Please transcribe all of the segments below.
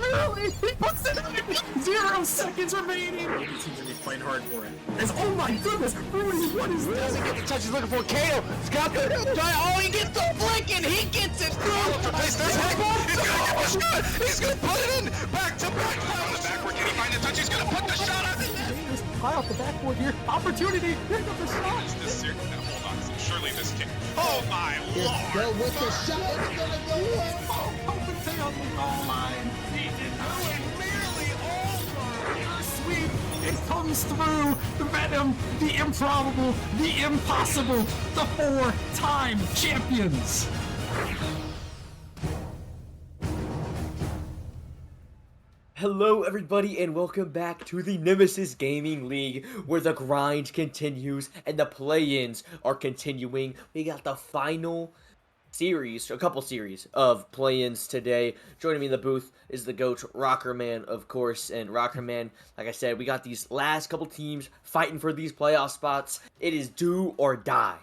Really? He puts it in! 0 seconds remaining! Maybe teams gonna be fighting hard for it. Oh my goodness! Rudy, what is this? Doesn't get the touch he's looking for. Kato, Scott, oh, he gets the flick and he gets it through. He's gonna get the shot. He's gonna put it in. Back to back. On the backward, can he find the touch? He's gonna put the shot on the net. High off the backboard here. Opportunity. Here comes the shot. This here, now, hold on. Surely this can. Oh my lord! Go with the shot. It's gonna go in. Oh, open tail on the goal line. He did not Nearly over. sweep. It comes through. The venom, the improbable, the impossible. The 4-time champions. Hello everybody and welcome back to the Nemesis Gaming League, where the grind continues and the play-ins are continuing. We got the final series, a couple series of play-ins today. Joining me in the booth is the GOAT, Rockerman, of course. And Rockerman, like I said, we got these last couple teams fighting for these playoff spots. It is do or die.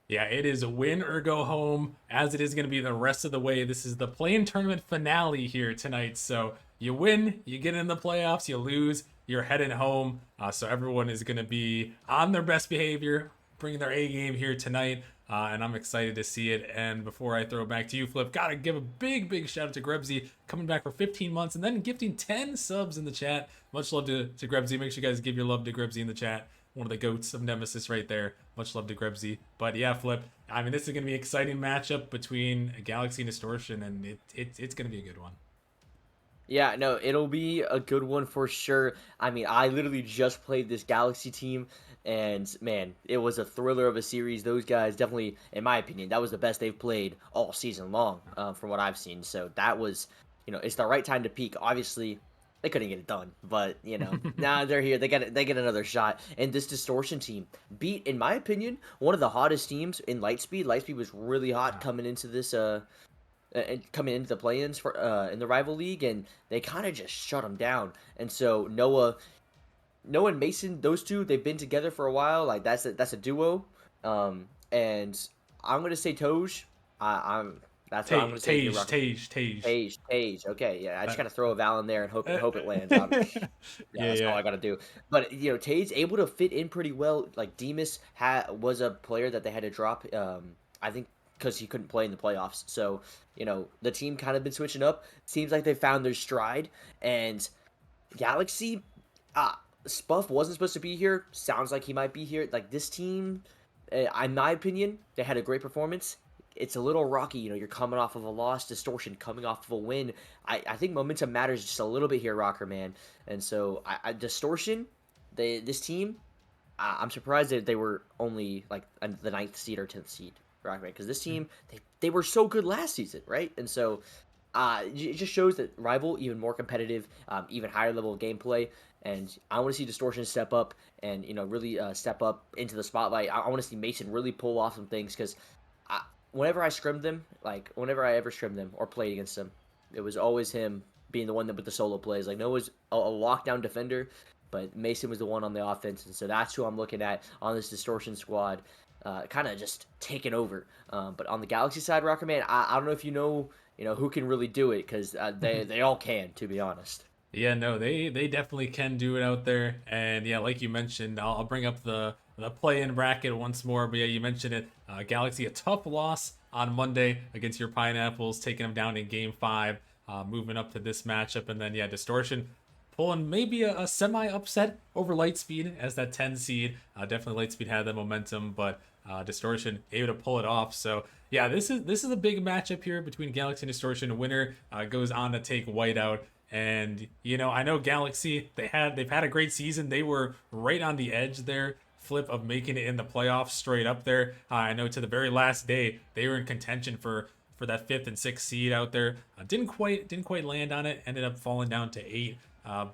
Yeah, it is a win or go home, as it is going to be the rest of the way. This is the play-in tournament finale here tonight, so you win, you get in the playoffs, you lose, you're heading home. So everyone is going to be on their best behavior, bringing their A game here tonight, and I'm excited to see it. And before I throw it back to you, Flip, gotta give a big shout out to Grebsy, coming back for 15 months and then gifting 10 subs in the chat. Much love to Grebsy. Make sure you guys give your love to Grebsy in the chat. One of the goats of Nemesis right there. Much love to Grebsy. But yeah, Flip, I mean, this is going to be an exciting matchup between Galaxy and Distortion, and it's going to be a good one. Yeah, no, it'll be a good one for sure. I mean, I literally just played this Galaxy team, and man, it was a thriller of a series. Those guys definitely, in my opinion, that was the best they've played all season long, from what I've seen. So that was, it's the right time to peak. Obviously, they couldn't get it done, but now they're here. They get another shot. And this Distortion team beat, in my opinion, one of the hottest teams in Lightspeed. Lightspeed was really hot coming into this coming into the play-ins for in the rival league, and they kind of just shut them down. And so Noah and Mason, those two, they've been together for a while. Like that's a duo. And I'm gonna say Toj. That's what I'm gonna say. Tage. Okay, yeah. I just gotta throw a vowel in there and hope it lands. That's all I gotta do. But Tage able to fit in pretty well. Like Demas was a player that they had to drop. I think because he couldn't play in the playoffs. So the team kind of been switching up. Seems like they found their stride. And Galaxy, Spuff wasn't supposed to be here. Sounds like he might be here. Like this team, in my opinion, they had a great performance. It's a little rocky, you're coming off of a loss. Distortion coming off of a win. I think momentum matters just a little bit here, Rocker Man. And so, Distortion, this team, I'm surprised that they were only like the 9th seed or 10th seed, Rocker Man, because this team, they were so good last season, right? And so, it just shows that Rival, even more competitive, even higher level of gameplay. And I want to see Distortion step up and, really step up into the spotlight. I want to see Mason really pull off some things, because whenever I scrimmed them, whenever I ever scrimmed them or played against them, it was always him being the one that with the solo plays. Like Noah's a lockdown defender, but Mason was the one on the offense, and so that's who I'm looking at on this Distortion squad, kind of just taking over. But on the Galaxy side, Rocker Man, I don't know if you know who can really do it, because they all can, to be honest. Yeah, no, they definitely can do it out there. And yeah, like you mentioned, I'll bring up the play-in bracket once more. But yeah, you mentioned it. Galaxy, a tough loss on Monday against your Pineapples, taking them down in Game 5, moving up to this matchup. And then, yeah, Distortion pulling maybe a semi-upset over Lightspeed as that 10 seed. Definitely Lightspeed had that momentum, but Distortion able to pull it off. So yeah, this is a big matchup here between Galaxy and Distortion. Winner goes on to take White out. And I know Galaxy, they've had a great season. They were right on the edge there, Flip, of making it in the playoffs, straight up there. I know to the very last day they were in contention for that 5th and 6th seed out there. Didn't quite land on it. Ended up falling down to 8.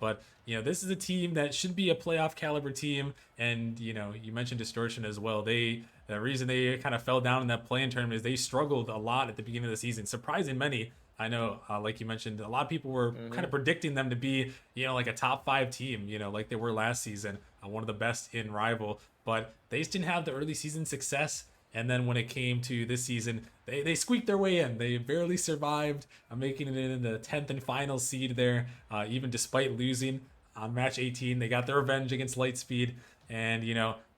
But this is a team that should be a playoff caliber team. And you mentioned Distortion as well. The reason they kind of fell down in that play-in tournament is they struggled a lot at the beginning of the season, surprising many. I know, like you mentioned, a lot of people were kind of predicting them to be, like a top 5 team, like they were last season, one of the best in Rival. But they just didn't have the early season success. And then when it came to this season, they squeaked their way in. They barely survived, making it in the 10th and final seed there, even despite losing on match 18. They got their revenge against Lightspeed. And,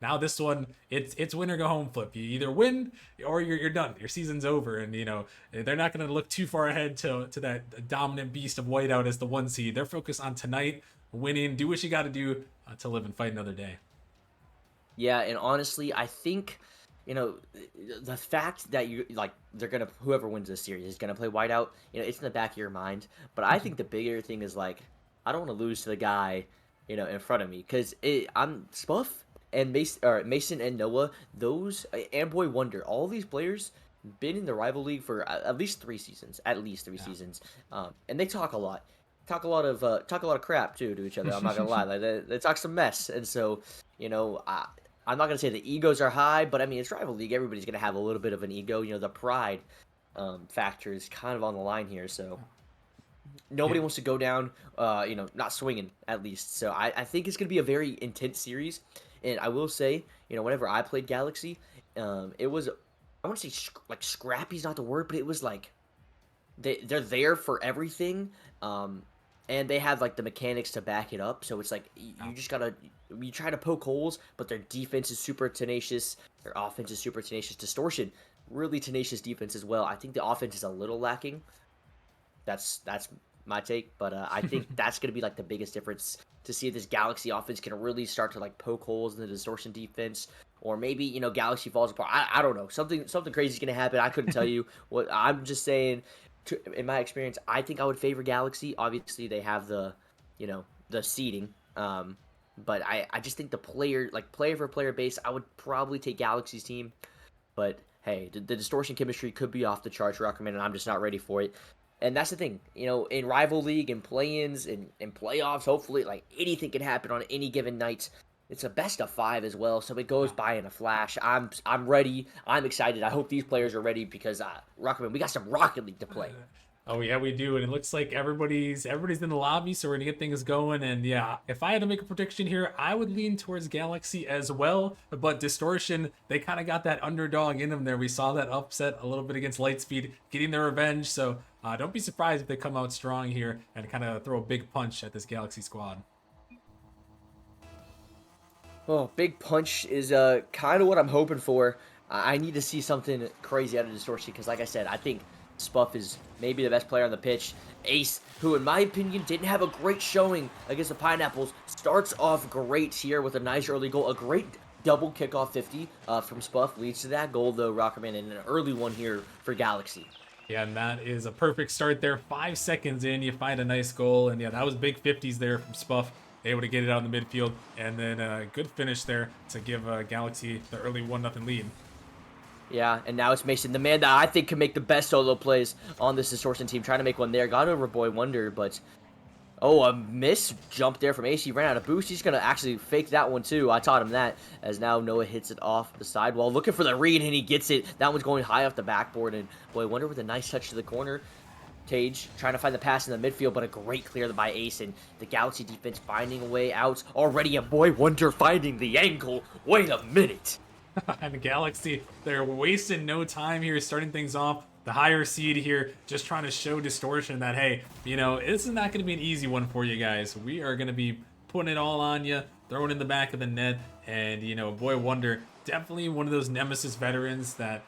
now this one, it's win or go home flip. You either win or you're done. Your season's over. And, they're not going to look too far ahead to that dominant beast of Whiteout as the 1 seed. They're focused on tonight, winning, do what you got to do to live and fight another day. Yeah, and honestly, I think, the fact that whoever wins this series is gonna play whiteout, it's in the back of your mind. But I think the bigger thing is I don't want to lose to the guy, in front of me, because I'm Spuff and Mason and Noah, and Boy Wonder, all these players been in the rival league for at least 3 seasons, and they talk a lot. Talk a lot of crap too to each other. I'm not gonna lie, they talk some mess, and so I'm not gonna say the egos are high, but I mean it's rival league. Everybody's gonna have a little bit of an ego. The pride factor is kind of on the line here, so nobody wants to go down, not swinging at least. So I think it's gonna be a very intense series, and I will say, whenever I played Galaxy, it was, I want to say scrappy's not the word, but it was they're there for everything. And they have the mechanics to back it up, so it's you just gotta, you try to poke holes, but their defense is super tenacious, their offense is super tenacious. Distortion, really tenacious defense as well. I think the offense is a little lacking. That's my take, but I think that's gonna be the biggest difference, to see if this Galaxy offense can really start to poke holes in the Distortion defense, or maybe Galaxy falls apart. I don't know, something crazy is gonna happen. I couldn't tell you what. I'm just saying, in my experience, I think I would favor Galaxy. Obviously, they have the seeding. But I just think the player for player base, I would probably take Galaxy's team. But hey, the Distortion chemistry could be off the charts, Rockman, and I'm just not ready for it. And that's the thing, in rival league and play-ins and playoffs, hopefully, anything can happen on any given night. It's a best of 5 as well, so it goes by in a flash. I'm ready. I'm excited. I hope these players are ready, because Rockman, we got some Rocket League to play. Oh yeah, we do, and it looks like everybody's in the lobby, so we're gonna get things going. And yeah, if I had to make a prediction here, I would lean towards Galaxy as well. But Distortion, they kind of got that underdog in them there. We saw that upset a little bit against Lightspeed, getting their revenge. So don't be surprised if they come out strong here and kind of throw a big punch at this Galaxy squad. Oh, big punch is kind of what I'm hoping for. I need to see something crazy out of Distortion, because like I said, I think Spuff is maybe the best player on the pitch. Ace, who in my opinion didn't have a great showing against the Pineapples, starts off great here with a nice early goal. A great double kickoff 50 from Spuff leads to that goal, though, Rockerman, and an early one here for Galaxy. Yeah, and that is a perfect start there. 5 seconds in, you find a nice goal, and yeah, that was big 50s there from Spuff. Able to get it out in the midfield, and then a good finish there to give Galaxy the early 1-0 lead. Yeah, and now it's Mason, the man that I think can make the best solo plays on this Distortion team. Trying to make one there. Got over Boy Wonder, but a miss jump there from Ace. He ran out of boost. He's going to actually fake that one too. I taught him that, as now Noah hits it off the sidewall. Looking for the read, and he gets it. That one's going high off the backboard, and Boy Wonder with a nice touch to the corner. Tage trying to find the pass in the midfield, but a great clear by Ace, and the Galaxy defense finding a way out. Already a Boy Wonder finding the angle. Wait a minute. And the Galaxy, they're wasting no time here, starting things off. The higher seed here, just trying to show Distortion that, hey, this is not going to be an easy one for you guys. We are going to be putting it all on you, throwing in the back of the net, and, Boy Wonder, definitely one of those Nemesis veterans that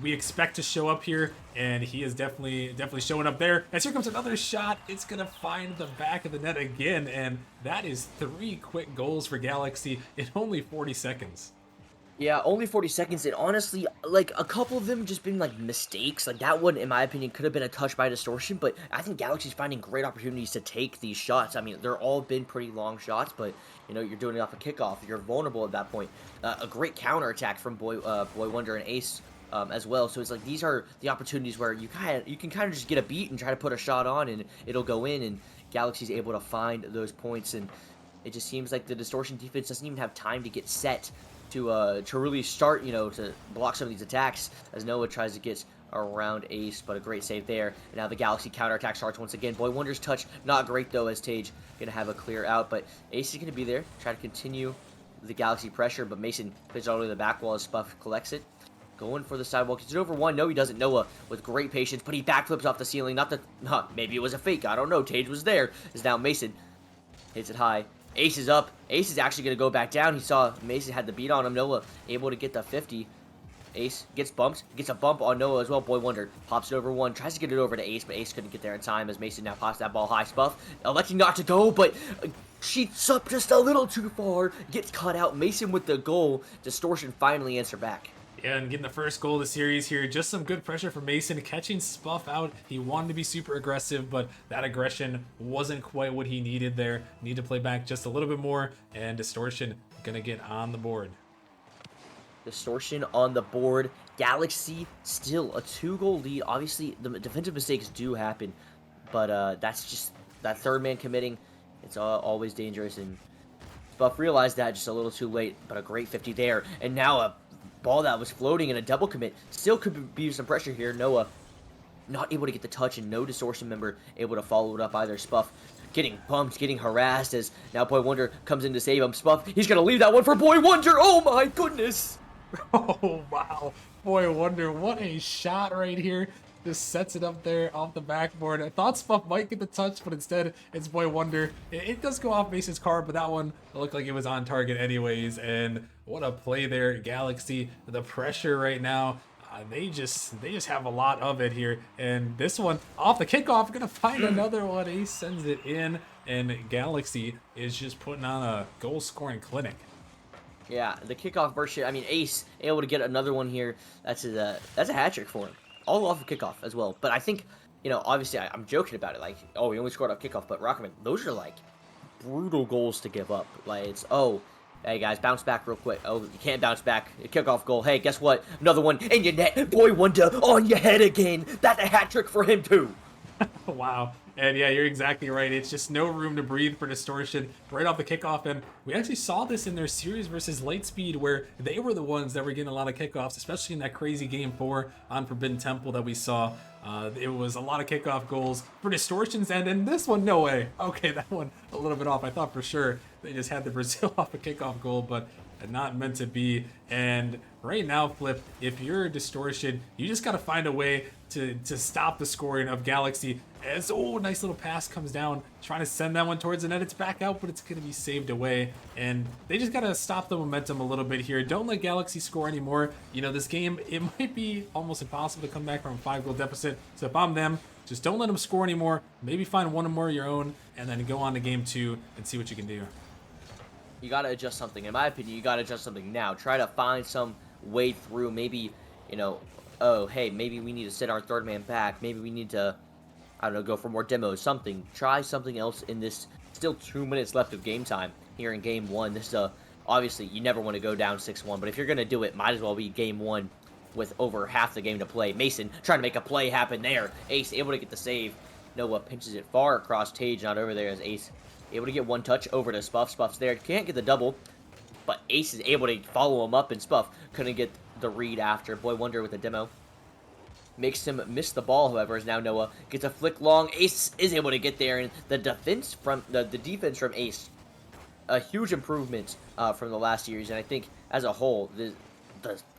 we expect to show up here, and he is definitely showing up there. As here comes another shot, it's gonna find the back of the net again, and that is 3 quick goals for Galaxy in only 40 seconds. Yeah, only 40 seconds, and honestly, a couple of them just being mistakes. That one, in my opinion, could have been a touch by Distortion, but I think Galaxy's finding great opportunities to take these shots. I mean, they're all been pretty long shots, but you're doing it off a kickoff. You're vulnerable at that point. A great counterattack from Boy Wonder and Ace. As well, so it's these are the opportunities where you can kind of just get a beat and try to put a shot on, and it'll go in, and Galaxy's able to find those points, and it just seems like the Distortion defense doesn't even have time to get set to really start, to block some of these attacks, as Noah tries to get around Ace, but a great save there. And now the Galaxy counterattack starts once again. Boy Wonder's touch not great though, as Tage gonna have a clear out, but Ace is gonna be there, try to continue the Galaxy pressure, but Mason plays all the way to the back wall as Spuff collects it. going for the sidewalk. Gets it over one. No, he doesn't. Noah with great patience, but he backflips off the ceiling. Not that, maybe it was a fake. I don't know. Tage was there. Is now Mason. Hits it high. Ace is up. Ace is actually going to go back down. He saw Mason had the beat on him. Noah able to get the 50. Ace gets bumped. Gets a bump on Noah as well. Boy Wonder pops it over one. Tries to get it over to Ace, but Ace couldn't get there in time as Mason now pops that ball high. Spuff electing not to go, but sheets up just a little too far. Gets cut out. Mason with the goal. Distortion finally answer back. Yeah, and getting the first goal of the series here. Just some good pressure from Mason, catching Spuff out. He wanted to be super aggressive, but that aggression wasn't quite what he needed there. Need to play back just a little bit more, and Distortion gonna get on the board. Distortion on the board. Galaxy still a 2-goal lead. Obviously, the defensive mistakes do happen, but that's just that third man committing. It's always dangerous, and Spuff realized that just a little too late, but a great 50 there. And now a ball that was floating in a double commit. Still could be some pressure here. Noah not able to get the touch, and no Distortion member able to follow it up either. Spuff getting bumped, getting harassed as now Boy Wonder comes in to save him. Spuff, he's going to leave that one for Boy Wonder. Oh my goodness. Oh, wow. Boy Wonder, what a shot right here. Just sets it up there off the backboard. I thought Spuff might get the touch, but instead it's Boy Wonder. It does go off Mason's card, but that one looked like it was on target anyways. And what a play there, Galaxy. The pressure right now, they just have a lot of it here. And this one off the kickoff, gonna find another one. Ace sends it in, and Galaxy is just putting on a goal scoring clinic. Yeah, the kickoff burst shit. I mean, Ace able to get another one here. That's a hat trick for him. All off of kickoff as well. But I think, obviously I'm joking about it. Like, oh, he only scored off kickoff. But Rockman, those are like brutal goals to give up. Like, it's, oh, hey guys, bounce back real quick. Oh, you can't bounce back. A kickoff goal. Hey, guess what? Another one in your net. Boy Wonder on your head again. That's a hat trick for him too. Wow. And yeah, you're exactly right. It's just no room to breathe for Distortion right off the kickoff. And we actually saw this in their series versus Lightspeed, where they were the ones that were getting a lot of kickoffs, especially in that crazy Game 4 on Forbidden Temple that we saw. It was a lot of kickoff goals for Distortion's end, and this one, no way. Okay, that one a little bit off. I thought for sure they just had the Brazil off a kickoff goal, but not meant to be. And right now, Flip, if you're a Distortion, you just got to find a way to stop the scoring of Galaxy. As, oh, nice little pass comes down, trying to send that one towards the net. It's back out, but it's going to be saved away. And they just got to stop the momentum a little bit here. Don't let Galaxy score anymore. This game, it might be almost impossible to come back from a 5-goal deficit. So if I'm them, just don't let them score anymore. Maybe find one or more of your own, and then go on to game 2 and see what you can do. You got to adjust something. In my opinion, you got to adjust something now. Try to find some way through. Maybe, oh, hey, maybe we need to set our third man back. Maybe we need to, I don't know, go for more demos, something. Try something else in this still 2 minutes left of game time here in game 1. This is obviously, you never want to go down 6-1, but if you're going to do it, might as well be game 1 with over half the game to play. Mason trying to make a play happen there. Ace able to get the save. Noah pinches it far across Tage, not over there, as Ace able to get one touch over to Spuff. Spuff's there. Can't get the double, but Ace is able to follow him up, and Spuff couldn't get the read after. Boy Wonder with a demo. Makes him miss the ball, however, as now Noah gets a flick long. Ace is able to get there, and the defense from Ace, a huge improvement from the last series, and I think as a whole, the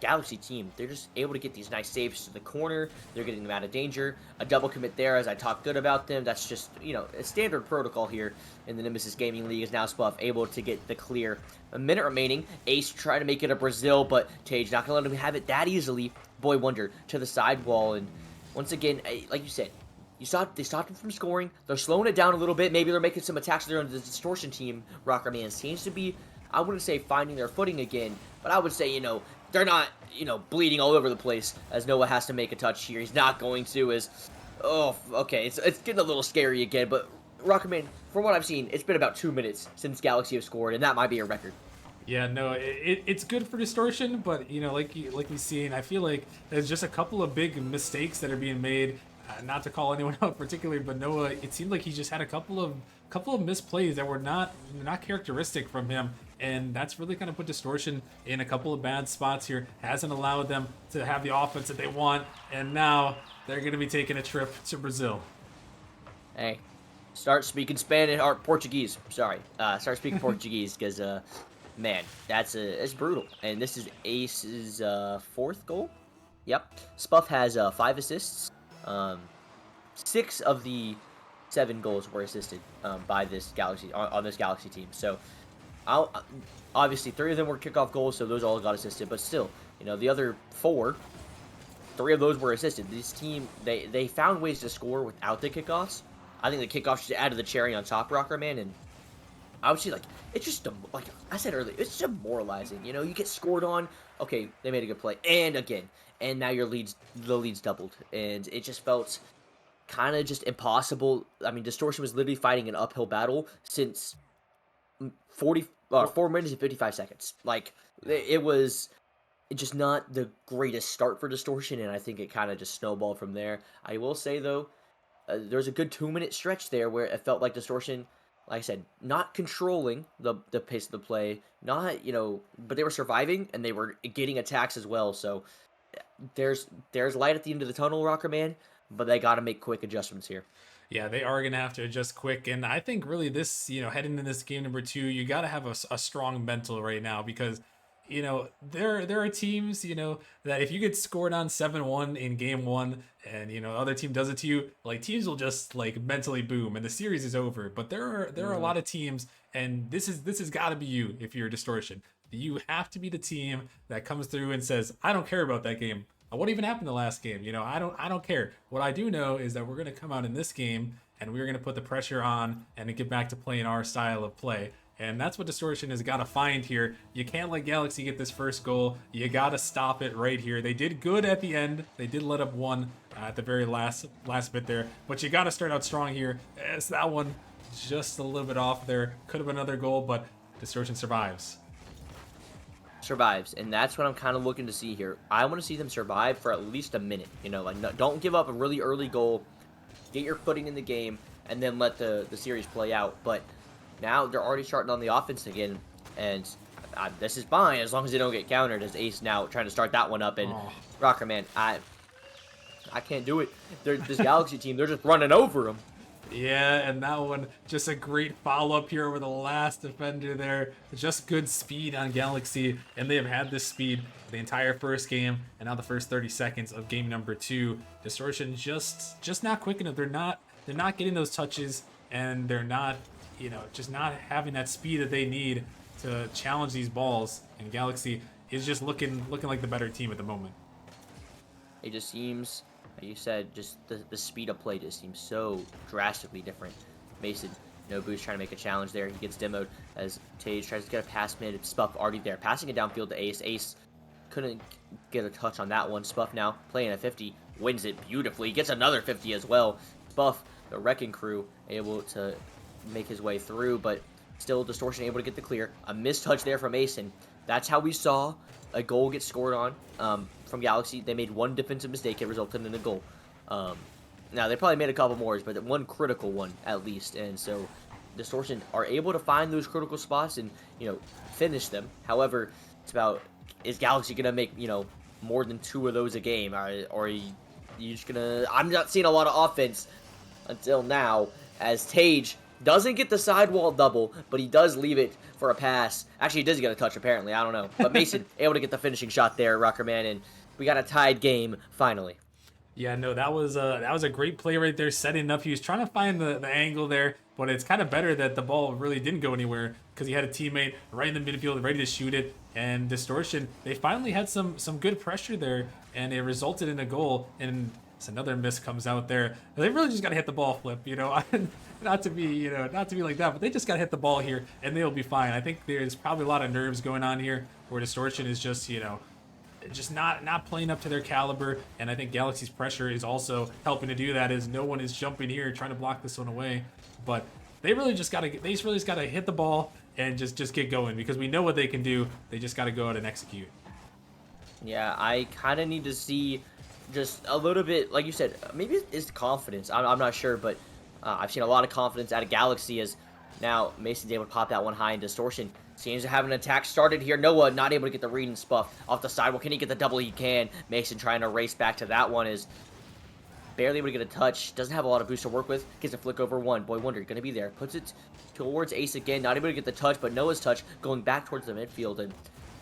Galaxy team, they're just able to get these nice saves to the corner. They're getting them out of danger. A double commit there, as I talk good about them. That's just, a standard protocol here in the Nemesis Gaming League. Is now Spuff able to get the clear. A minute remaining. Ace trying to make it a Brazil, but Tage not going to let him have it that easily. Boy Wonder to the sidewall, and once again, like you said, they stopped him from scoring. They're slowing it down a little bit. Maybe they're making some attacks there on the Distortion team. Rocker Man seems to be, I wouldn't say finding their footing again, but I would say, they're not, bleeding all over the place, as Noah has to make a touch here. He's not going to, oh, okay, it's getting a little scary again, but Rockman, from what I've seen, it's been about 2 minutes since Galaxy have scored, and that might be a record. Yeah, no, it's good for Distortion, but, like we've seen, I feel like there's just a couple of big mistakes that are being made. Not to call anyone out particularly, but Noah, it seemed like he just had a couple of misplays that were not characteristic from him, and that's really kind of put Distortion in a couple of bad spots here. Hasn't allowed them to have the offense that they want, and now they're going to be taking a trip to Brazil. Hey, start speaking Spanish or Portuguese. Sorry, start speaking Portuguese, because man, it's brutal. And this is Ace's 4th goal. Yep. Spuff has 5 assists. 6 of the 7 goals were assisted by this Galaxy on this Galaxy team. So, obviously 3 of them were kickoff goals, so those all got assisted. But still, the other 4, 3 of those were assisted. This team, they found ways to score without the kickoffs. I think the kickoffs just added the cherry on top, Rocker Man, and obviously, it's just, like I said earlier, it's demoralizing. You get scored on, okay, they made a good play, and again, and now the lead's doubled, and it just felt kind of just impossible. I mean, Distortion was literally fighting an uphill battle since 4 minutes and 55 seconds. Like, it was just not the greatest start for Distortion, and I think it kind of just snowballed from there. I will say, though, there's a good 2-minute stretch there where it felt like Distortion, like I said, not controlling the pace of the play, not, but they were surviving, and they were getting attacks as well, so there's light at the end of the tunnel, Rocker Man, but they got to make quick adjustments here. Yeah, they are going to have to adjust quick. And I think really this, heading into this game number 2, you got to have a strong mental right now because, there are teams, that if you get scored on 7-1 in game 1 and, the other team does it to you, like teams will just like mentally boom and the series is over. But there are a lot of teams, and this has got to be you if you're Distortion. You have to be the team that comes through and says, I don't care about that game. What even happened the last game? I don't care. What I do know is that we're going to come out in this game and we're going to put the pressure on and get back to playing our style of play. And that's what Distortion has got to find here. You can't let Galaxy get this first goal. You got to stop it right here. They did good at the end. They did let up one at the very last bit there. But you got to start out strong here. As that one just a little bit off there. Could have been another goal, but Distortion survives. And that's what I'm kind of looking to see here. I want to see them survive for at least a minute. Don't give up a really early goal. Get your footing in the game, and then let the series play out. But now they're already starting on the offense again, and this is fine as long as they don't get countered. As Ace now trying to start that one up, and Rocker Man, I can't do it. This Galaxy team, they're just running over them. Yeah, and that one, just a great follow-up here over the last defender there. Just good speed on Galaxy, and they have had this speed the entire first game, and now the first 30 seconds of game number 2. Distortion just not quick enough. They're not getting those touches, and they're not, just not having that speed that they need to challenge these balls. And Galaxy is just looking like the better team at the moment. It just seems, like you said, just the speed of play just seems so drastically different. Mason, Nobu's trying to make a challenge there. He gets demoed as Tage tries to get a pass mid. Spuff already there, passing it downfield to Ace. Ace couldn't get a touch on that one. Spuff now playing a 50, wins it beautifully. He gets another 50 as well. Spuff, the Wrecking Crew, able to make his way through, but still Distortion able to get the clear. A missed touch there from Mason. That's how we saw a goal get scored on from Galaxy. They made one defensive mistake. It resulted in a goal. Now, they probably made a couple more, but one critical one at least. And so Distortion are able to find those critical spots and, finish them. However, it's about, is Galaxy going to make, more than 2 of those a game? Or are you just going to... I'm not seeing a lot of offense until now, as Tage doesn't get the sidewall double, but he does leave it for a pass. Actually, he does get a touch, apparently. I don't know. But Mason able to get the finishing shot there, Rockerman, and we got a tied game, finally. Yeah, no, that was a great play right there, setting up. He was trying to find the angle there, but it's kind of better that the ball really didn't go anywhere because he had a teammate right in the midfield ready to shoot it. And Distortion, they finally had some good pressure there, and it resulted in a goal. And another miss comes out there. They really just got to hit the ball flip, not to be like that, but they just got to hit the ball here, and they'll be fine. I think there's probably a lot of nerves going on here, where Distortion is just, just not playing up to their caliber, and I think Galaxy's pressure is also helping to do that, as no one is jumping here trying to block this one away. But they really just got to hit the ball and just get going, because we know what they can do. They just got to go out and execute. Yeah, I kind of need to see just a little bit, like you said, maybe it's confidence. I'm not sure, but I've seen a lot of confidence out of Galaxy, as now Mason's able to pop that one high, and Distortion seems to have an attack started here. Noah not able to get the read and Spuff off the side. Well, can he get the double? He can. Mason trying to race back to that one, is barely able to get a touch. Doesn't have a lot of boost to work with. Gets a flick over one. Boy Wonder going to be there. Puts it towards Ace again. Not able to get the touch, but Noah's touch going back towards the midfield. And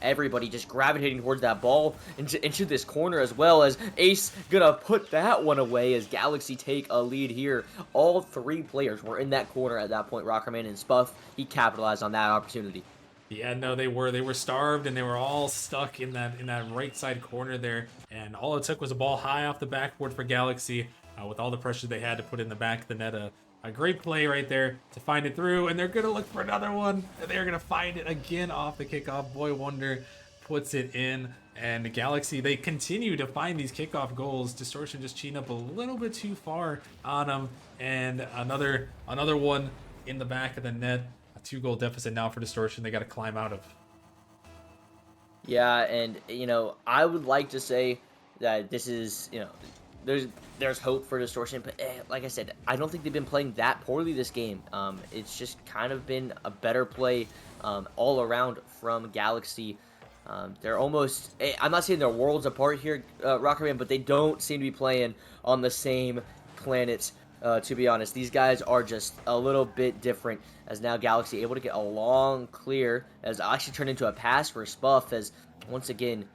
everybody just gravitating towards that ball into this corner, as well as Ace gonna put that one away as Galaxy take a lead here. All 3 players were in that corner at that point. Rockerman and Spuff, he capitalized on that opportunity. Yeah, no, they were starved, and they were all stuck in that right side corner there, and all it took was a ball high off the backboard for Galaxy, with all the pressure they had to put in the back of the net. A great play right there to find it through, and they're gonna look for another one, and they're gonna find it again off the kickoff. Boy Wonder puts it in, and the Galaxy, they continue to find these kickoff goals. Distortion just cheating up a little bit too far on them, and another one in the back of the net. A 2-goal deficit now for Distortion. They got to climb out of. Yeah, and I would like to say that this is, there's hope for Distortion, but like I said, I don't think they've been playing that poorly this game. It's just kind of been a better play all around from Galaxy. They're almost, I'm not saying they're worlds apart here, Rockerman, but they don't seem to be playing on the same planet. To be honest, these guys are just a little bit different, as now Galaxy able to get a long clear, as actually turned into a pass for Spuff, as once again,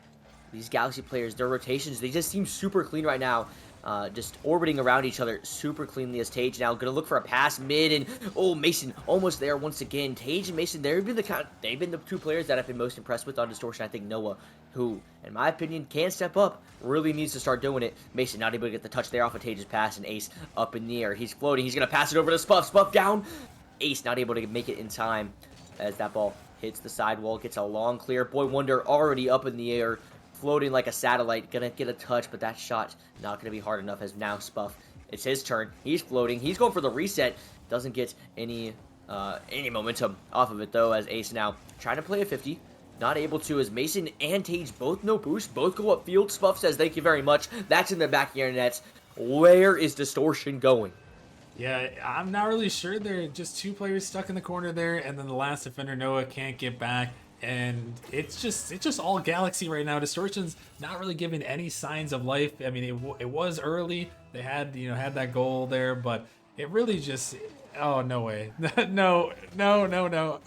these Galaxy players, their rotations, they just seem super clean right now, just orbiting around each other super cleanly, as Tage now gonna look for a pass mid, and Mason almost there once again. Tage and Mason, they've been the 2 players that I've been most impressed with on Distortion. I think Noah, who in my opinion can step up, really needs to start doing it. Mason not able to get the touch there off of Tage's pass, and Ace up in the air. He's floating, he's gonna pass it over to Spuff. Spuff down. Ace not able to make it in time as that ball hits the sidewall, gets a long clear. Boy Wonder already up in the air, floating like a satellite, gonna get a touch, but that shot not gonna be hard enough, as now Spuff, it's his turn. He's floating, he's going for the reset, doesn't get any momentum off of it though, as Ace now trying to play a 50, not able to, as Mason and Tage both no boost, both go upfield. Spuff says thank you very much. That's in the back of your nets. Where is Distortion going? Yeah, I'm not really sure. They're just 2 players stuck in the corner there, and then the last defender, Noah, can't get back. And it's just all Galaxy right now. Distortion's not really giving any signs of life. I mean, it was early. They had that goal there, but it really just, oh, no way. no.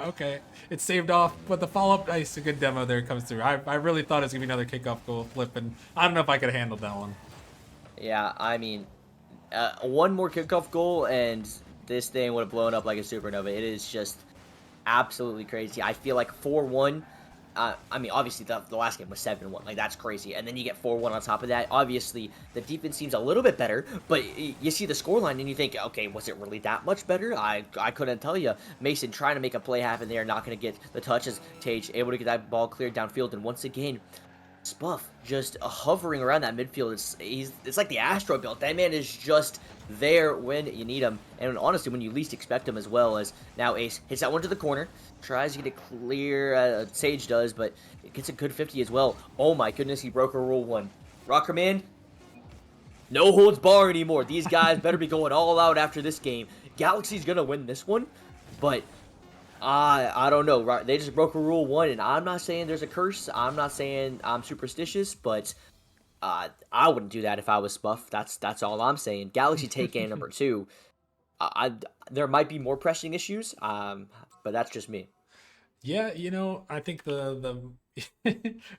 Okay, it's saved off, but the follow-up, nice, a good demo there comes through. I really thought it was gonna be another kickoff goal flip, and I don't know if I could have handled that one. Yeah, I mean, one more kickoff goal and this thing would have blown up like a supernova. It is just absolutely crazy. I feel like 4-1, I mean, obviously the last game was 7-1, like that's crazy, and then you get 4-1 on top of that. Obviously the defense seems a little bit better, but you see the scoreline and you think, okay, was it really that much better? I couldn't tell you. Mason trying to make a play happen there, not going to get the touches. Tage able to get that ball cleared downfield, and once again Spuff just hovering around that midfield. It's like the Astro built. That man is just there when you need him, and honestly when you least expect him as well. As now Ace hits that one to the corner, tries to get it clear. Sage does, but it gets a good 50 as well. Oh my goodness, he broke a rule 1. Rockerman, no holds bar anymore. These guys better be going all out after this game. Galaxy's gonna win this one, but I don't know. They just broke a rule 1, and I'm not saying there's a curse. I'm not saying I'm superstitious, but I wouldn't do that if I was Spuff. That's all I'm saying. Galaxy take game number 2. There might be more pressing issues, but that's just me. Yeah, I think the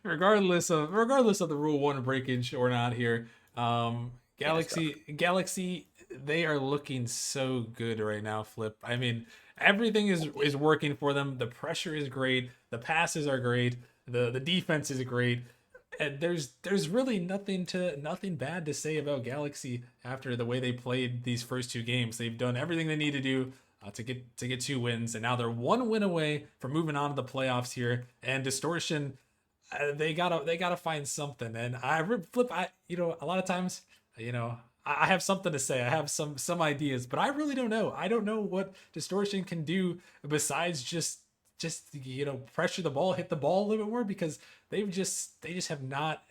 regardless of the rule 1 breakage or not here, Galaxy, they are looking so good right now, Flip. I mean, everything is working for them. The pressure is great. The passes are great. The defense is great. And there's really nothing bad to say about Galaxy after the way they played these first 2 games. They've done everything they need to do to get 2 wins, and now they're 1 win away from moving on to the playoffs here. And Distortion, they gotta find something. And Flip, a lot of times, I have something to say. I have some ideas, but I really don't know. I don't know what Distortion can do besides just pressure the ball, hit the ball a little bit more, because they just have not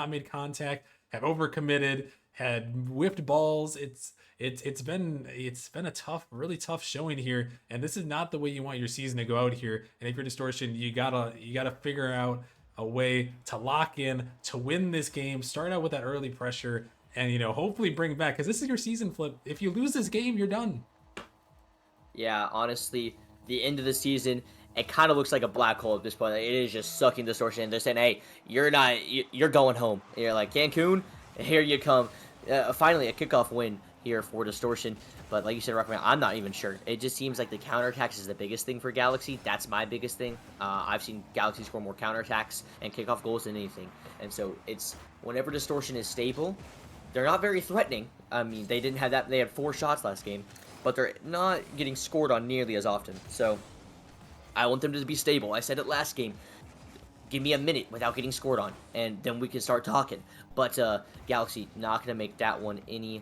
made contact, have overcommitted, had whiffed balls. It's been a really tough showing here, and this is not the way you want your season to go out here. And if you're Distortion, you gotta figure out a way to lock in, to win this game, start out with that early pressure, and hopefully bring it back, because this is your season, Flip. If you lose this game, you're done. Yeah, honestly, the end of the season, it kind of looks like a black hole at this point. It is just sucking Distortion. They're saying, hey, you're going home. You're like, Cancun, here you come. Finally, a kickoff win here for Distortion. But like you said, Rockman, I'm not even sure. It just seems like the counterattacks is the biggest thing for Galaxy. That's my biggest thing. I've seen Galaxy score more counterattacks and kickoff goals than anything. And so it's whenever Distortion is stable, they're not very threatening. I mean, they didn't have that. They had 4 shots last game, but they're not getting scored on nearly as often. So I want them to be stable. I said it last game. Give me a minute without getting scored on, and then we can start talking. But Galaxy not gonna make that one easy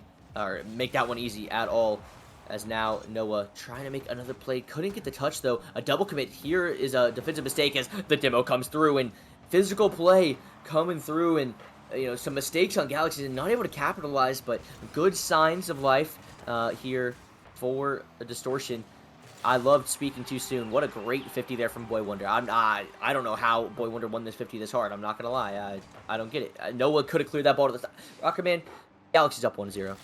at all. As now Noah trying to make another play, couldn't get the touch though. A double commit here is a defensive mistake as the demo comes through, and physical play coming through, and some mistakes on Galaxy and not able to capitalize, but good signs of life here for a Distortion. I loved speaking too soon. What a great 50 there from Boy Wonder. I don't know how Boy Wonder won this 50 this hard. I'm not gonna lie. I don't get it. Noah could have cleared that ball to the side. Rockerman, Galaxy's up 1-0.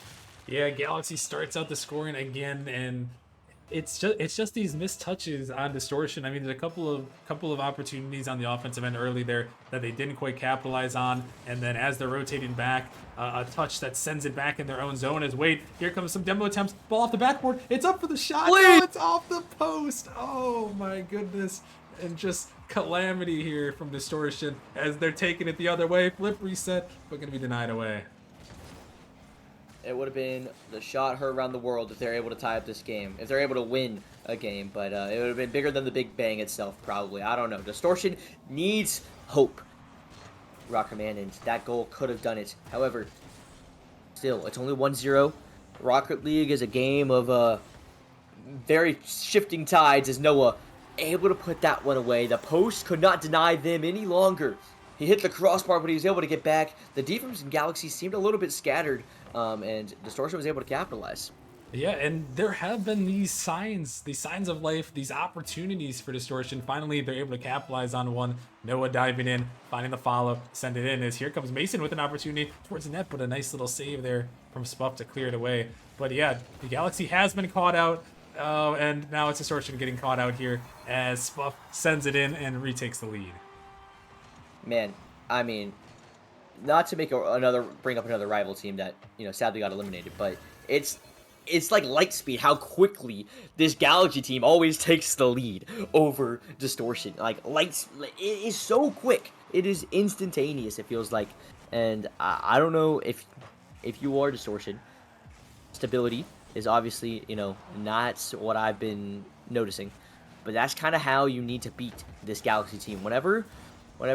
Yeah, Galaxy starts out the scoring again, and it's just these missed touches on Distortion. I mean, there's a couple of opportunities on the offensive end early there that they didn't quite capitalize on, and then as they're rotating back, a touch that sends it back in their own zone. As wait, here comes some demo attempts, ball off the backboard. It's up for the shot. No, it's off the post. Oh my goodness, and just calamity here from Distortion as they're taking it the other way. Flip reset, but gonna be denied away. It would have been the shot heard around the world if they're able to tie up this game. If they're able to win a game. But it would have been bigger than the Big Bang itself, probably. I don't know. Distortion needs hope. Rockerman, and that goal could have done it. However, still, it's only 1-0. Rocket League is a game of very shifting tides as Noah able to put that one away. The post could not deny them any longer. He hit the crossbar, but he was able to get back. The defense in Galaxy seemed a little bit scattered, and Distortion was able to capitalize. Yeah, and there have been these signs of life, these opportunities for Distortion. Finally, they're able to capitalize on one. Noah diving in, finding the follow, send it in. As here comes Mason with an opportunity towards the net, but a nice little save there from Spuff to clear it away. But yeah, the Galaxy has been caught out, and now it's Distortion getting caught out here as Spuff sends it in and retakes the lead. Man, I mean, not to make bring up another rival team that sadly got eliminated, but it's like Lightspeed how quickly this Galaxy team always takes the lead over Distortion. Like it is so quick, it is instantaneous. It feels like, and I don't know if you are Distortion. Stability is obviously not what I've been noticing, but that's kind of how you need to beat this Galaxy team. Whenever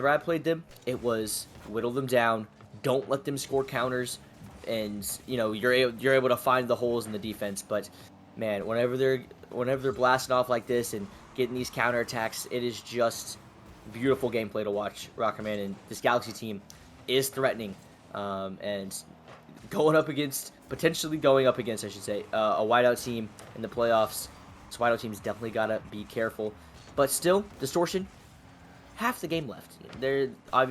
I played them, it was whittle them down, don't let them score counters, and you're able to find the holes in the defense. But man, whenever they're blasting off like this and getting these counterattacks, it is just beautiful gameplay to watch. Rockerman, and this Galaxy team is threatening, and potentially going up against, I should say, a whiteout team in the playoffs. This whiteout team's definitely gotta be careful, but still, Distortion. Half the game left. They're down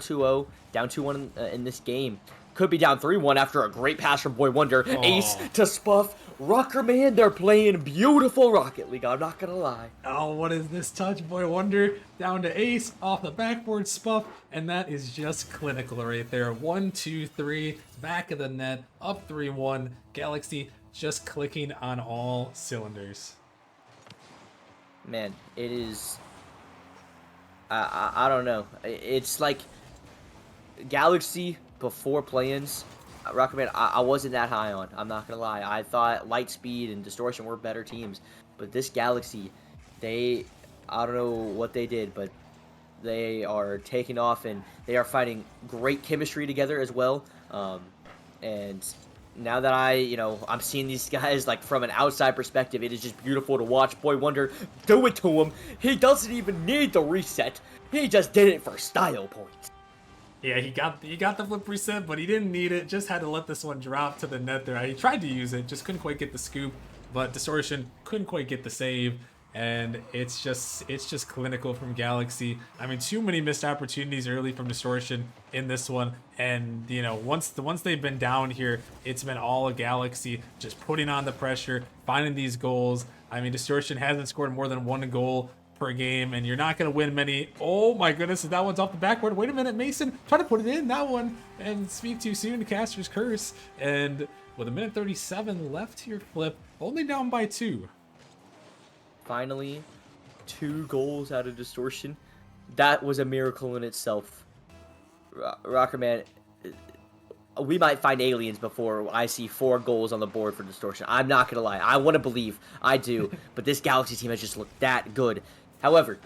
2-0, down 2-1 in this game. Could be down 3-1 after a great pass from Boy Wonder. Oh. Ace to Spuff. Rockerman, they're playing beautiful Rocket League. I'm not gonna lie. Oh, what is this touch? Boy Wonder down to Ace, off the backboard Spuff, and that is just clinical right there. 1, 2, 3, back of the net, up 3-1. Galaxy just clicking on all cylinders. Man, it is... I don't know. It's like Galaxy before play-ins. Rocketman, I wasn't that high on. I'm not gonna lie. I thought Lightspeed and Distortion were better teams, but this Galaxy, I don't know what they did, but they are taking off and they are finding great chemistry together as well. And now that I'm seeing these guys like from an outside perspective, it is just beautiful to watch. Boy Wonder do it to him. He doesn't even need the reset. He just did it for style points. Yeah, he got the flip reset, but he didn't need it. Just had to let this one drop to the net there. He tried to use it, just couldn't quite get the scoop, but Distortion couldn't quite get the save. And it's just clinical from Galaxy. I mean, too many missed opportunities early from Distortion in this one. And once they've been down here, it's been all a Galaxy just putting on the pressure, finding these goals. I mean, Distortion hasn't scored more than one goal per game, and you're not going to win many. Oh my goodness, that one's off the backboard. Wait a minute, Mason, try to put it in, that one, and speak too soon to Caster's Curse. And with 1:37 left here, Flip, only down by 2. Finally, 2 goals out of Distortion. That was a miracle in itself. Rockerman, we might find aliens before I see 4 goals on the board for Distortion. I'm not going to lie. I want to believe. I do. But this Galaxy team has just looked that good. However,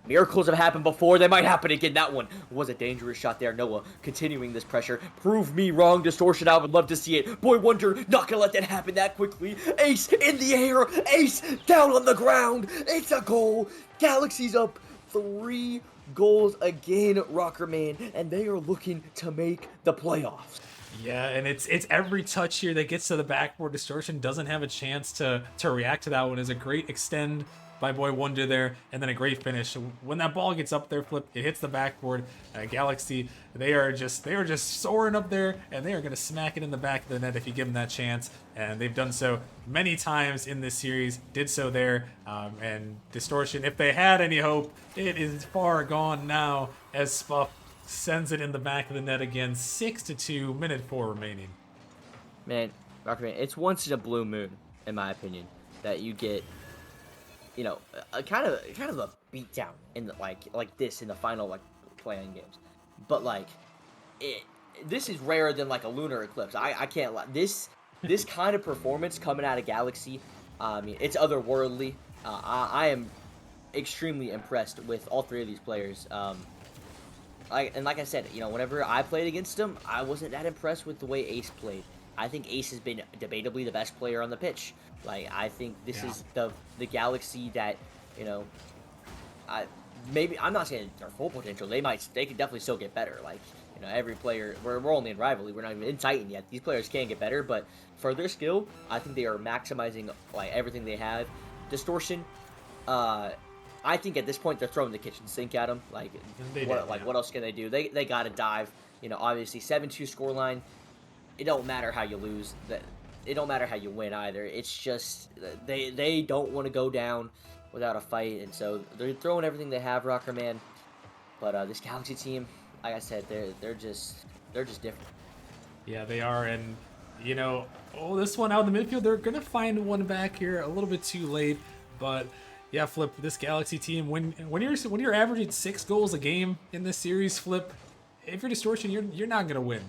miracles have happened before. They might happen again. That one was a dangerous shot there. Noah continuing this pressure. Prove me wrong, Distortion. I would love to see it. Boy Wonder not going to let that happen that quickly. Ace in the air. Ace down on the ground. It's a goal. Galaxy's up 3 goals again, Rockerman, and they are looking to make the playoffs. Yeah, and it's every touch here that gets to the backboard. Distortion doesn't have a chance to react to that one. Is a great extend by Boy Wonder there, and then a great finish. When that ball gets up there, Flip, it hits the backboard. Galaxy, they are just soaring up there, and they are going to smack it in the back of the net if you give them that chance. And they've done so many times in this series. Did so there, and Distortion, if they had any hope, it is far gone now. As Spuff sends it in the back of the net again. 6-2, minute 4 remaining. Man, Rockerman, it's once in a blue moon, in my opinion, that you get, you know, a kind of a beatdown in the, like this in the final playing games, but this is rarer than like a lunar eclipse. I can't lie. This kind of performance coming out of Galaxy, I mean, it's otherworldly. I am extremely impressed with all 3 of these players. Like I said, you know, whenever I played against them, I wasn't that impressed with the way Ace played. I think Ace has been debatably the best player on the pitch. Like, I think this is the Galaxy that, you know, I'm not saying their full potential. They could definitely still get better. Like, you know, every player, we're only in rivalry. We're not even in Titan yet. These players can get better, but for their skill, I think they are maximizing like everything they have. Distortion, I think at this point they're throwing the kitchen sink at them. Like, what else can they do? They got to dive. You know, obviously 7-2 scoreline. It don't matter how you lose. It don't matter how you win either. It's just they don't want to go down without a fight, and so they're throwing everything they have, Rockerman. But this Galaxy team, like I said, they're just different. Yeah, they are, and you know, this one out in the midfield, they're gonna find one back here a little bit too late, but. Yeah, Flip, this Galaxy team, when you're averaging 6 goals a game in this series, Flip, if you're Distortion, you're not gonna win.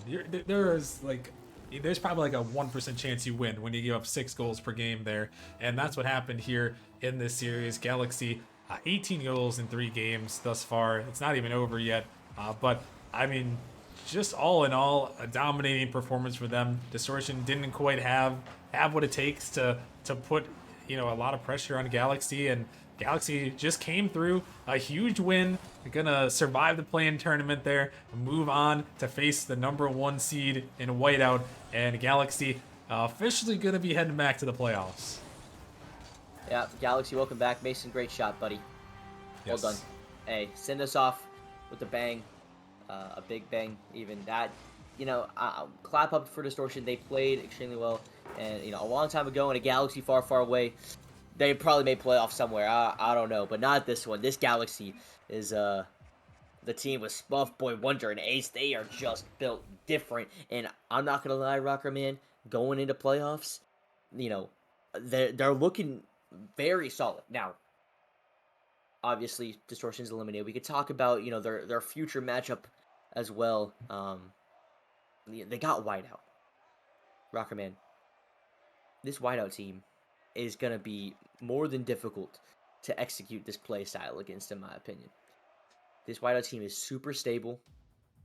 There's probably like a 1% chance you win when you give up 6 goals per game there, and that's what happened here in this series. Galaxy, 18 goals in 3 games thus far. It's not even over yet, but I mean, just all in all, a dominating performance for them. Distortion didn't quite have what it takes to put, you know, a lot of pressure on Galaxy, and Galaxy just came through a huge win. They're gonna survive the play-in tournament there, move on to face the #1 seed in Whiteout, and Galaxy officially gonna be heading back to the playoffs. Yeah, Galaxy, welcome back. Mason, great shot, buddy. Well done. Hey, send us off with a bang, a big bang, even that. You know, clap up for Distortion. They played extremely well. And, you know, a long time ago in a Galaxy far, far away, they probably made playoffs somewhere. I don't know. But not this one. This Galaxy is the team with Spuff, Boy Wonder, and Ace. They are just built different. And I'm not going to lie, Rockerman, going into playoffs, you know, they're looking very solid. Now, obviously, Distortion's eliminated. We could talk about, you know, their future matchup as well. They got Whiteout. Rockerman, this Whiteout team is going to be more than difficult to execute this play style against, in my opinion. This Whiteout team is super stable.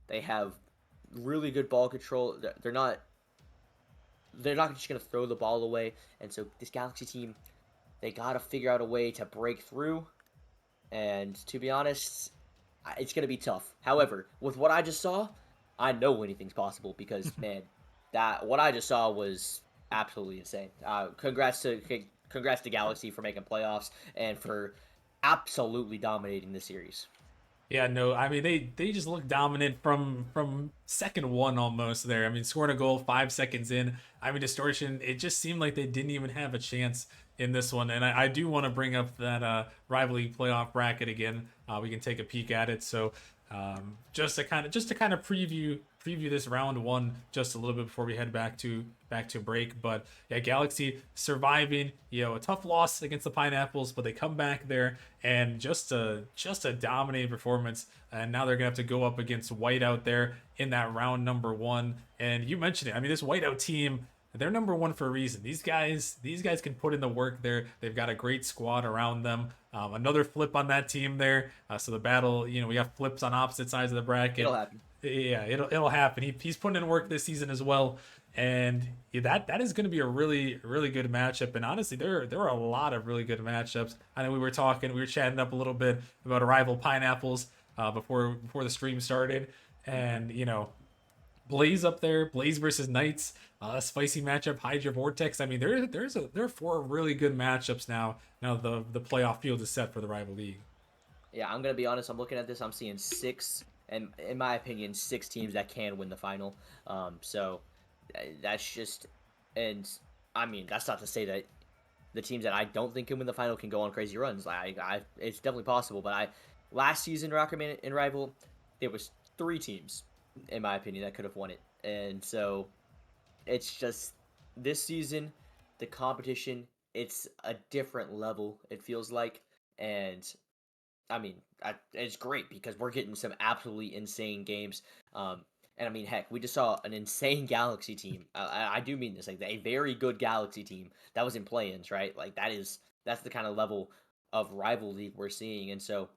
They have really good ball control. They're not just going to throw the ball away. And so this Galaxy team, they got to figure out a way to break through. And to be honest, it's going to be tough. However, with what I just saw, I know anything's possible because, man, what I just saw was absolutely insane. Congrats to Galaxy for making playoffs and for absolutely dominating the series. Yeah, no, I mean, they just look dominant from second one almost there. I mean, scoring a goal 5 seconds in. I mean, Distortion, it just seemed like they didn't even have a chance in this one, and I do want to bring up that rival league playoff bracket again. We can take a peek at it. So just to kind of preview this round one just a little bit before we head back to break. But yeah, Galaxy surviving, a tough loss against the Pineapples, but they come back there and just a dominating performance. And now they're gonna have to go up against White out there in that round number one. And you mentioned it. I mean, this Whiteout team, they're number one for a reason. These guys can put in the work there. They've got a great squad around them. Another flip on that team there. So the battle, we have flips on opposite sides of the bracket. It'll happen. Yeah, it'll happen. He's putting in work this season as well, and that is going to be a really good matchup. And honestly, there are a lot of really good matchups. I know we were chatting up a little bit about a rival Pineapples before the stream started, and Blaze up there, Blaze versus Knights, a spicy matchup, Hydra Vortex. I mean, there are 4 really good matchups now. Now the playoff field is set for the rival league. Yeah, I'm gonna be honest. I'm looking at this. I'm seeing 6, and in my opinion, 6 teams that can win the final. So that's just, and I mean, that's not to say that the teams that I don't think can win the final can go on crazy runs. It's definitely possible. But last season, Rockerman and Rival, there was 3 teams, in my opinion, that could have won it. And so it's just this season, the competition, it's a different level, it feels like. And I mean, it's great because we're getting some absolutely insane games. And I mean, heck, we just saw an insane Galaxy team. I do mean this, like a very good Galaxy team that was in play-ins, right? Like that's the kind of level of rival league we're seeing. And so,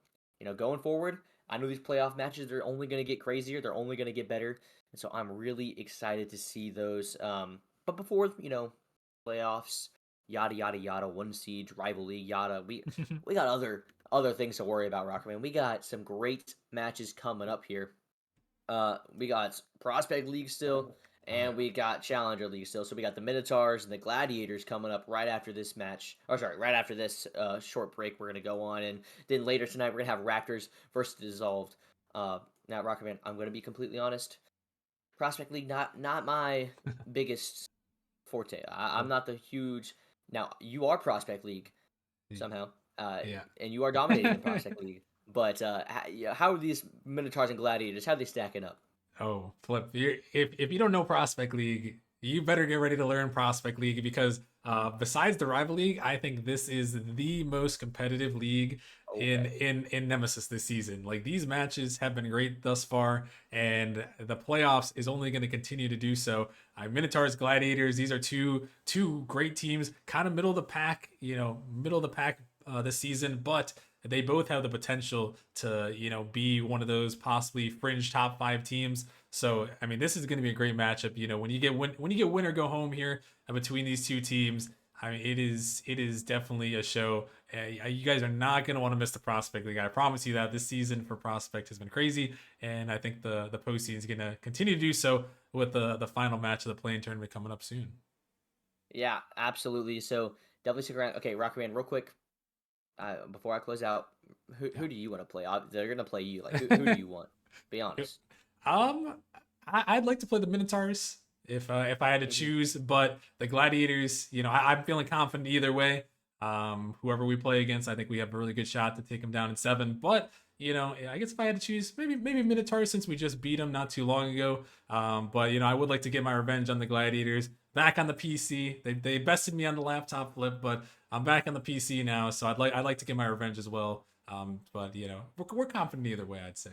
going forward, I know these playoff matches, they're only going to get crazier. They're only going to get better. And so I'm really excited to see those. But before, playoffs, yada, yada, yada, 1 seed, rival league, yada, we got other things to worry about, Rockerman. We got some great matches coming up here. We got Prospect League still, and we got Challenger League still. So we got the Minotaurs and the Gladiators coming up right after this match. Right after this short break we're going to go on. And then later tonight, we're going to have Raptors versus Dissolved. Now, Rockerman, I'm going to be completely honest. Prospect League, not my biggest forte. I'm not the huge... Now, you are Prospect League somehow. Yeah. And you are dominating the Prospect League. But how are these Minotaurs and Gladiators? How are they stacking up? Oh, Flip! If you don't know Prospect League, you better get ready to learn Prospect League because besides the rival league, I think this is the most competitive league in Nemesis this season. Like these matches have been great thus far, and the playoffs is only going to continue to do so. Minotaurs, Gladiators, these are two great teams, kind of middle of the pack, this season, but they both have the potential to, be one of those possibly fringe top 5 teams. So, I mean, this is going to be a great matchup. When you get win or go home here between these 2 teams, I mean, it is definitely a show. You guys are not going to want to miss the Prospect League. I promise you that this season for Prospect has been crazy, and I think the postseason is going to continue to do so with the final match of the play-in tournament coming up soon. Yeah, absolutely. So definitely stick around. Okay, Rockman, real quick. Before I close out, who do you want to play? They're gonna play you. Like who do you want? Be honest. I'd like to play the Minotaurs if I had to choose, but the Gladiators, I'm feeling confident either way. Whoever we play against, I think we have a really good shot to take them down in 7. But I guess if I had to choose, maybe Minotaurs since we just beat them not too long ago. But I would like to get my revenge on the Gladiators. Back on the PC, they bested me on the laptop, Flip, but I'm back on the PC now, so I'd like to get my revenge as well. But we're confident either way, I'd say.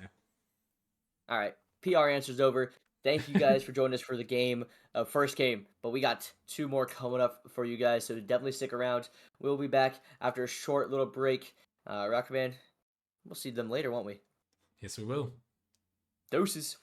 All right, PR answers over. Thank you guys for joining us for the first game, but we got 2 more coming up for you guys, so definitely stick around. We'll be back after a short little break. Rockman, we'll see them later, won't we? Yes, we will. Doses.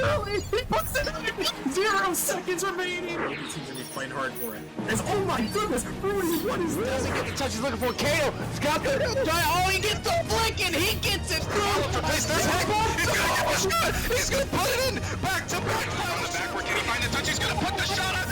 early. He puts it in. 0 seconds remaining. Maybe team's gonna be playing hard for it. Oh my goodness, Rudy, what is this? Doesn't get the touch he's looking for. Kato, Scott, oh, he gets the flick and he gets it through. Place this heck. He's gonna get the shot. He's gonna put it in. Back to back. On the backward, can he find the touch? He's gonna put the shot on.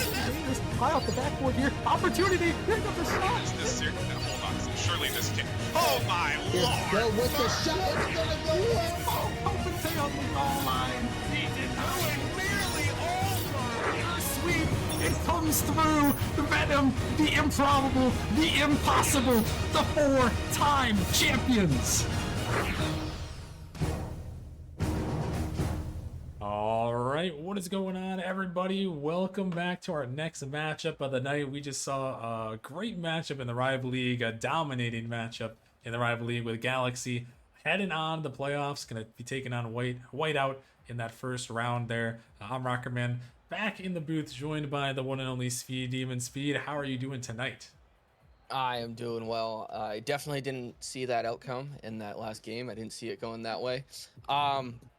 High off the backboard here. Opportunity. Here comes the shot. Is this serious? Hold on. Surely this can't. Oh my lord! Go with the shot. It's gonna go in. Oh, open play on the goal line. He did not win. Nearly over. Sweep. It comes through. The Venom, the improbable, the impossible, the 4-time champions. All right, what is going on, everybody? Welcome back to our next matchup of the night. We just saw a great matchup in the Rival League, a dominating matchup in the Rival League with Galaxy heading on to the playoffs. Going to be taking on Whiteout in that first round there. I'm Rockerman, back in the booth, joined by the one and only Speed Demon. Speed, how are you doing tonight? I am doing well. I definitely didn't see that outcome in that last game. I didn't see it going that way.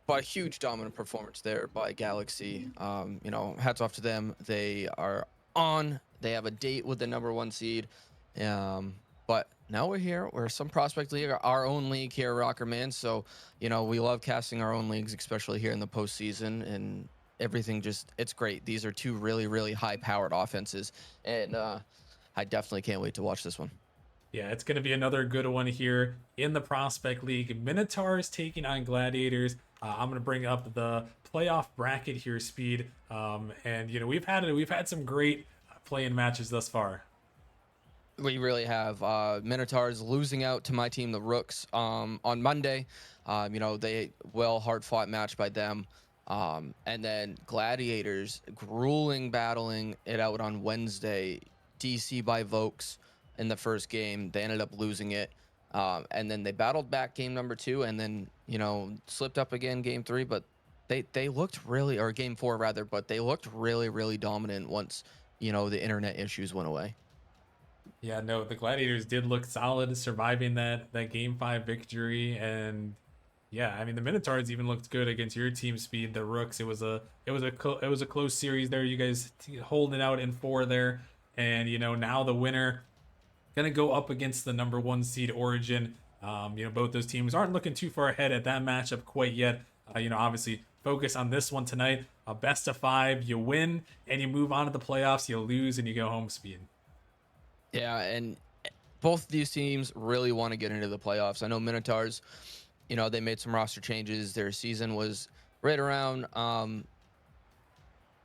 But a huge dominant performance there by Galaxy. You know, hats off to them. They are on. They have a date with the #1 seed. But now we're here. We're some prospect league, our own league here, Rockerman. So, you know, we love casting our own leagues, especially here in the postseason, and everything it's great. These are two really, really high-powered offenses, and I definitely can't wait to watch this one. Yeah, it's going to be another good one here in the Prospect League. Minotaurs taking on Gladiators. I'm going to bring up the playoff bracket here, Speed. And, you know, we've had some great play-in matches thus far. We really have. Minotaurs losing out to my team, the Rooks, on Monday. You know, hard-fought match by them. And then Gladiators grueling battling it out on Wednesday. DC by Vokes in the first game. They ended up losing it. And then they battled back game number 2 and then, you know, slipped up again game 3. But they looked really, or game 4 rather, but they looked really, really dominant once, you know, the internet issues went away. Yeah, no, the Gladiators did look solid, surviving that game 5 victory. And yeah, I mean, the Minotaurs even looked good against your team, Speed, the Rooks. It was a close series there. You guys holding out in 4 there. And, you know, now the winner going to go up against the #1 seed Origin. You know, both those teams aren't looking too far ahead at that matchup quite yet. You know, obviously focus on this one tonight. A best of 5, you win and you move on to the playoffs. You lose and you go home, Speed. Yeah, and both these teams really want to get into the playoffs. I know Minotaurs, you know, they made some roster changes. Their season was right around,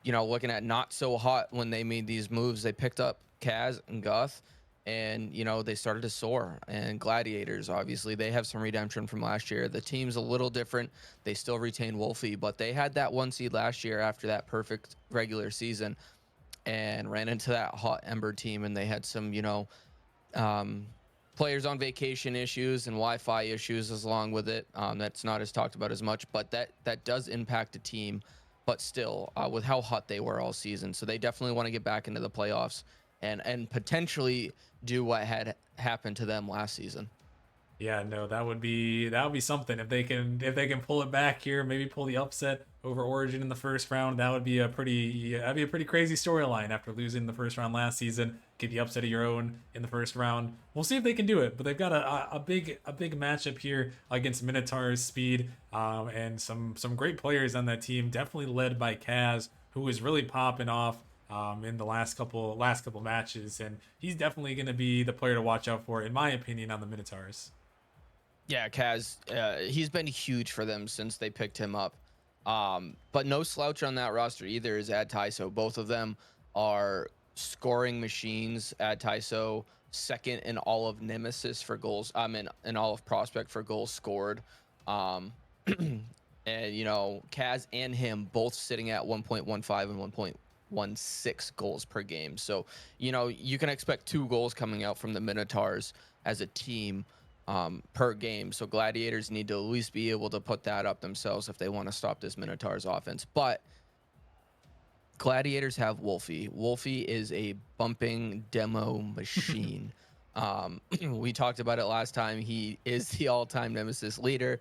you know, looking at not so hot when they made these moves. They picked up Kaz and Guth, and, you know, they started to soar. And Gladiators, obviously, they have some redemption from last year. The team's a little different. They still retain Wolfie, but they had that 1 seed last year after that perfect regular season and ran into that hot Ember team, and they had some, you know, players on vacation issues and Wi-Fi issues as along with it. That's not as talked about as much, but that does impact a team. But still, with how hot they were all season, so they definitely want to get back into the playoffs and potentially do what had happened to them last season. Yeah, no, that would be something if they can pull it back here, maybe pull the upset over Origin in the first round. That'd be a pretty crazy storyline after losing the first round last season. Get the upset of your own in the first round. We'll see if they can do it, but they've got a big matchup here against Minotaurs, Speed, and some great players on that team. Definitely led by Kaz, who is really popping off in the last couple matches, and he's definitely going to be the player to watch out for, in my opinion, on the Minotaurs. Yeah, Kaz, he's been huge for them since they picked him up. But no slouch on that roster either is Ad Tyso. Both of them are scoring machines. Ad Tyso second in all of Nemesis for goals. In all of Prospect for goals scored. And, you know, Kaz and him both sitting at 1.15 and 1.16 goals per game. So, you know, you can expect 2 goals coming out from the Minotaurs as a team per game. So Gladiators need to at least be able to put that up themselves if they want to stop this Minotaurs offense. But Gladiators have Wolfie. Wolfie is a bumping demo machine. We talked about it last time. He is the all-time Nemesis leader.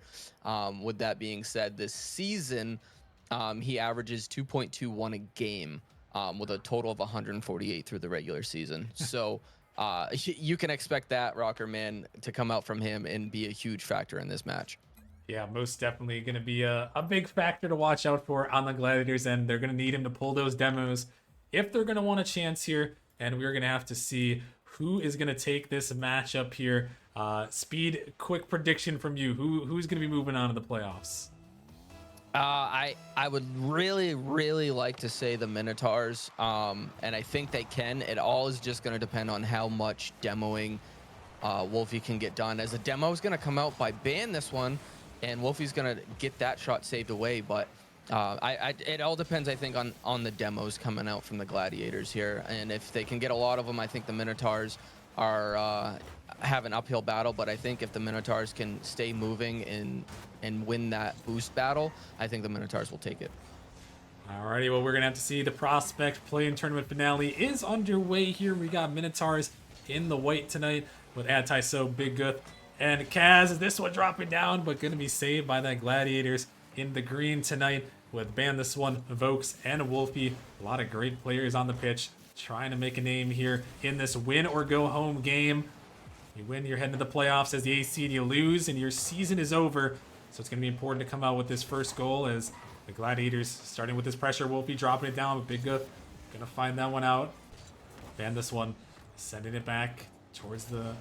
With that being said, this season, He averages 2.21 a game with a total of 148 through the regular season. So you can expect that Rocker Man to come out from him and be a huge factor in this match. Yeah, most definitely going to be a big factor to watch out for on the Gladiators, and they're going to need him to pull those demos if they're going to want a chance here. And we're going to have to see who is going to take this matchup here. Speed, quick prediction from you. Who's going to be moving on to the playoffs? I would really like to say the Minotaurs, and I think they can. It all is just going to depend on how much demoing Wolfie can get done. As the demo is going to come out by ban this one, and Wolfie's going to get that shot saved away. But it all depends, I think, on the demos coming out from the Gladiators here, and if they can get a lot of them, I think the Minotaurs are have an uphill battle. But I think if the Minotaurs can stay moving and win that boost battle, I think the Minotaurs will take it. Alrighty, well, we're going to have to see. The Prospect play-in tournament finale is underway here. We got Minotaurs in the white tonight with Anti-So, Big Guth, and Kaz. This one dropping down, but going to be saved by the Gladiators in the green tonight with Ban This One, Vokes, and Wolfie. A lot of great players on the pitch trying to make a name here in this win-or-go-home game. You win, you're heading to the playoffs as the AC seed. You lose, and your season is over. So it's going to be important to come out with this first goal as the Gladiators starting with this pressure. Wolfie dropping it down, but Big Guth going to find that one out. Ban This One, sending it back towards the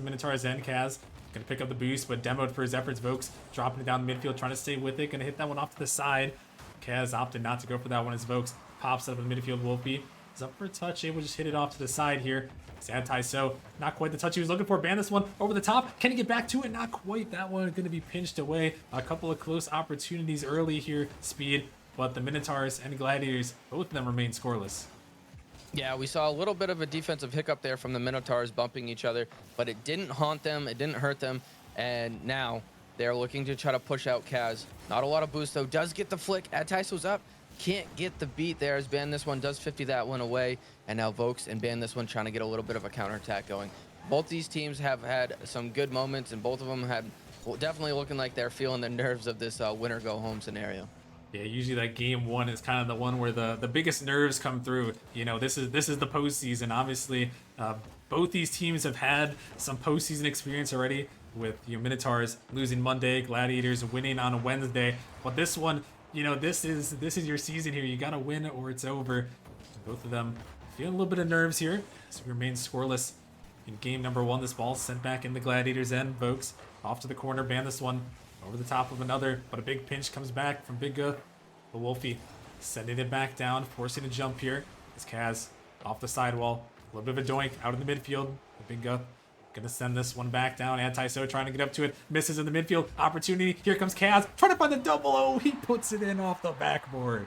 Minotaurs end. Kaz going to pick up the boost, but demoed for his efforts. Vokes dropping it down the midfield, trying to stay with it. Going to hit that one off to the side. Kaz opted not to go for that one as Vokes pops up in the midfield. Wolfie is up for a touch, able to just hit it off to the side here. It's Anti-So, not quite the touch he was looking for. Ban This One over the top. Can he get back to it? Not quite. That one going to be pinched away. A couple of close opportunities early here, Speed, but the Minotaurs and Gladiators, both of them remain scoreless. Yeah, we saw a little bit of a defensive hiccup there from the Minotaurs bumping each other, but it didn't haunt them, it didn't hurt them, and now they're looking to try to push out Kaz. Not a lot of boost, though. Does get the flick. Anti-So's up. Can't get the beat there as Ban This One does 50 that one away, and now Vokes and Ban This One trying to get a little bit of a counterattack going. Both these teams have had some good moments, and both of them had definitely looking like they're feeling the nerves of this winner-go-home scenario. Yeah, usually that game one is kind of the one where the biggest nerves come through. You know, this is the postseason. Obviously, both these teams have had some postseason experience already with Minotaurs losing Monday, Gladiators winning on a Wednesday. But this one, this is your season here. You got to win or it's over. Both of them feeling a little bit of nerves here as we remain scoreless in game number one. This ball sent back in the Gladiators' end. Vokes off to the corner. Ban This One over the top of another, but a big pinch comes back from Big Guth. The Wolfie sending it back down, forcing a jump here. As Kaz off the sidewall. A little bit of a doink out in the midfield. The Big Guth gonna send this one back down. Anti-So trying to get up to it. Misses in the midfield. Opportunity. Here comes Kaz. Trying to find the double. Oh, he puts it in off the backboard.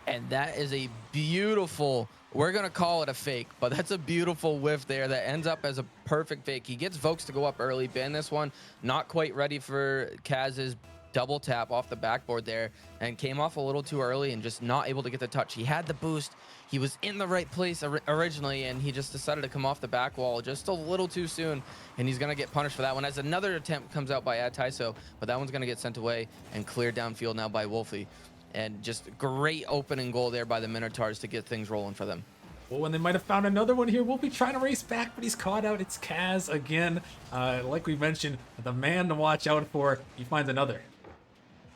And that is a beautiful, we're going to call it a fake, but that's a beautiful whiff there that ends up as a perfect fake. He gets Vokes to go up early. Ban This One not quite ready for Kaz's double tap off the backboard there and came off a little too early and just not able to get the touch. He had the boost. He was in the right place originally, and he just decided to come off the back wall just a little too soon, and he's going to get punished for that one as another attempt comes out by Anti-So, but that one's going to get sent away and cleared downfield now by Wolfie. And just great opening goal there by the Minotaurs to get things rolling for them. Well, and they might have found another one here. Wolfie trying to race back, but he's caught out. It's Kaz again. Like we mentioned, the man to watch out for. He finds another.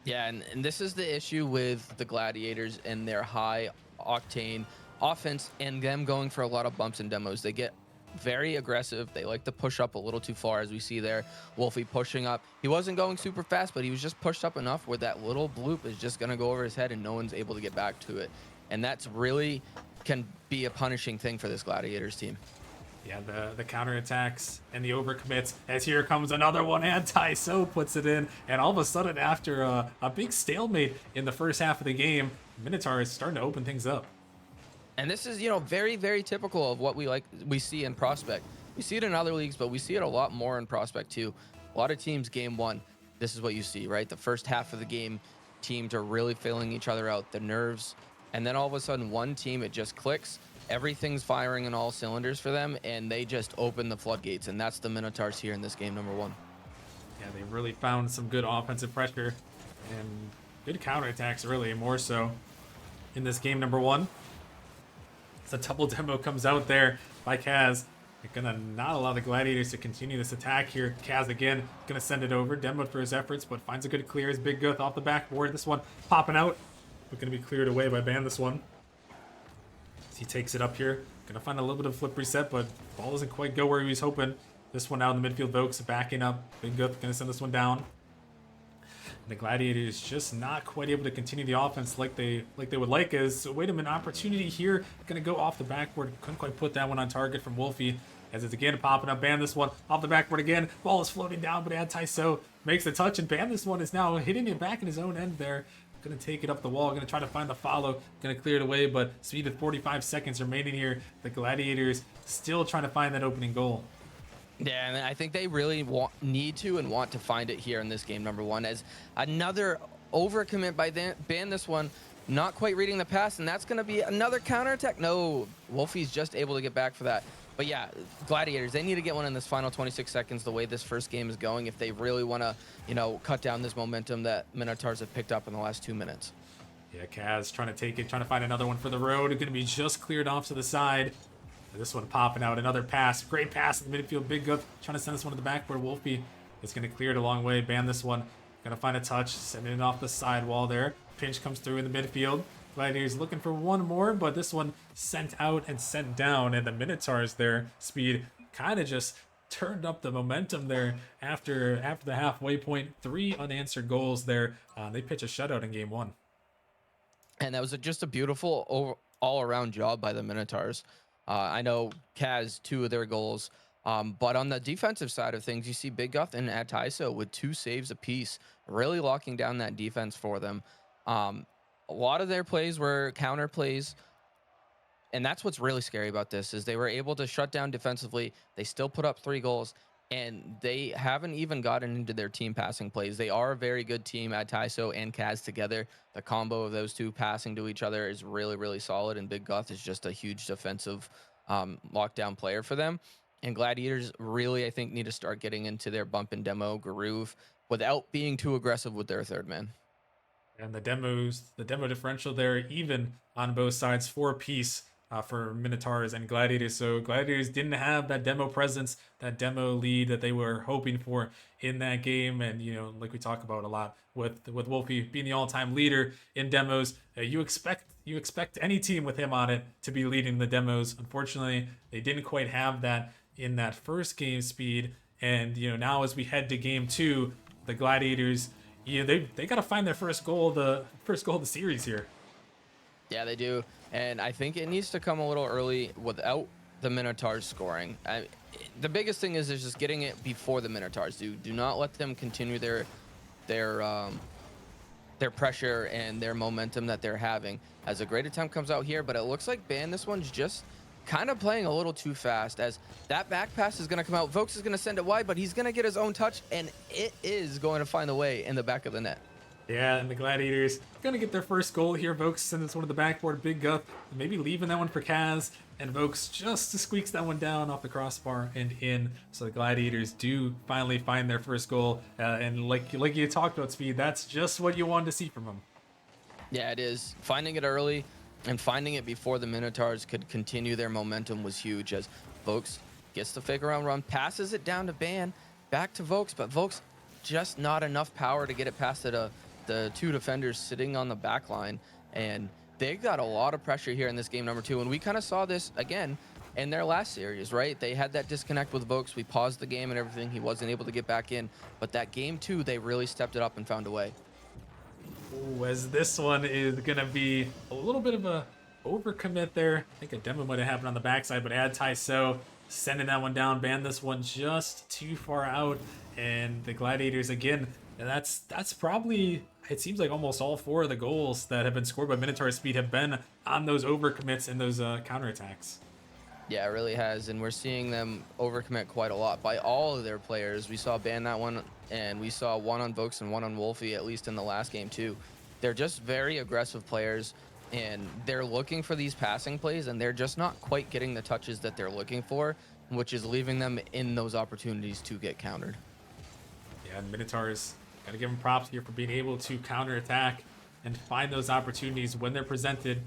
Yeah, and this is the issue with the Gladiators and their high-octane offense and them going for a lot of bumps and demos. They get very aggressive. They like to push up a little too far, as we see there. Wolfie pushing up. He wasn't going super fast, but he was just pushed up enough where that little bloop is just going to go over his head and no one's able to get back to it. And that's really can be a punishing thing for this Gladiators team. Yeah, the counterattacks and the overcommits as here comes another one. Anti-So puts it in, and all of a sudden after a big stalemate in the first half of the game, Minotaur is starting to open things up. And this is, very, very typical of what we see in Prospect. We see it in other leagues, but we see it a lot more in Prospect too. A lot of teams, game one, this is what you see, right? The first half of the game, teams are really filling each other out, the nerves, and then all of a sudden one team, it just clicks. Everything's firing on all cylinders for them, and they just open the floodgates, and that's the Minotaurs here in this game number one. Yeah, they really found some good offensive pressure, and good counterattacks, really, more so in this game number 1. It's a double demo comes out there by Kaz. They're gonna not allow the Gladiators to continue this attack here. Kaz again gonna send it over. Demoed for his efforts, but finds a good clear as Big Guth off the backboard. This one popping out, but gonna be cleared away by Ban this one. As he takes it up here. Gonna find a little bit of flip reset, but ball doesn't quite go where he was hoping. This one out in the midfield, Vokes backing up. Big Guth gonna send this one down. The Gladiators just not quite able to continue the offense like they would like. As wait a minute, opportunity here, gonna go off the backboard. Couldn't quite put that one on target from Wolfie. As it's again popping up, Ban this one off the backboard again. Ball is floating down, but Taiso makes the touch, and Ban this one is now hitting it back in his own end there. Gonna take it up the wall, gonna try to find the follow, gonna clear it away, but speed with 45 seconds remaining here. The Gladiators still trying to find that opening goal. Yeah, and I think they really need to and want to find it here in this game number 1, as another overcommit by Ban this one, not quite reading the pass, and that's going to be another counterattack. No, Wolfie's just able to get back for that. But yeah, Gladiators, they need to get one in this final 26 seconds the way this first game is going if they really want to, you know, cut down this momentum that Minotaurs have picked up in the last 2 minutes. Yeah, Kaz trying to take it, trying to find another one for the road. It's going to be just cleared off to the side. This one popping out, another pass. Great pass in the midfield. Big Guth trying to send this one to the backboard. Wolfie is going to clear it a long way. Ban this one. Going to find a touch. Sending it off the side wall there. Pinch comes through in the midfield. Gladiators looking for one more, but this one sent out and sent down. And the Minotaurs there, Speed, kind of just turned up the momentum there after the halfway point. 3 unanswered goals there. They pitch a shutout in game 1. And that was just a beautiful all-around job by the Minotaurs. I know Kaz 2 of their goals, but on the defensive side of things, you see Big Guth and Taiso with 2 saves apiece, really locking down that defense for them. A lot of their plays were counter plays, and that's what's really scary about this is they were able to shut down defensively. They still put up 3 goals, and they haven't even gotten into their team passing plays. They are a very good team, Taiso and Kaz together. The combo of those 2 passing to each other is really, really solid, and Big Guth is just a huge defensive lockdown player for them. And Gladiators really, I think, need to start getting into their bump and demo groove without being too aggressive with their 3rd man. And the demo differential there, even on both sides, 4 apiece for Minotaurs and Gladiators. So Gladiators didn't have that demo presence, that demo lead that they were hoping for in that game. And, you know, like we talk about a lot with Wolfie being the all-time leader in demos, you expect any team with him on it to be leading the demos. Unfortunately, they didn't quite have that in that first game, Speed. And, you know, now as we head to game 2, the Gladiators, you know, they got to find their first goal of the series here. Yeah, they do. And I think it needs to come a little early without the Minotaurs scoring. The biggest thing is just getting it before the Minotaurs. Do not let them continue their pressure and their momentum that they're having. As a great attempt comes out here, but it looks like Ban this one's just kind of playing a little too fast, as that back pass is going to come out. Vokes is going to send it wide, but he's going to get his own touch, and it is going to find a way in the back of the net. Yeah, and the Gladiators gonna get their first goal here. Vokes sends this one to the backboard. Big Guth maybe leaving that one for Kaz, and Vokes just squeaks that one down off the crossbar and in. So the Gladiators do finally find their first goal, and like you talked about, Speed, that's just what you wanted to see from them. Yeah, it is. Finding it early and finding it before the Minotaurs could continue their momentum was huge, as Vokes gets the fake around run, passes it down to Ban, back to Vokes, but Vokes just not enough power to get it past the 2 defenders sitting on the back line. And they got a lot of pressure here in this game number 2, and we kind of saw this again in their last series, right? They had that disconnect with Vokes. We paused the game and everything. He wasn't able to get back in, but that game 2, they really stepped it up and found a way. Ooh, as this one is gonna be a little bit of a overcommit there. I think a demo might have happened on the backside, but Taiso sending that one down. Ban this one just too far out, and the Gladiators again. And that's probably, it seems like almost all 4 of the goals that have been scored by Minotaur Speed have been on those overcommits and those counterattacks. Yeah, it really has, and we're seeing them overcommit quite a lot by all of their players. We saw Ban that one, and we saw one on Vokes and one on Wolfie, at least in the last game too. They're just very aggressive players, and they're looking for these passing plays, and they're just not quite getting the touches that they're looking for, which is leaving them in those opportunities to get countered. Yeah, and Minotaurs, gotta give them props here for being able to counterattack and find those opportunities when they're presented.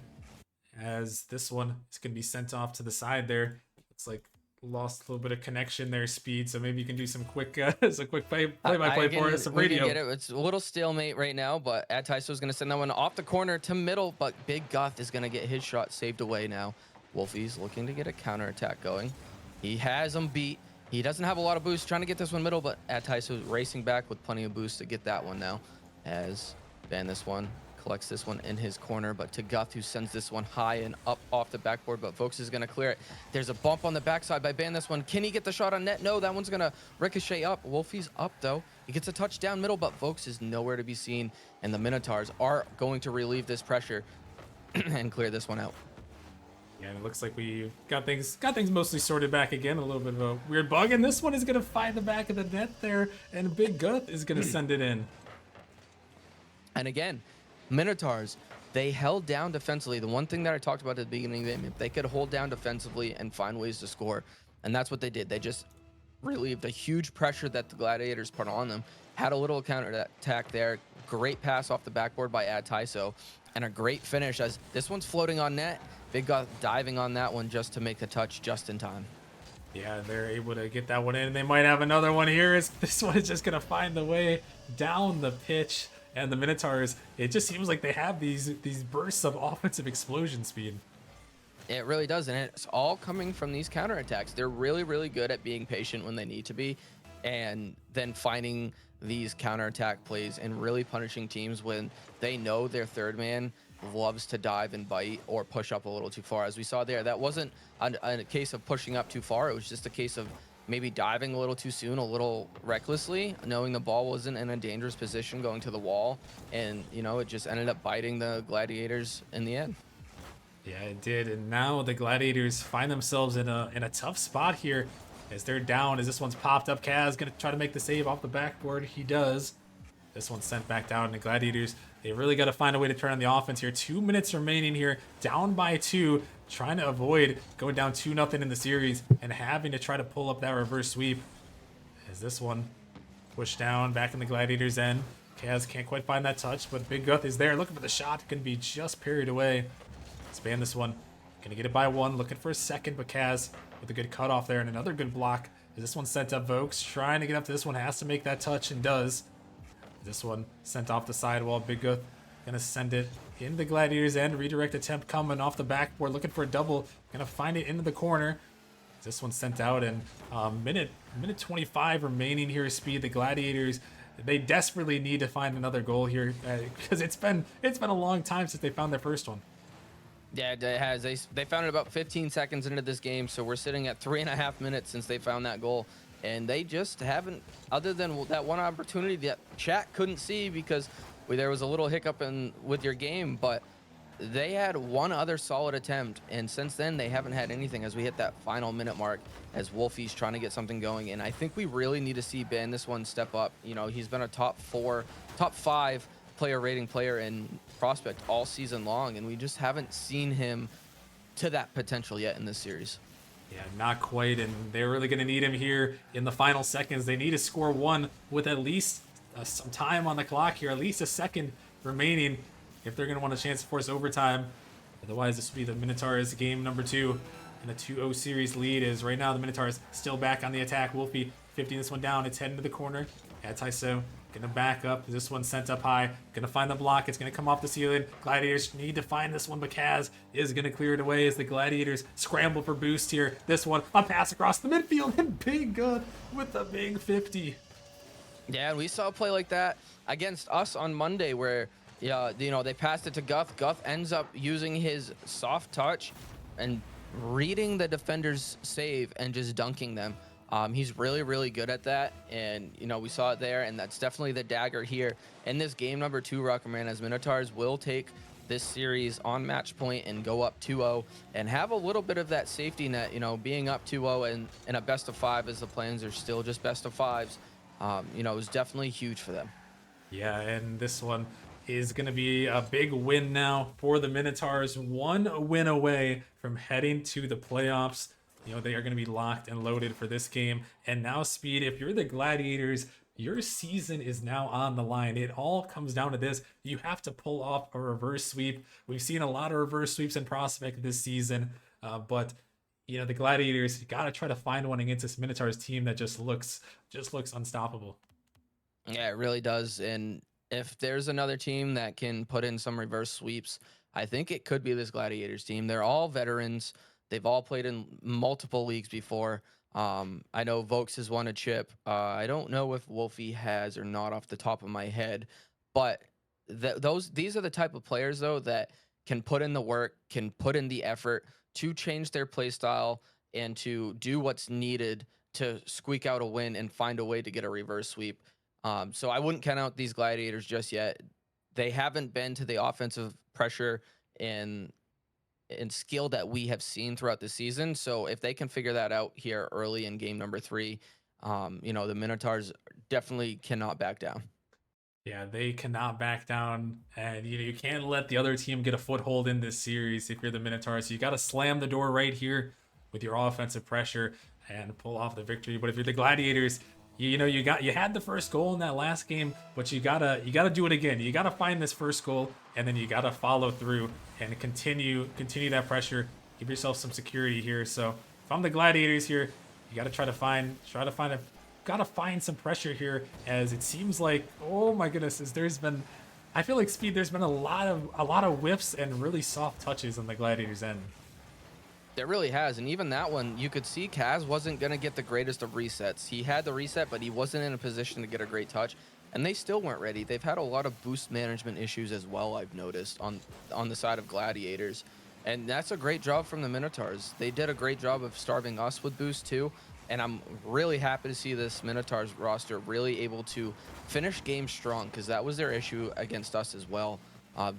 As this one is going to be sent off to the side there. Looks like lost a little bit of connection there, Speed. So maybe you can do some quick play-by-play for us, some We can radio. get it. It's a little stalemate right now, but Taiso is going to send that one off the corner to middle, but Big Goth is going to get his shot saved away now. Wolfie's looking to get a counterattack going. He has him beat. He doesn't have a lot of boost, trying to get this one middle, but Taiso racing back with plenty of boost to get that one now. As ban this one. Collects this one in his corner, but to Guth, who sends this one high and up off the backboard, but Vokes is going to clear it. There's a bump on the backside by Ban this one. Can he get the shot on net? No, that one's going to ricochet up. Wolfie's up, though. He gets a touch down middle, but Vokes is nowhere to be seen, and the Minotaurs are going to relieve this pressure and clear this one out. Yeah, and it looks like we got things mostly sorted back again. A little bit of a weird bug, and this one is going to find the back of the net there, and Big Guth is going to send it in. And again, Minotaurs, they held down defensively. The one thing that I talked about at the beginning of the game, if they could hold down defensively and find ways to score, and that's what they did. They just relieved a huge pressure that the Gladiators put on them. Had a little counter attack there. Great pass off the backboard by Taiso, and a great finish as this one's floating on net. Big Goth diving on that one just to make the touch just in time. Yeah, they're able to get that one in. They might have another one here. This one is just going to find the way down the pitch. And the Minotaurs, it just seems like they have these bursts of offensive explosion speed. It really does, and it's all coming from these counterattacks. They're really, really good at being patient when they need to be, and then finding these counterattack plays and really punishing teams when they know their third man loves to dive and bite or push up a little too far. As we saw there, that wasn't a case of pushing up too far. It was just a case of maybe diving a little too soon, a little recklessly, knowing the ball wasn't in a dangerous position going to the wall. And, you know, it just ended up biting the Gladiators in the end. Yeah, it did. And now the Gladiators find themselves in a tough spot here as they're down. As this one's popped up, Kaz going to try to make the save off the backboard. He does. This one's sent back down. And the Gladiators, they really got to find a way to turn on the offense here. 2 minutes remaining here, down by 2. Trying to avoid going down 2-0 in the series and having to try to pull up that reverse sweep. As this one pushed down back in the Gladiators' end. Kaz can't quite find that touch, but Big Guth is there looking for the shot. Can be just parried away. Span this one. Gonna get it by 1. Looking for a second, but Kaz with a good cutoff there and another good block. As this one sent up, Vokes trying to get up to this one. Has to make that touch and does. This one sent off the sidewall. Big Guth gonna send it in the Gladiators' end. Redirect attempt coming off the backboard, looking for a double. Gonna find it into the corner. This one sent out, and minute 25 remaining here. Speed. The Gladiators, they desperately need to find another goal here because it's been a long time since they found their first one. Yeah, it has. They found it about 15 seconds into this game, so we're sitting at 3.5 minutes since they found that goal. And they just haven't, other than that one opportunity that chat couldn't see because there was a little hiccup with your game, but they had one other solid attempt, and since then they haven't had anything as we hit that final minute mark as Wolfie's trying to get something going. And I think we really need to see Ben this one step up. You know, he's been a top 5 player rating player in prospect all season long, and we just haven't seen him to that potential yet in this series. Yeah, not quite, and they're really going to need him here in the final seconds. They need to score one with at least some time on the clock here, at least a second remaining if they're going to want a chance to force overtime. Otherwise, this will be the Minotaurs game number 2 and a 2-0 series lead. Is right now the Minotaurs still back on the attack. Wolfie 50 this one down. It's heading to the corner. Taiso gonna back up. This one sent up high. Gonna find the block. It's gonna come off the ceiling. Gladiators need to find this one, but Kaz is gonna clear it away as the Gladiators scramble for boost here. This one, a pass across the midfield, and Big Guth with a big 50. Yeah, and we saw a play like that against us on Monday where, yeah, you know, they passed it to Guth. Guth ends up using his soft touch and reading the defender's save and just dunking them. He's really, really good at that, and you know we saw it there, and that's definitely the dagger here in this game number 2. Ruckerman, as Minotaurs will take this series on match point and go up 2-0 and have a little bit of that safety net. You know, being up 2-0 and in a best of 5 as the plans are still just best of 5s. You know, is definitely huge for them. Yeah, and this one is going to be a big win now for the Minotaurs. 1 win away from heading to the playoffs. You know, they are going to be locked and loaded for this game. And now, Speed, if you're the Gladiators, your season is now on the line. It all comes down to this. You have to pull off a reverse sweep. We've seen a lot of reverse sweeps in Prospect this season, but you know, the Gladiators got to try to find one against this Minotaurs team that just looks unstoppable. Yeah, it really does. And if there's another team that can put in some reverse sweeps, I think it could be this Gladiators team. They're all veterans. They've all played in multiple leagues before. I know Vokes has won a chip. I don't know if Wolfie has or not off the top of my head, but these are the type of players though that can put in the work, can put in the effort to change their play style and to do what's needed to squeak out a win and find a way to get a reverse sweep. So I wouldn't count out these Gladiators just yet. They haven't been to the offensive pressure and skill that we have seen throughout the season. So if they can figure that out here early in game number 3, the Minotaurs definitely cannot back down. Yeah, they cannot back down, and you can't let the other team get a foothold in this series if you're the Minotaurs. So you got to slam the door right here with your offensive pressure and pull off the victory. But if you're the Gladiators, you had the first goal in that last game, but you gotta do it again. You gotta find this first goal, and then you gotta follow through and continue that pressure. Give yourself some security here. So if I'm the Gladiators here, you gotta gotta find some pressure here, as it seems like, oh my goodness, I feel like Speed, there's been a lot of whiffs and really soft touches on the Gladiators end. It really has, and even that one, you could see Kaz wasn't going to get the greatest of resets. He had the reset, but he wasn't in a position to get a great touch, and they still weren't ready. They've had a lot of boost management issues as well, I've noticed, on the side of Gladiators, and that's a great job from the Minotaurs. They did a great job of starving us with boost too, and I'm really happy to see this Minotaurs roster really able to finish games strong, because that was their issue against us as well.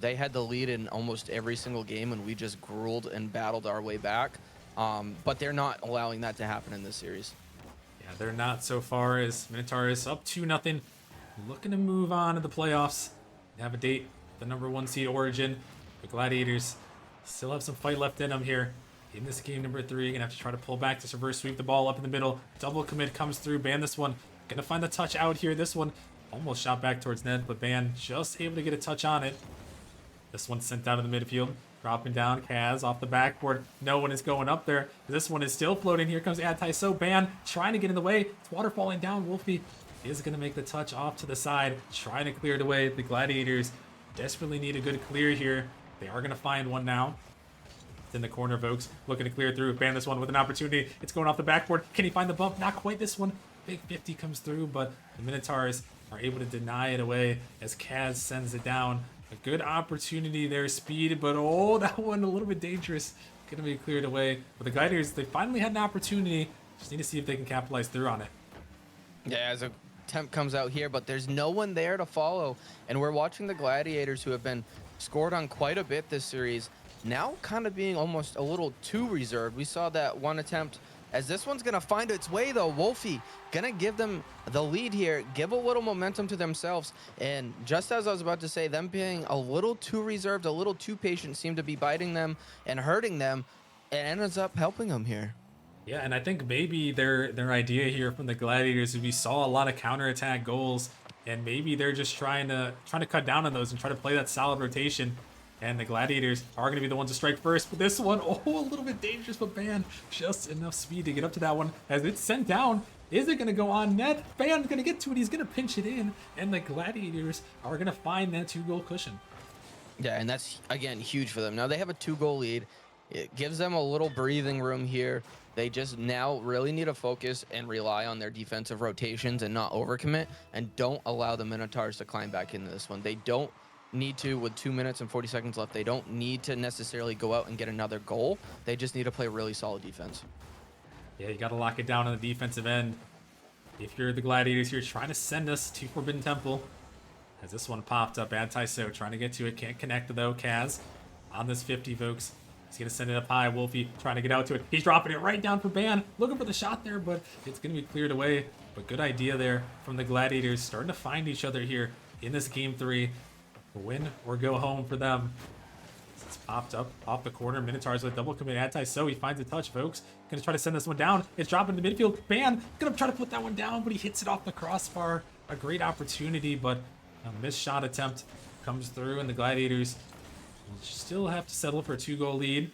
They had the lead in almost every single game, and we just grueled and battled our way back. But they're not allowing that to happen in this series. Yeah, they're not so far, as Minotaurs up 2-0, looking to move on to the playoffs and have a date with the #1 seed Origin. The Gladiators still have some fight left in them here. In this game number 3, gonna have to try to pull back this reverse sweep the ball up in the middle. Double commit comes through. Ban this one. Gonna find the touch out here. This one almost shot back towards Ned, but Ban just able to get a touch on it. This one's sent down to the midfield. Dropping down, Kaz off the backboard. No one is going up there. This one is still floating. Here comes Anti-So. Ban trying to get in the way. It's water falling down. Wolfie is going to make the touch off to the side, trying to clear it away. The Gladiators desperately need a good clear here. They are going to find one now. It's in the corner. Vokes looking to clear through. Ban this one with an opportunity. It's going off the backboard. Can he find the bump? Not quite this one. Big 50 comes through, but the Minotaurs are able to deny it away as Kaz sends it down. A good opportunity there, Speed, but oh, that one a little bit dangerous. Gonna be cleared away. But the Gladiators, they finally had an opportunity. Just need to see if they can capitalize through on it. Yeah, as a attempt comes out here, but there's no one there to follow. And we're watching the Gladiators, who have been scored on quite a bit this series, now kind of being almost a little too reserved. We saw that one attempt. As this one's going to find its way, though, Wolfie going to give them the lead here, give a little momentum to themselves. And just as I was about to say, them being a little too reserved, a little too patient, seemed to be biting them and hurting them, and ends up helping them here. Yeah, and I think maybe their idea here from the Gladiators is we saw a lot of counterattack goals, and maybe they're just trying to cut down on those and try to play that solid rotation. And the Gladiators are going to be the ones to strike first. But this one, oh, a little bit dangerous, but Ban just enough speed to get up to that one. As it's sent down, is it going to go on net? Ban's going to get to it. He's going to pinch it in. And the Gladiators are going to find that 2-goal cushion. Yeah, and that's, again, huge for them. Now they have a 2-goal lead. It gives them a little breathing room here. They just now really need to focus and rely on their defensive rotations and not overcommit. And don't allow the Minotaurs to climb back into this one. They don't need to, with 2 minutes and 40 seconds left, they don't need to necessarily go out and get another goal. They just need to play really solid defense. Yeah, you got to lock it down on the defensive end. If you're the Gladiators here, trying to send us to Forbidden Temple. As this one popped up, Anti-So trying to get to it, can't connect though. Kaz on this 50, folks. He's going to send it up high. Wolfie trying to get out to it. He's dropping it right down for Ban. Looking for the shot there, but it's going to be cleared away. But good idea there from the Gladiators, starting to find each other here in this game 3. Win or go home for them. It's popped up off the corner. Minotaurs with double commit anti-so. He finds a touch, folks. Gonna try to send this one down. It's dropping to the midfield. Ban gonna try to put that one down, but he hits it off the crossbar. A great opportunity, but a missed shot attempt comes through, and the Gladiators will still have to settle for a 2-goal lead.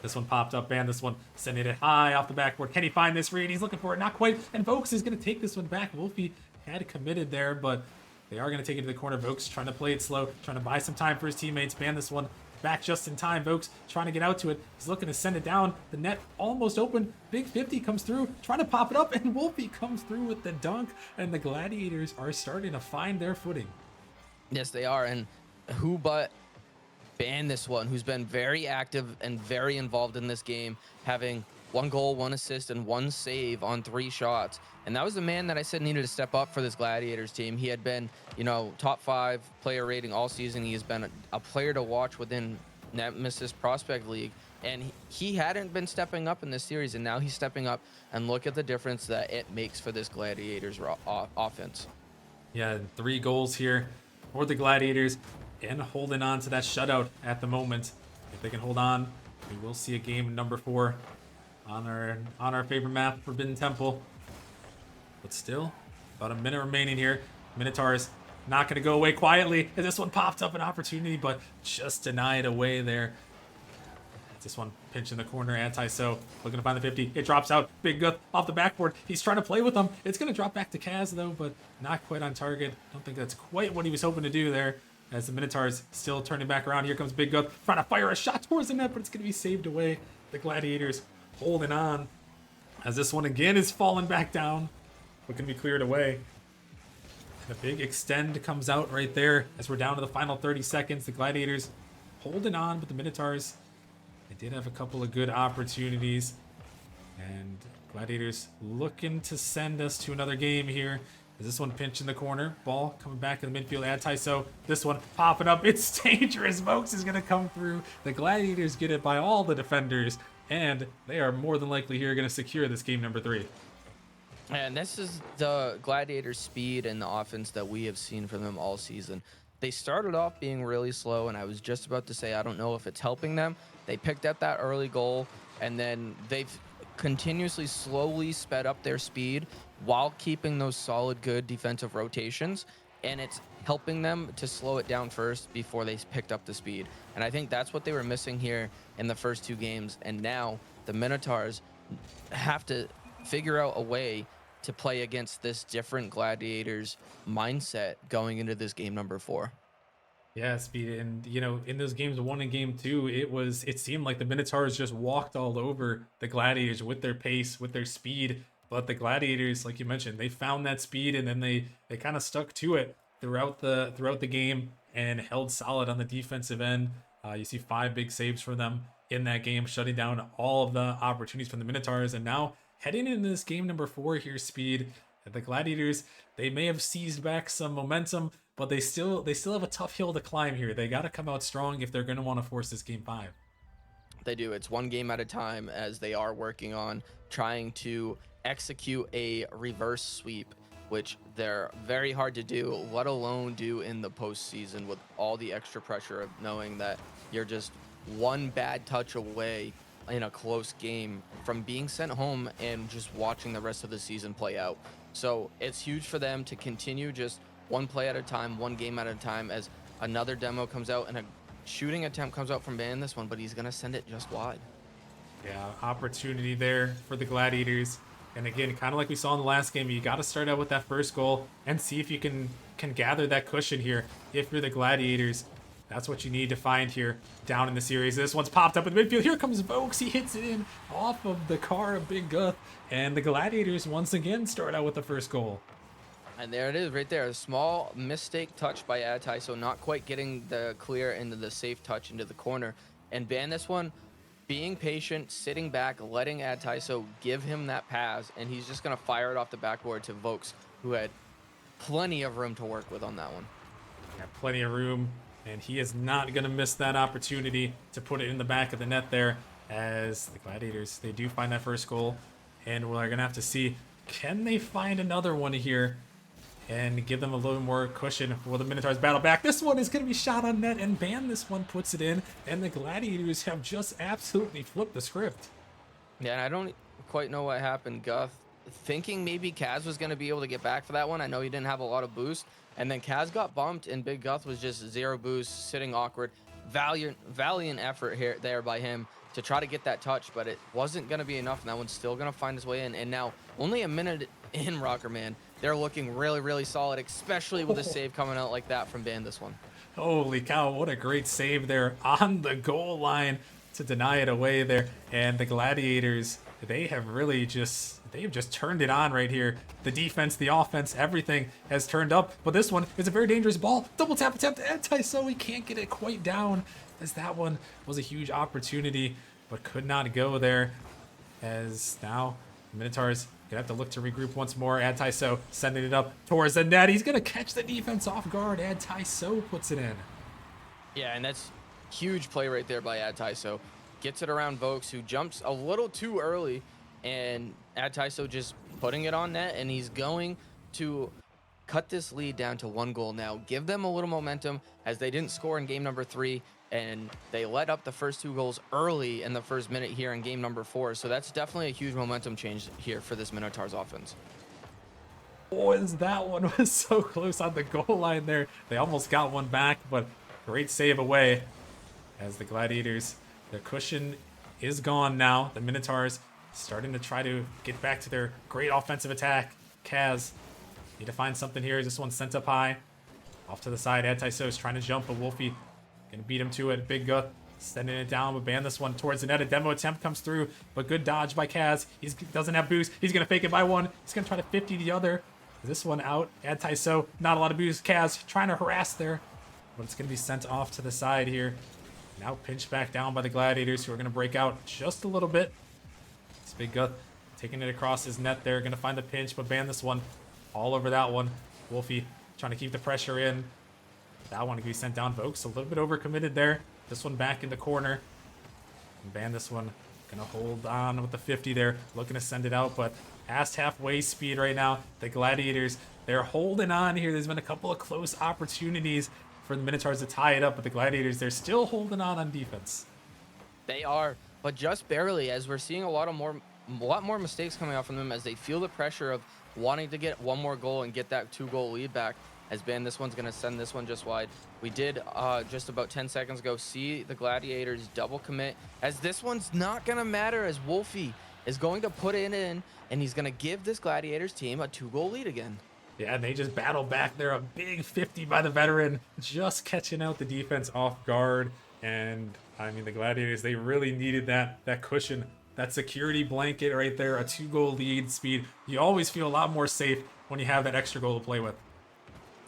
This one popped up, Ban. This one sending it high off the backboard. Can he find this read? He's looking for it. Not quite. And Vokes is going to take this one back. Wolfie had committed there, but they are going to take it to the corner. Vokes trying to play it slow, trying to buy some time for his teammates. Ban this one back just in time. Vokes trying to get out to it. He's looking to send it down. The net almost open. Big 50 comes through, trying to pop it up, and Wolfie comes through with the dunk. And the Gladiators are starting to find their footing. Yes, they are. And who but Ban this one, who's been very active and very involved in this game, having 1 goal, 1 assist, and 1 save on 3 shots. And that was the man that I said needed to step up for this Gladiators team. He had been, you know, top 5 player rating all season. He has been a player to watch within Nemesis Prospect League. And he hadn't been stepping up in this series, and now he's stepping up. And look at the difference that it makes for this Gladiators offense. Yeah, 3 goals here for the Gladiators, and holding on to that shutout at the moment. If they can hold on, we will see a game number 4 on our favorite map, Forbidden Temple. But still, about a minute remaining here. Minotaurs not going to go away quietly. And this one popped up an opportunity, but just denied away there. This one pinch in the corner, anti-so, looking to find the 50. It drops out. Big Guth off the backboard. He's trying to play with them. It's going to drop back to Kaz, though, but not quite on target. Don't think that's quite what he was hoping to do there. As the Minotaurs still turning back around. Here comes Big Guth trying to fire a shot towards the net, but it's going to be saved away. The Gladiators holding on. As this one again is falling back down, but can be cleared away. And a big extend comes out right there as we're down to the final 30 seconds. The Gladiators holding on, but the Minotaurs, they did have a couple of good opportunities. And Gladiators looking to send us to another game here. Is this one pinch in the corner? Ball coming back in the midfield. Anti-so. This one popping up. It's dangerous. Vokes is going to come through. The Gladiators get it by all the defenders. And they are more than likely here going to secure this game number 3. And this is the Gladiators' speed and the offense that we have seen from them all season. They started off being really slow, and I was just about to say I don't know if it's helping them. They picked up that early goal, and then they've continuously slowly sped up their speed while keeping those solid, good defensive rotations, and it's helping them to slow it down first before they picked up the speed. And I think that's what they were missing here in the first 2 games, and now the Minotaurs have to figure out a way to play against this different Gladiators mindset going into this game number 4. Yeah, speed. And, you know, in those games 1 and game 2, it seemed like the Minotaurs just walked all over the Gladiators with their pace, with their speed. But the Gladiators, like you mentioned, they found that speed, and then they kind of stuck to it throughout the game and held solid on the defensive end. You see 5 big saves for them in that game, shutting down all of the opportunities from the Minotaurs. And now heading into this game number 4 here, speed. The Gladiators, they may have seized back some momentum, but they still have a tough hill to climb here. They got to come out strong if they're going to want to force this game 5. They do. It's 1 game at a time as they are working on trying to execute a reverse sweep, which they're very hard to do, let alone do in the postseason with all the extra pressure of knowing that you're just 1 bad touch away in a close game from being sent home and just watching the rest of the season play out. So it's huge for them to continue just 1 play at a time, 1 game at a time, as another demo comes out and a shooting attempt comes out from Ban this one, but he's going to send it just wide. Yeah, opportunity there for the Gladiators. And again, kind of like we saw in the last game, you got to start out with that first goal and see if you can gather that cushion here. If you're the Gladiators, that's what you need to find here down in the series. This one's popped up in the midfield. Here comes Vokes. He hits it in off of the car of Big Guth. And the Gladiators once again start out with the first goal. And there it is right there. A small mistake touch by Atai, so not quite getting the clear into the safe touch into the corner. And Ban this one, being patient, sitting back, letting Atai give him that pass, and he's just going to fire it off the backboard to Vokes, who had plenty of room to work with on that one. Got plenty of room, and he is not going to miss that opportunity to put it in the back of the net there, as the Gladiators, they do find that first goal, and we're going to have to see, can they find another one here? and give them a little more cushion for the Minotaurs battle back. This one is going to be shot on net, and Ban this one puts it in, and the Gladiators have just absolutely flipped the script. Yeah, and I don't quite know what happened. Guth thinking maybe Kaz was going to be able to get back for that one. I know he didn't have a lot of boost, and then Kaz got bumped, and Big Guth was just 0 boost, sitting awkward. Valiant effort there by him to try to get that touch, but it wasn't going to be enough, and that one's still going to find his way in. And now, only a minute in, Rocker Man, they're looking really solid, especially with a save coming out like that from Ban this one. Holy cow, what a great save there on the goal line to deny it away there. And the Gladiators, they have just turned it on right here. The defense, the offense, everything has turned up. But this one is a very dangerous ball. Double tap attempt, and Tyso, he can't get it quite down, as that one was a huge opportunity, but could not go there. As now, Minotaurs gonna have to look to regroup once more. Tyso sending it up towards the net. He's gonna catch the defense off guard. Tyso puts it in. Yeah, and that's huge play right there by Tyso. Gets it around Vokes, who jumps a little too early, and Tyso just putting it on net, and he's going to cut this lead down to 1 goal now. Give them a little momentum, as they didn't score in game number 3, and they let up the first 2 goals early in the first minute here in game number 4. So that's definitely a huge momentum change here for this Minotaurs offense. Boys, that one was so close on the goal line there. They almost got one back, but great save away. As the Gladiators, their cushion is gone now. The Minotaurs starting to try to get back to their great offensive attack. Kaz, need to find something here. This one's sent up high. Off to the side, Tyso is trying to jump, but Wolfie gonna beat him to it. Big Guth sending it down, but ban this one towards the net. A demo attempt comes through, but good dodge by Kaz. He doesn't have boost. He's gonna fake it by one. He's gonna try to 50 the other. This one out. Tyso, not a lot of boost. Kaz trying to harass there, but it's gonna be sent off to the side here. Now pinched back down by the Gladiators, who are gonna break out just a little bit. This Big Guth taking it across his net there, gonna find the pinch, but ban this one all over that one. Wolfie trying to keep the pressure in. That one to be sent down. Vokes a little bit overcommitted there. This one back in the corner. And ban this one. Gonna hold on with the 50 there. Looking to send it out, but past halfway speed right now. The Gladiators, they're holding on here. There's been a couple of close opportunities for the Minotaurs to tie it up, but the Gladiators, they're still holding on defense. They are, but just barely, as we're seeing a lot more mistakes coming out from them as they feel the pressure of wanting to get one more goal and get that 2-goal lead back. As Ben, this one's going to send this one just wide. We did just about 10 seconds ago see the Gladiators double commit, as this one's not going to matter, as Wolfie is going to put it in, and he's going to give this Gladiators team a 2-goal lead again. Yeah, and they just battle back there. A big 50 by the veteran, just catching out the defense off guard. And I mean, the Gladiators, they really needed that cushion, that security blanket right there, a 2-goal lead speed. You always feel a lot more safe when you have that extra goal to play with.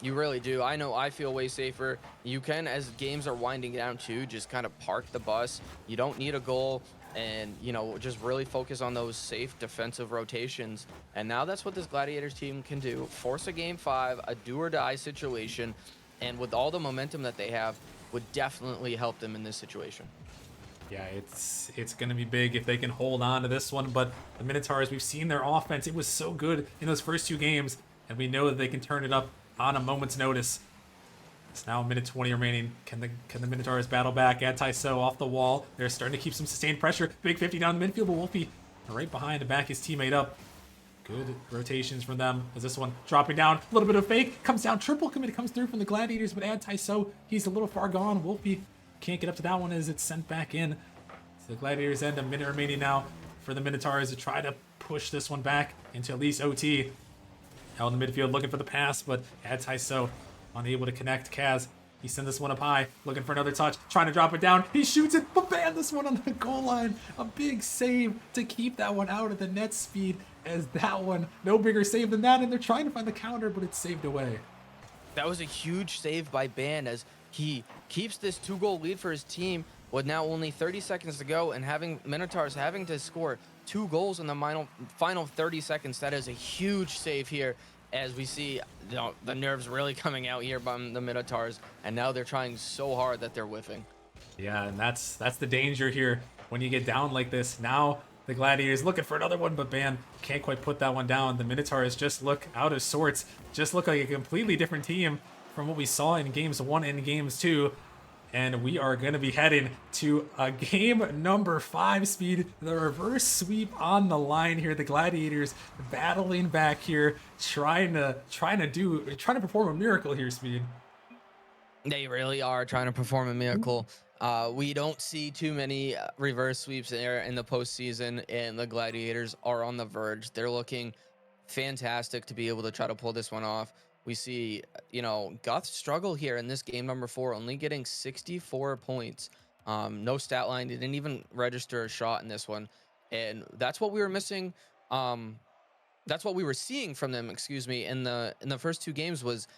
You really do. I know I feel way safer. You can, as games are winding down too, just kind of park the bus. You don't need a goal, and, you know, just really focus on those safe defensive rotations. And now that's what this Gladiators team can do. Force a game 5, a do-or-die situation, and with all the momentum that they have, would definitely help them in this situation. Yeah, it's going to be big if they can hold on to this one. But the Minotaurs, we've seen their offense. It was so good in those first 2 games, and we know that they can turn it up on a moment's notice. It's now a minute 20 remaining. Can the Minotaurs battle back? Tyso off the wall. They're starting to keep some sustained pressure. Big 50 down the midfield, but Wolfie right behind to back his teammate up. Good rotations from them. As this one dropping down, a little bit of fake, comes down, triple commit comes through from the Gladiators, but Tyso, he's a little far gone. Wolfie can't get up to that one as it's sent back in. So the Gladiators end, a minute remaining now for the Minotaurs to try to push this one back into at least OT. Out in the midfield looking for the pass, but Tyso unable to connect. Kaz, he sends this one up high, looking for another touch, trying to drop it down. He shoots it, but ban this one on the goal line. A big save to keep that one out of the net speed, as that one, no bigger save than that, and they're trying to find the counter, but it's saved away. That was a huge save by Ban, as he keeps this 2-goal lead for his team with now only 30 seconds to go, and having Minotaurs having to score 2 goals in the final 30 seconds. That is a huge save here, as we see, you know, the nerves really coming out here by the Minotaurs, and now they're trying so hard that they're whiffing. Yeah, and that's the danger here when you get down like this. Now The Gladiators looking for another one, but Ban can't quite put that one down. The Minotaurs just look out of sorts, just look like a completely different team from what we saw in games 1 and games 2. And we are going to be heading to a game number 5, Speed. The reverse sweep on the line here. The Gladiators battling back here, trying to perform a miracle here, Speed. They really are trying to perform a miracle. We don't see too many reverse sweeps there in the postseason, and the Gladiators are on the verge. They're looking fantastic to be able to try to pull this one off. We see, Guth struggle here in this game number 4, only getting 64 points. No stat line. They didn't even register a shot in this one. And that's what we were missing. That's what we were seeing from them, excuse me, in the first 2 games was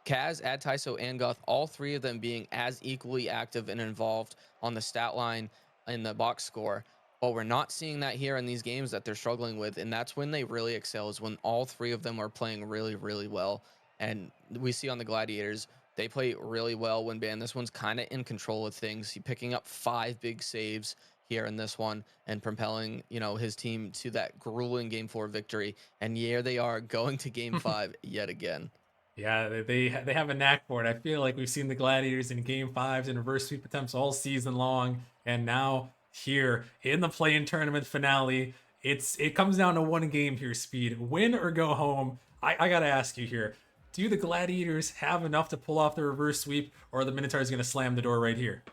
Kaz, Adtaiso, and Guth, all 3 of them being as equally active and involved on the stat line in the box score. But we're not seeing that here in these games that they're struggling with. And that's when they really excel, is when all 3 of them are playing really, really well. And we see on the Gladiators, they play really well when Ban. This one's kind of in control of things. He's picking up 5 big saves here in this one and propelling, his team to that grueling game 4 victory. And here they are going to game 5 yet again. Yeah, they have a knack for it. I feel like we've seen the Gladiators in game 5s and reverse sweep attempts all season long, and now here in the play-in tournament finale, it comes down to one game here, Speed. Win or go home. I gotta ask you here, do the Gladiators have enough to pull off the reverse sweep, or are the Minotaurs gonna slam the door right here?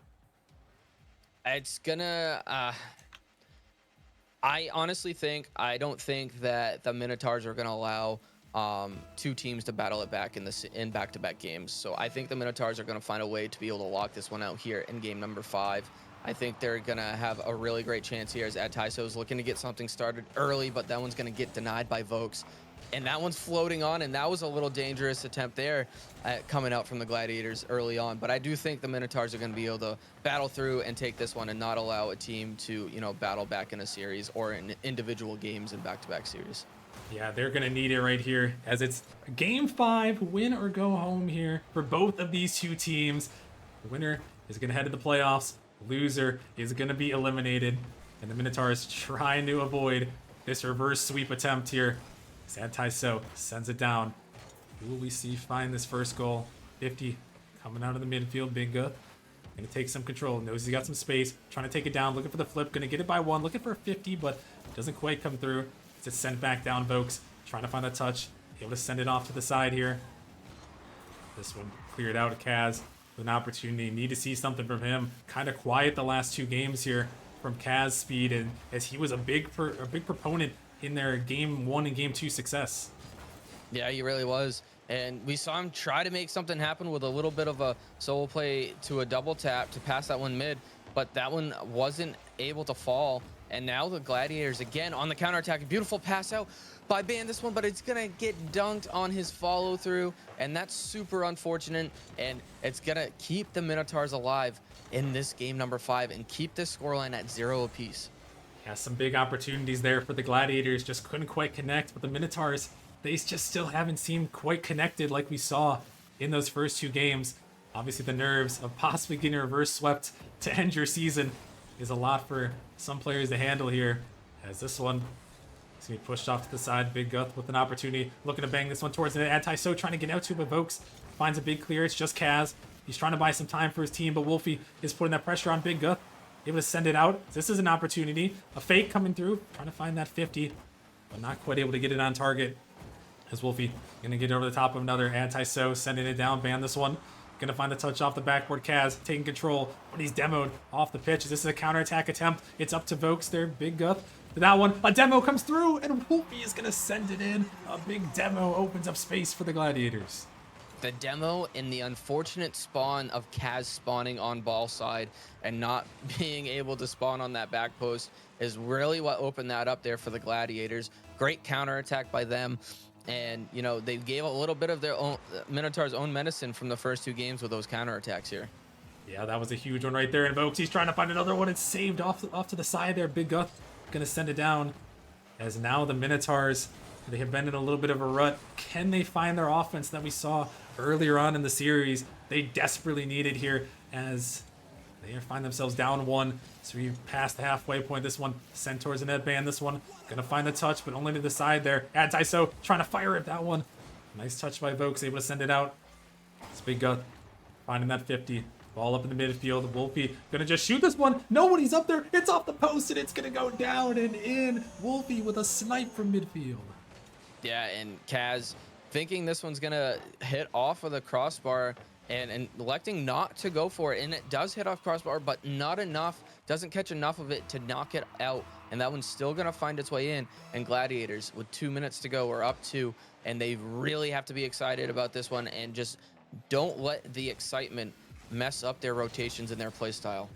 It's gonna. I honestly I don't think that the Minotaurs are gonna allow 2 teams to battle it back in back-to-back games. So I think the Minotaurs are going to find a way to be able to lock this one out here in game number 5. I think they're going to have a really great chance here as Adtaiso is looking to get something started early, but that one's going to get denied by Vokes. And that one's floating on, and that was a little dangerous attempt there coming out from the Gladiators early on. But I do think the Minotaurs are going to be able to battle through and take this one and not allow a team to, battle back in a series or in individual games in back-to-back series. Yeah, they're going to need it right here, as it's game 5, win or go home here for both of these 2 teams. The winner is going to head to the playoffs. The loser is going to be eliminated. And the Minotaurs trying to avoid this reverse sweep attempt here. Adtaiso sends it down. Who will we see find this first goal? 50 coming out of the midfield. Big Guth going to take some control. Knows he's got some space. Trying to take it down. Looking for the flip. Going to get it by 1. Looking for a 50, but doesn't quite come through. It's sent back down. Vokes trying to find a touch. Able to send it off to the side here. This one cleared out of Kaz with an opportunity. Need to see something from him. Kind of quiet the last 2 games here from Kaz Speed, and as he was a big proponent in their game 1 and game 2 success. Yeah, he really was. And we saw him try to make something happen with a little bit of a solo play to a double tap to pass that one mid, but that one wasn't able to fall. And now the Gladiators again on the counterattack. Beautiful pass out by Ban this one, but it's going to get dunked on his follow through. And that's super unfortunate. And it's going to keep the Minotaurs alive in this game number 5 and keep this scoreline at 0 apiece. Yeah, some big opportunities there for the Gladiators. Just couldn't quite connect. But the Minotaurs, they just still haven't seemed quite connected like we saw in those first 2 games. Obviously, the nerves of possibly getting reverse swept to end your season is a lot for some players to handle here, as this one is going to be pushed off to the side. Big Guth with an opportunity, looking to bang this one towards the Adtaiso, trying to get out to, but Vokes finds a big clear. It's just Kaz. He's trying to buy some time for his team, but Wolfie is putting that pressure on Big Guth, able to send it out. This is an opportunity. A fake coming through, trying to find that 50, but not quite able to get it on target. As Wolfie going to get over the top of another Adtaiso, sending it down, ban this one. Going to find the touch off the backboard. Kaz taking control, but he's demoed off the pitch. This is a counterattack attempt. It's up to Vokes there. Big Guth to that one. A demo comes through, and Wolfie is going to send it in. A big demo opens up space for the Gladiators. The demo and the unfortunate spawn of Kaz spawning on ball side and not being able to spawn on that back post is really what opened that up there for the Gladiators. Great counterattack by them. And, they gave a little bit of their own Minotaur's own medicine from the first 2 games with those counterattacks here. Yeah, that was a huge one right there. And Vokes, he's trying to find another one. It's saved off to the side there. Big Guth going to send it down. As now the Minotaurs, they have been in a little bit of a rut. Can they find their offense that we saw earlier on in the series? They desperately need it here, as They find themselves down 1. So we past the halfway point. This one sent towards the net band. This one gonna find the touch, but only to the side there. Anti-so trying to fire it. That one. Nice touch by Vokes, able to send it out. It's Big Gut finding that 50. Ball up in the midfield. Wolfie gonna just shoot this one. Nobody's up there. It's off the post and it's gonna go down and in. Wolfie with a snipe from midfield. Yeah, and Kaz thinking this one's gonna hit off of the crossbar and electing not to go for it. And it does hit off crossbar, but not enough, doesn't catch enough of it to knock it out. And that one's still gonna find its way in. And Gladiators, with 2 minutes to go, are up 2, and they really have to be excited about this one and just don't let the excitement mess up their rotations and their play style.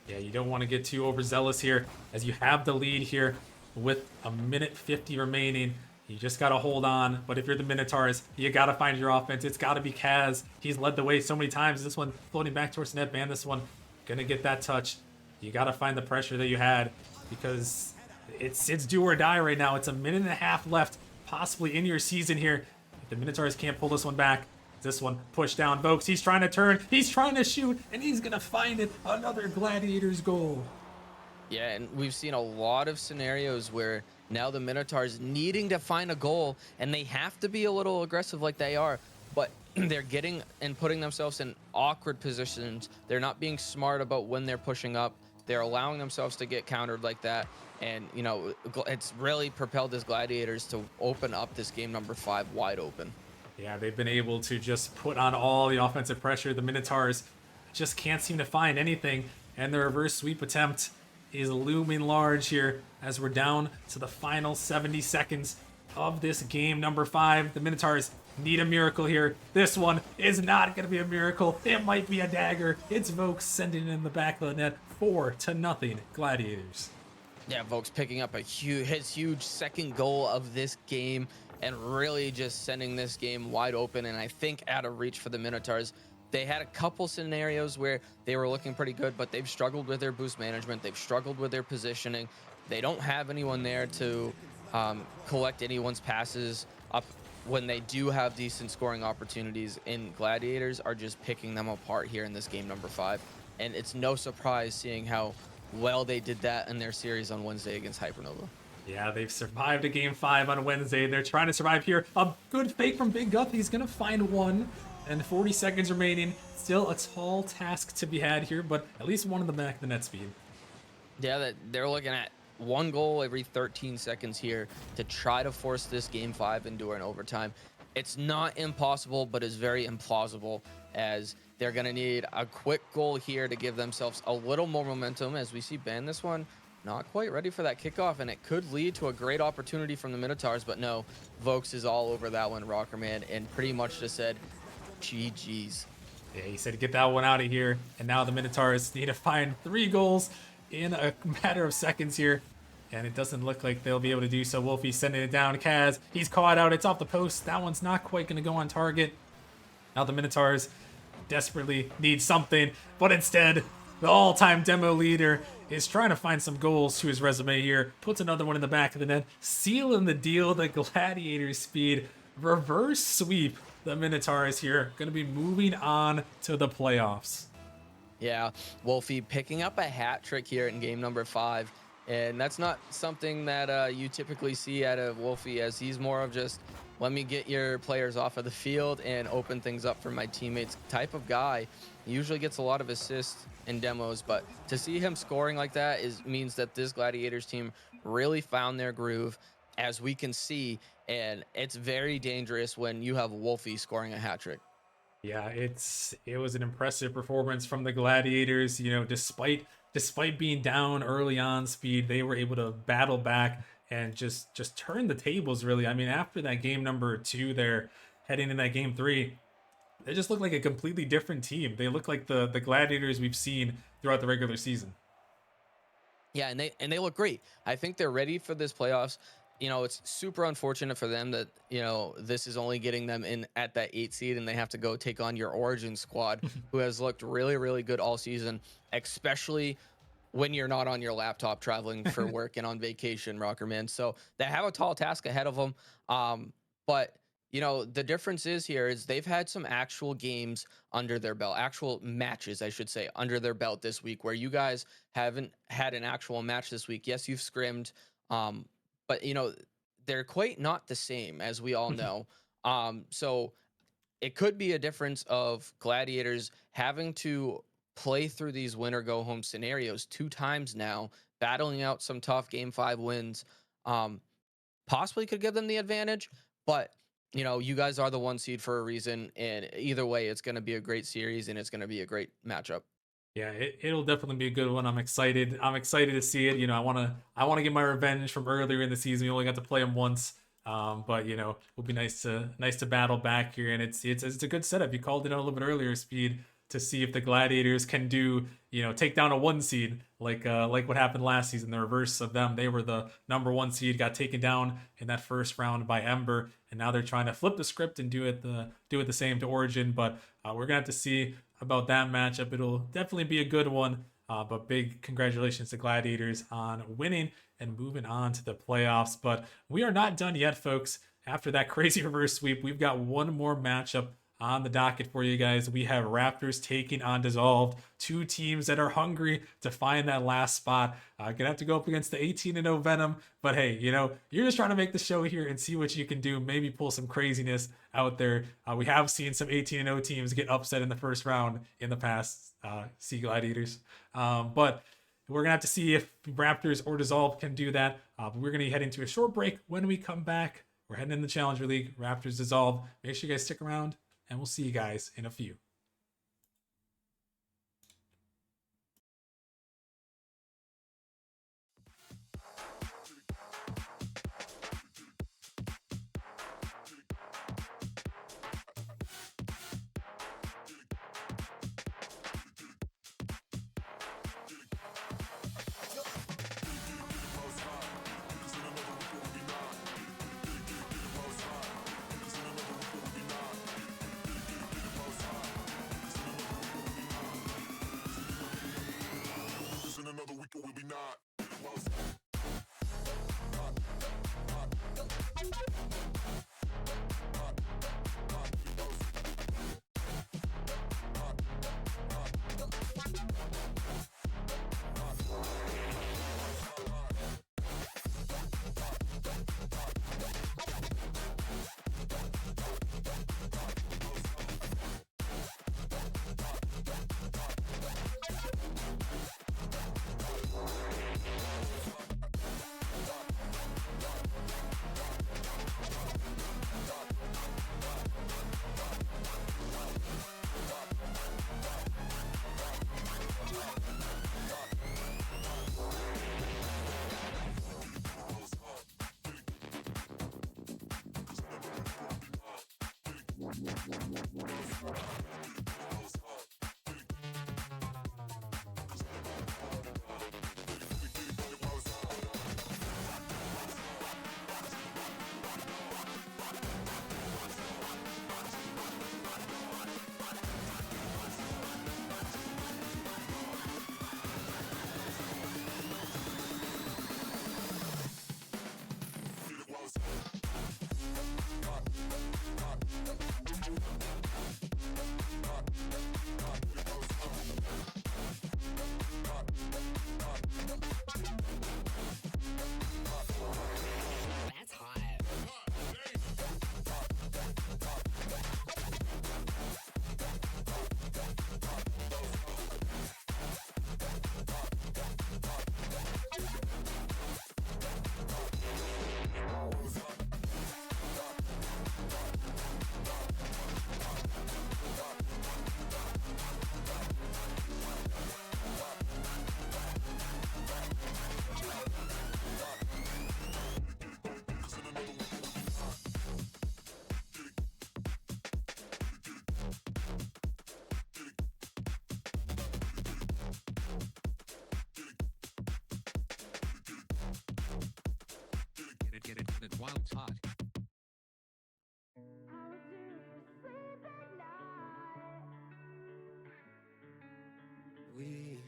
Yeah, you don't want to get too overzealous here as you have the lead here with a minute 50 remaining. You just got to hold on. But if you're the Minotaurs, you got to find your offense. It's got to be Kaz. He's led the way so many times. This one floating back towards net band. This one going to get that touch. You got to find the pressure that you had because it's do or die right now. It's a minute and a half left, possibly in your season here. If the Minotaurs can't pull this one back, this one pushed down Vokes. He's trying to turn. He's trying to shoot, and he's going to find it. Another Gladiators goal. Yeah, and we've seen a lot of scenarios where now the Minotaurs needing to find a goal, and they have to be a little aggressive like they are, but they're getting and putting themselves in awkward positions. They're not being smart about when they're pushing up. They're allowing themselves to get countered like that. And, you know, it's really propelled this Gladiators to open up this game number 5 wide open. Yeah, they've been able to just put on all the offensive pressure. The Minotaurs just can't seem to find anything, and the reverse sweep attempt is looming large here as we're down to the final 70 seconds of this game number 5. The Minotaurs need a miracle here. This one is not going to be a miracle. It might be a dagger. It's Vokes sending it in the back of the net. 4-0 Gladiators. Yeah, Vokes picking up his huge second goal of this game and really just sending this game wide open and I think out of reach for the Minotaurs. They had a couple scenarios where they were looking pretty good, but they've struggled with their boost management. They've struggled with their positioning. They don't have anyone there to collect anyone's passes up when they do have decent scoring opportunities, and Gladiators are just picking them apart here in this game number 5. And it's no surprise seeing how well they did that in their series on Wednesday against Hypernova. Yeah, they've survived a game 5 on Wednesday. They're trying to survive here. A good fake from Big Guth. He's going to find one. And 40 seconds remaining. Still a tall task to be had here, but at least one in the back of the net speed. Yeah, they're looking at one goal every 13 seconds here to try to force this game 5 into an overtime. It's not impossible, but it's very implausible as they're going to need a quick goal here to give themselves a little more momentum. As we see Ben, this one not quite ready for that kickoff, and it could lead to a great opportunity from the Minotaurs, but no, Vokes is all over that one, Rockerman, and pretty much just said, GG's. Yeah, he said get that one out of here, and now the Minotaurs need to find 3 goals in a matter of seconds here, and it doesn't look like they'll be able to do so. Wolfie sending it down. Kaz, he's caught out. It's off the post. That one's not quite going to go on target. Now the Minotaurs desperately need something, but instead, the all-time demo leader is trying to find some goals to his resume here. Puts another one in the back of the net, sealing the deal. The Gladiator speed reverse sweep. The Minotaurs here going to be moving on to the playoffs. Yeah, Wolfie picking up a hat trick here in game number 5. And that's not something that you typically see out of Wolfie, as he's more of just, let me get your players off of the field and open things up for my teammates type of guy. He usually gets a lot of assists in demos, but to see him scoring like that means that this Gladiators team really found their groove, as we can see, and it's very dangerous when you have Wolfie scoring a hat trick. Yeah, it was an impressive performance from the Gladiators. You know, despite being down early on speed, they were able to battle back and just turn the tables, really. I mean, after that game number 2 there, heading in that game 3, they just look like a completely different team. They look like the Gladiators we've seen throughout the regular season. Yeah, and they look great. I think they're ready for this playoffs. You know, it's super unfortunate for them that, you know, this is only getting them in at that 8 seed and they have to go take on your Origin squad, who has looked really, really good all season, especially when you're not on your laptop traveling for work and on vacation, Rockerman. So they have a tall task ahead of them. But you know, the difference is here is they've had some actual games under their belt, actual matches, I should say, under their belt this week, where you guys haven't had an actual match this week. Yes, you've scrimmed, um, but you know, they're quite not the same, as we all know. So it could be a difference of gladiators having to play through these win or go home scenarios 2 times now, battling out some tough game 5 wins. Um, Possibly could give them the advantage, but you know, you guys are the 1 seed for a reason, and either way, it's going to be a great series and it's going to be a great matchup. Yeah, it'll definitely be a good one. I'm excited. I'm excited to see it. You know, I wanna get my revenge from earlier in the season. We only got to play them once, but you know, it'll be nice to battle back here, and it's a good setup. You called it out a little bit earlier, Speed, to see if the Gladiators can do, you know, take down a 1 seed like what happened last season. The reverse of them, they were the number 1 seed, got taken down in that first round by Ember, and now they're trying to flip the script and do it the same to Origin. But we're gonna have to see about that matchup. It'll definitely be a good one. But big congratulations to Gladiators on winning and moving on to the playoffs. But we are not done yet, folks. After that crazy reverse sweep, we've got one more matchup on the docket for you guys. We have Raptors taking on Dissolved, two teams that are hungry to find that last spot. Gonna have to go up against the 18-0 Venom, but hey, you know, you're just trying to make the show here and see what you can do. Maybe pull some craziness out there. We have seen some 18-0 teams get upset in the first round in the past. Sea Gladiators, but we're gonna have to see if Raptors or Dissolve can do that. But we're gonna head into a short break. When we come back, we're heading in the Challenger League. Raptors Dissolve. Make sure you guys stick around, and we'll see you guys in a few. Get it while it's hot. We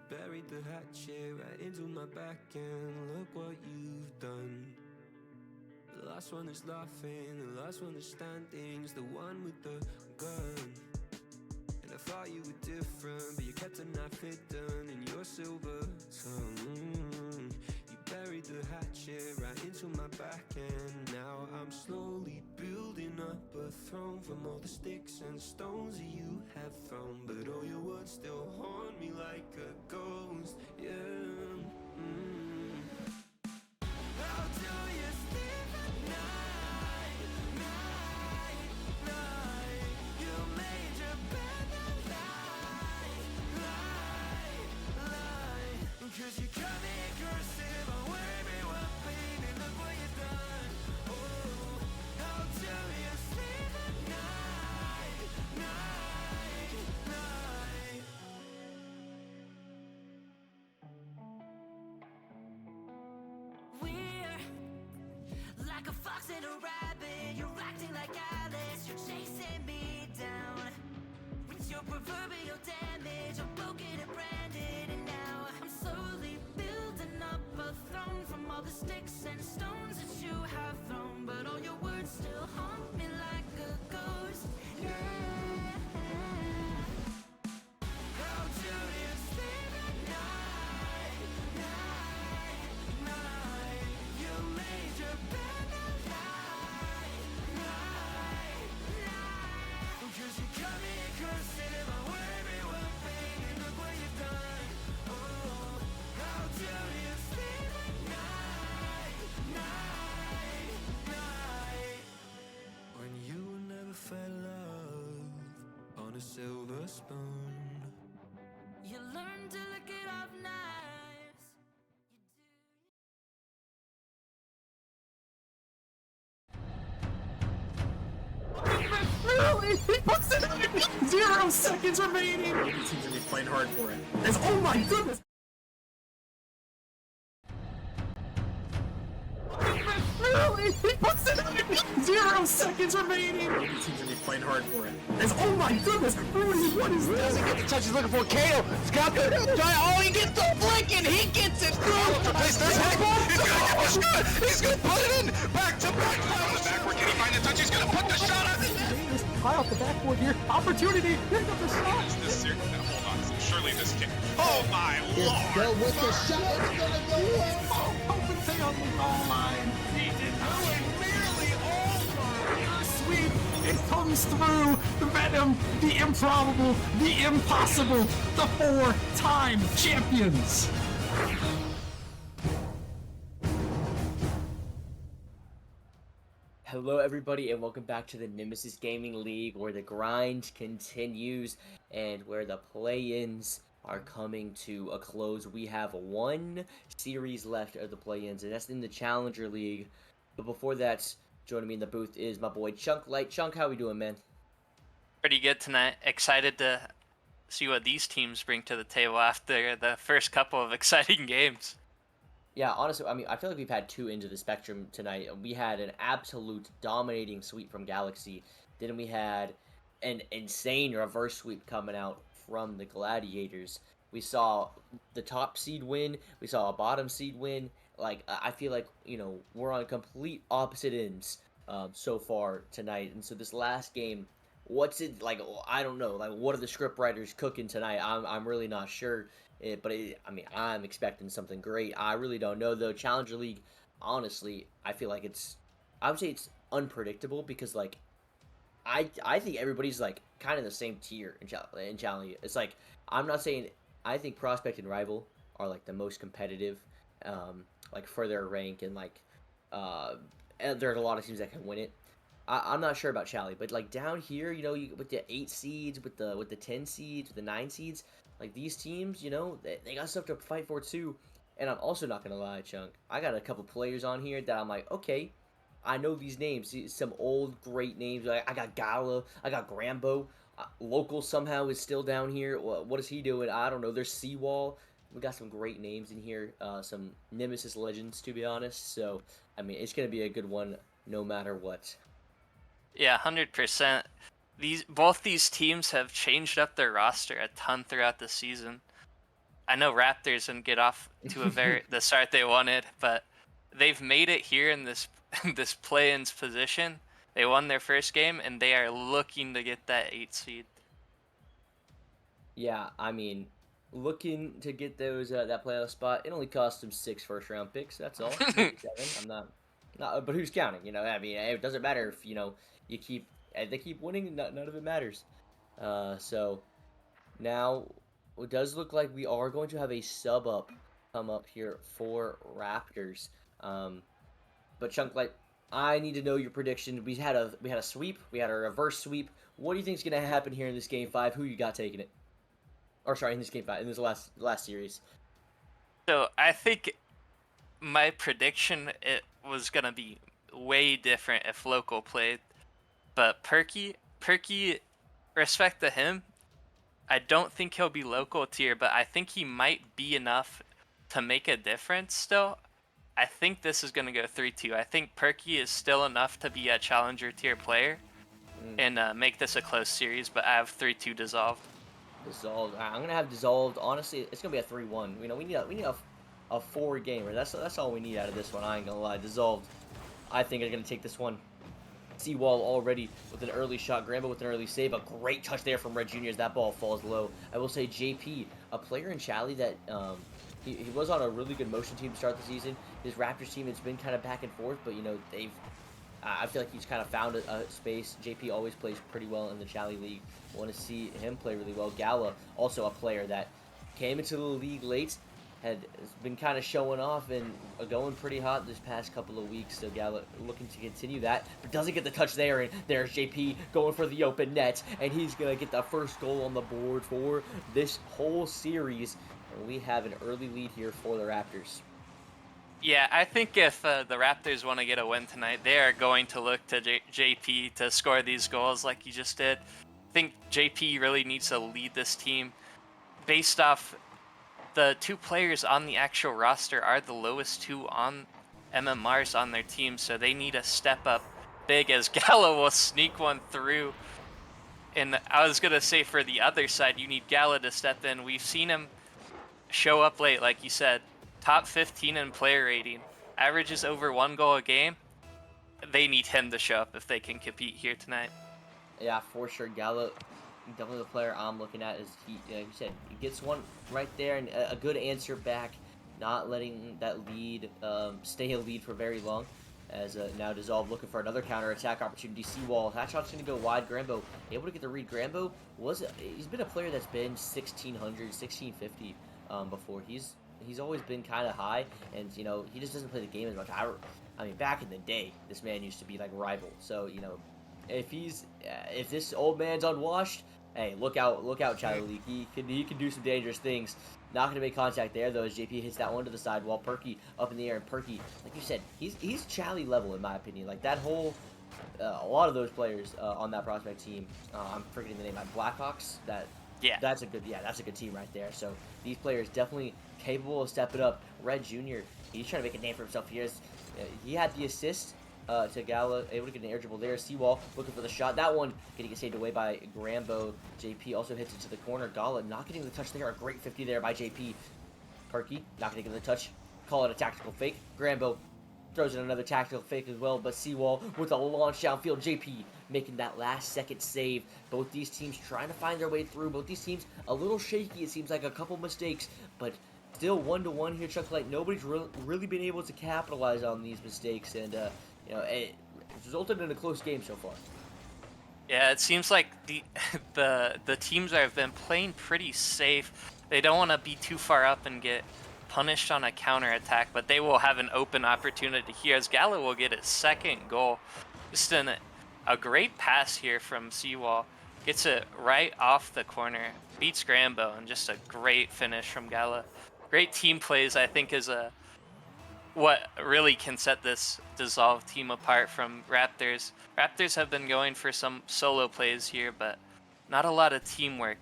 buried the hatchet right into my back, and look what you've done. The last last one that's laughing, the last one that's standing is the one with the gun. And I thought you were different, but you kept a knife hidden in your silver tongue. You buried the hatchet right into my back, and now I'm slowly building up a throne from all the sticks and stones that you have thrown. But all your words still haunt me like a ghost, yeah. How do you sleep at night, night, night? You made your bed and lie. 'Cause you cut me cursive on where everyone painted. Look what you've done. Oh, how do you sleep at night, night, night? We're like a fox and a rabbit. You're acting like Alice. You're chasing me down with your proverbial damage. I'm broken and branded, and now I'm slowly building up a throne from all the sticks and stones that you have thrown. But all your words still haunt me like a ghost. Yeah. How do you sleep at night, night, night? You made your bed and lie. 'Cause you cut me cursive on where everyone painted. Look what you've done. Oh, how do you sleep at night, night, night? When you never felt love on a silver spoon. You learn to look it up nice. Really? He puts it in! 0 seconds remaining! Maybe teams are gonna be playing hard for it. It's, oh my goodness! Really? He puts it in! 0 seconds remaining! Maybe teams are gonna be playing hard for it. It's, oh my goodness! Rudy, what is this? Doesn't get the touch he's looking for. Kato, Scott, oh, he gets the flick and he gets it through. Place this heck. He's gonna get the shot. He's gonna put it in. Back to back. On the backward. Can he find the touch? He's gonna put the shot on it. Davis, high off the backboard here. Opportunity. Here comes the shot. Is this serious? Now, hold on. Surely this can't. Oh my It's lord! go with the shot. It's gonna go in. Oh, open thing on the goal line. He did not win. Nearly all. Sweep. It comes through. The Venom, the improbable, the impossible, the 4-time champions. Hello everybody and welcome back to the Nemesis Gaming League, where the grind continues and where the play-ins are coming to a close. We have one series left of the play-ins, and that's in the Challenger League. But before that, joining me in the booth is my boy Chunk Light. Chunk, how we doing, man? Pretty good tonight. Excited to see what these teams bring to the table after the first couple of exciting games. Yeah, honestly, I mean, I feel like we've had two ends of the spectrum tonight. We had an absolute dominating sweep from Galaxy. Then we had an insane reverse sweep coming out from the Gladiators. We saw the top seed win. We saw a bottom seed win. Like, I feel like, you know, we're on complete opposite ends so far tonight. And so this last game, what's it like? I don't know. Like, what are the script writers cooking tonight? I'm really not sure. I mean, I'm expecting something great. I really don't know, though. Challenger League, honestly, I feel like I would say it's unpredictable because, like, I think everybody's, like, kind of the same tier in Challenger League. It's like, I'm not saying, I think Prospect and Rival are, like, the most competitive, like, for their rank, and, like, and there's a lot of teams that can win it. I'm not sure about Chally, but, like, down here, you know, with the 8 seeds, with the 10 seeds, with the 9 seeds, like, these teams, you know, they got stuff to fight for, too. And I'm also not going to lie, Chunk. I got a couple players on here that I'm like, okay, I know these names. Some old, great names. I got Gala. I got Grambo. Local somehow is still down here. What is he doing? I don't know. There's Seawall. We got some great names in here. Some Nemesis legends, to be honest. So, I mean, it's going to be a good one no matter what. Yeah, 100%. Both these teams have changed up their roster a ton throughout the season. I know Raptors didn't get off to the start they wanted, but they've made it here in this this play-in's position. They won their first game, and they are looking to get that 8 seed. Yeah, I mean, looking to get those that playoff spot, it only cost them 6 first-round picks. That's all, maybe 7. I'm not, but who's counting? You know, I mean, it doesn't matter if you keep they keep winning. None of it matters. So now it does look like we are going to have a sub up come up here for Raptors. Um, but Chunk, like, I need to know your prediction. We had a sweep. We had a reverse sweep. What do you think is going to happen here in this game 5? Who you got taking it? Or sorry, in this game 5, in this last series. So I think my prediction it was gonna be way different if local played, but Perky, respect to him. I don't think he'll be local tier, but I think he might be enough to make a difference still. I think this is gonna go 3-2. I think Perky is still enough to be a challenger tier player and make this a close series, but I have 3-2 dissolved. Dissolved. I'm gonna have dissolved. Honestly, it's gonna be a 3-1. You know, we need a 4 gamer. That's all we need out of this one. I ain't gonna lie. Dissolved. I think are gonna take this one. Seawall already with an early shot. Grambo with an early save. A great touch there from Red Jr. as that ball falls low. I will say JP, a player in Chally that he was on a really good motion team to start the season. His Raptors team has been kind of back and forth, but you know they've. I feel like he's kind of found a space. JP always plays pretty well in the Chally League. Want to see him play really well. Gala, also a player that came into the league late, has been kind of showing off and going pretty hot this past couple of weeks. So Gala looking to continue that, but doesn't get the touch there. And there's JP going for the open net, and he's going to get the first goal on the board for this whole series. And we have an early lead here for the Raptors. Yeah, I think if the Raptors want to get a win tonight, they are going to look to JP to score these goals like he just did. I think JP really needs to lead this team. Based off the 2 players on the actual roster are the lowest 2 on MMRs on their team, so they need to step up big as Gala will sneak one through. And I was going to say for the other side, you need Gala to step in. We've seen him show up late, like you said. Top 15 in player rating, averages over 1 goal a game. They need him to show up if they can compete here tonight. Yeah, for sure. Gallo, definitely the player I'm looking at. Is he, like you said, he gets one right there and a good answer back, not letting that lead stay a lead for very long. As now Dissolve looking for another counter attack opportunity. Seawall, that shot's gonna go wide. Grambo able to get the read. Grambo he's been a player that's been 1600, 1650 before. He's always been kind of high, and you know he just doesn't play the game as much. I mean, back in the day, this man used to be like rival. So you know, if this old man's unwashed, hey, look out, Chally League. He can do some dangerous things. Not gonna make contact there though as JP hits that one to the side while Perky up in the air. And Perky, like you said, he's Chally level in my opinion. Like that whole. A lot of those players on that prospect team, I'm forgetting the name, Blackhawks. That's a good team right there. So these players definitely capable of stepping up. Red Jr., he's trying to make a name for himself here. He had the assist to Gala, able to get an air dribble there. Seawall looking for the shot. That one getting saved away by Grambo. JP also hits it to the corner. Gala not getting the touch there. A great 50 there by JP. Perky not getting the touch. Call it a tactical fake. Grambo throws in another tactical fake as well, but Seawall with a launch downfield. JP making that last-second save. Both these teams trying to find their way through. Both these teams a little shaky. It seems like a couple mistakes, but still 1-1 here. Chuck, like nobody's really been able to capitalize on these mistakes, and you know it's resulted in a close game so far. Yeah, it seems like the teams that have been playing pretty safe. They don't want to be too far up and get punished on a counterattack, but they will have an open opportunity here as Gallo will get his second goal. Just a great pass here from Seawall. Gets it right off the corner. Beats Grambo, and just a great finish from Gallo. Great team plays, I think, is what really can set this Dissolve team apart from Raptors. Raptors have been going for some solo plays here, but not a lot of teamwork.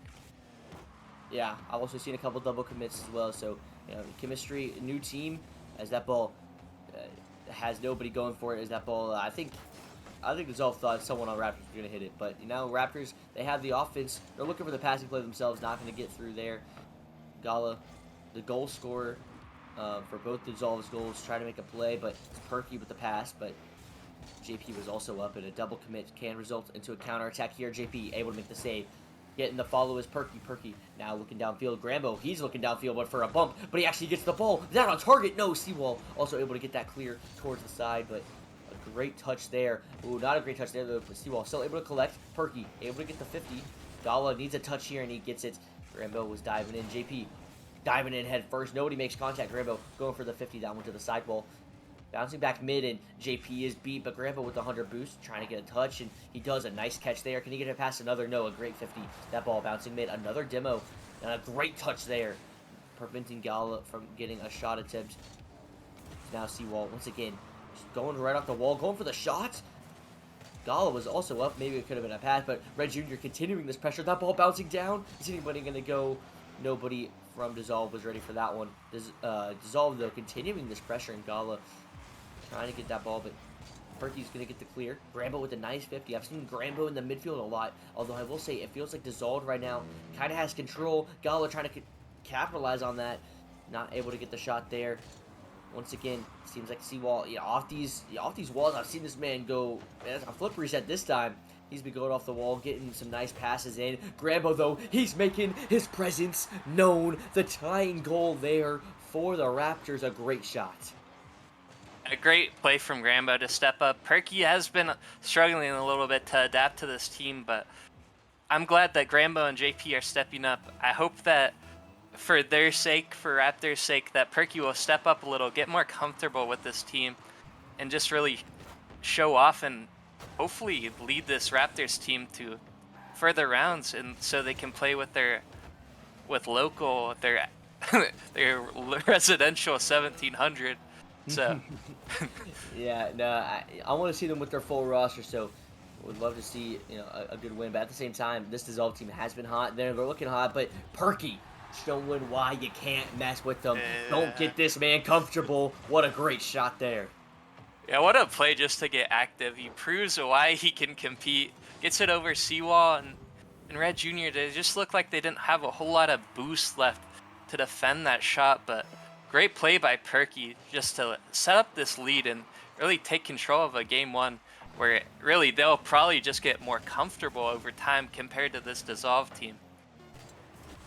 Yeah, I've also seen a couple double commits as well, so you know, chemistry, new team, as that ball has nobody going for it, as that ball, I think Dissolve thought someone on Raptors was going to hit it, but you know, Raptors, they have the offense, they're looking for the passing play themselves, not going to get through there. Gala, the goal scorer for both Dissolve's goals, trying to make a play, but it's Perky with the pass, but JP was also up, and a double commit can result into a counterattack here. JP able to make the save. Getting the follow is Perky. Perky now looking downfield. Grambo, he's looking downfield, but for a bump. But he actually gets the ball. Is that on target? No, Seawall also able to get that clear towards the side, but a great touch there. Ooh, not a great touch there, though. Seawall still able to collect. Perky able to get the 50. Gala needs a touch here, and he gets it. Grambo was diving in. JP diving in head first. Nobody makes contact. Grambo going for the 50 down to the sidewall. Bouncing back mid, and JP is beat, but Grandpa with the 100 boost, trying to get a touch, and he does a nice catch there. Can he get it past another? No, a great 50. That ball bouncing mid, another demo, and a great touch there, preventing Gala from getting a shot attempt. Now Seawall, once again, just going right off the wall, going for the shot. Gala was also up. Maybe it could have been a pass, but Red Jr. continuing this pressure. That ball bouncing down. Is anybody going to go? Nobody from Dissolve was ready for that one. Dissolve, though, continuing this pressure, and Gala trying to get that ball, but Perky's going to get the clear. Grambo with a nice 50. I've seen Grambo in the midfield a lot, although I will say it feels like Dissolved right now kind of has control. Gala trying to capitalize on that. Not able to get the shot there. Once again, seems like Seawall, off these walls. I've seen this man go, man, a flip reset this time. He's been going off the wall, getting some nice passes in. Grambo, though, he's making his presence known. The tying goal there for the Raptors, a great shot. A great play from Grambo to step up. Perky has been struggling a little bit to adapt to this team, but I'm glad that Grambo and JP are stepping up. I hope that for their sake, for Raptors' sake, that Perky will step up a little, get more comfortable with this team, and just really show off and hopefully lead this Raptors team to further rounds, and so they can play with their their residential 1700. So yeah, no, I want to see them with their full roster, so would love to see a good win. But at the same time, this Dissolve team has been hot. They're looking hot, but Perky showing why you can't mess with them. Don't get this man comfortable. What a great shot there. Yeah, what a play just to get active. He proves why he can compete. Gets it over Seawall and Red Jr. They just look like they didn't have a whole lot of boost left to defend that shot, but great play by Perky just to set up this lead and really take control of a game one where really they'll probably just get more comfortable over time compared to this Dissolve team.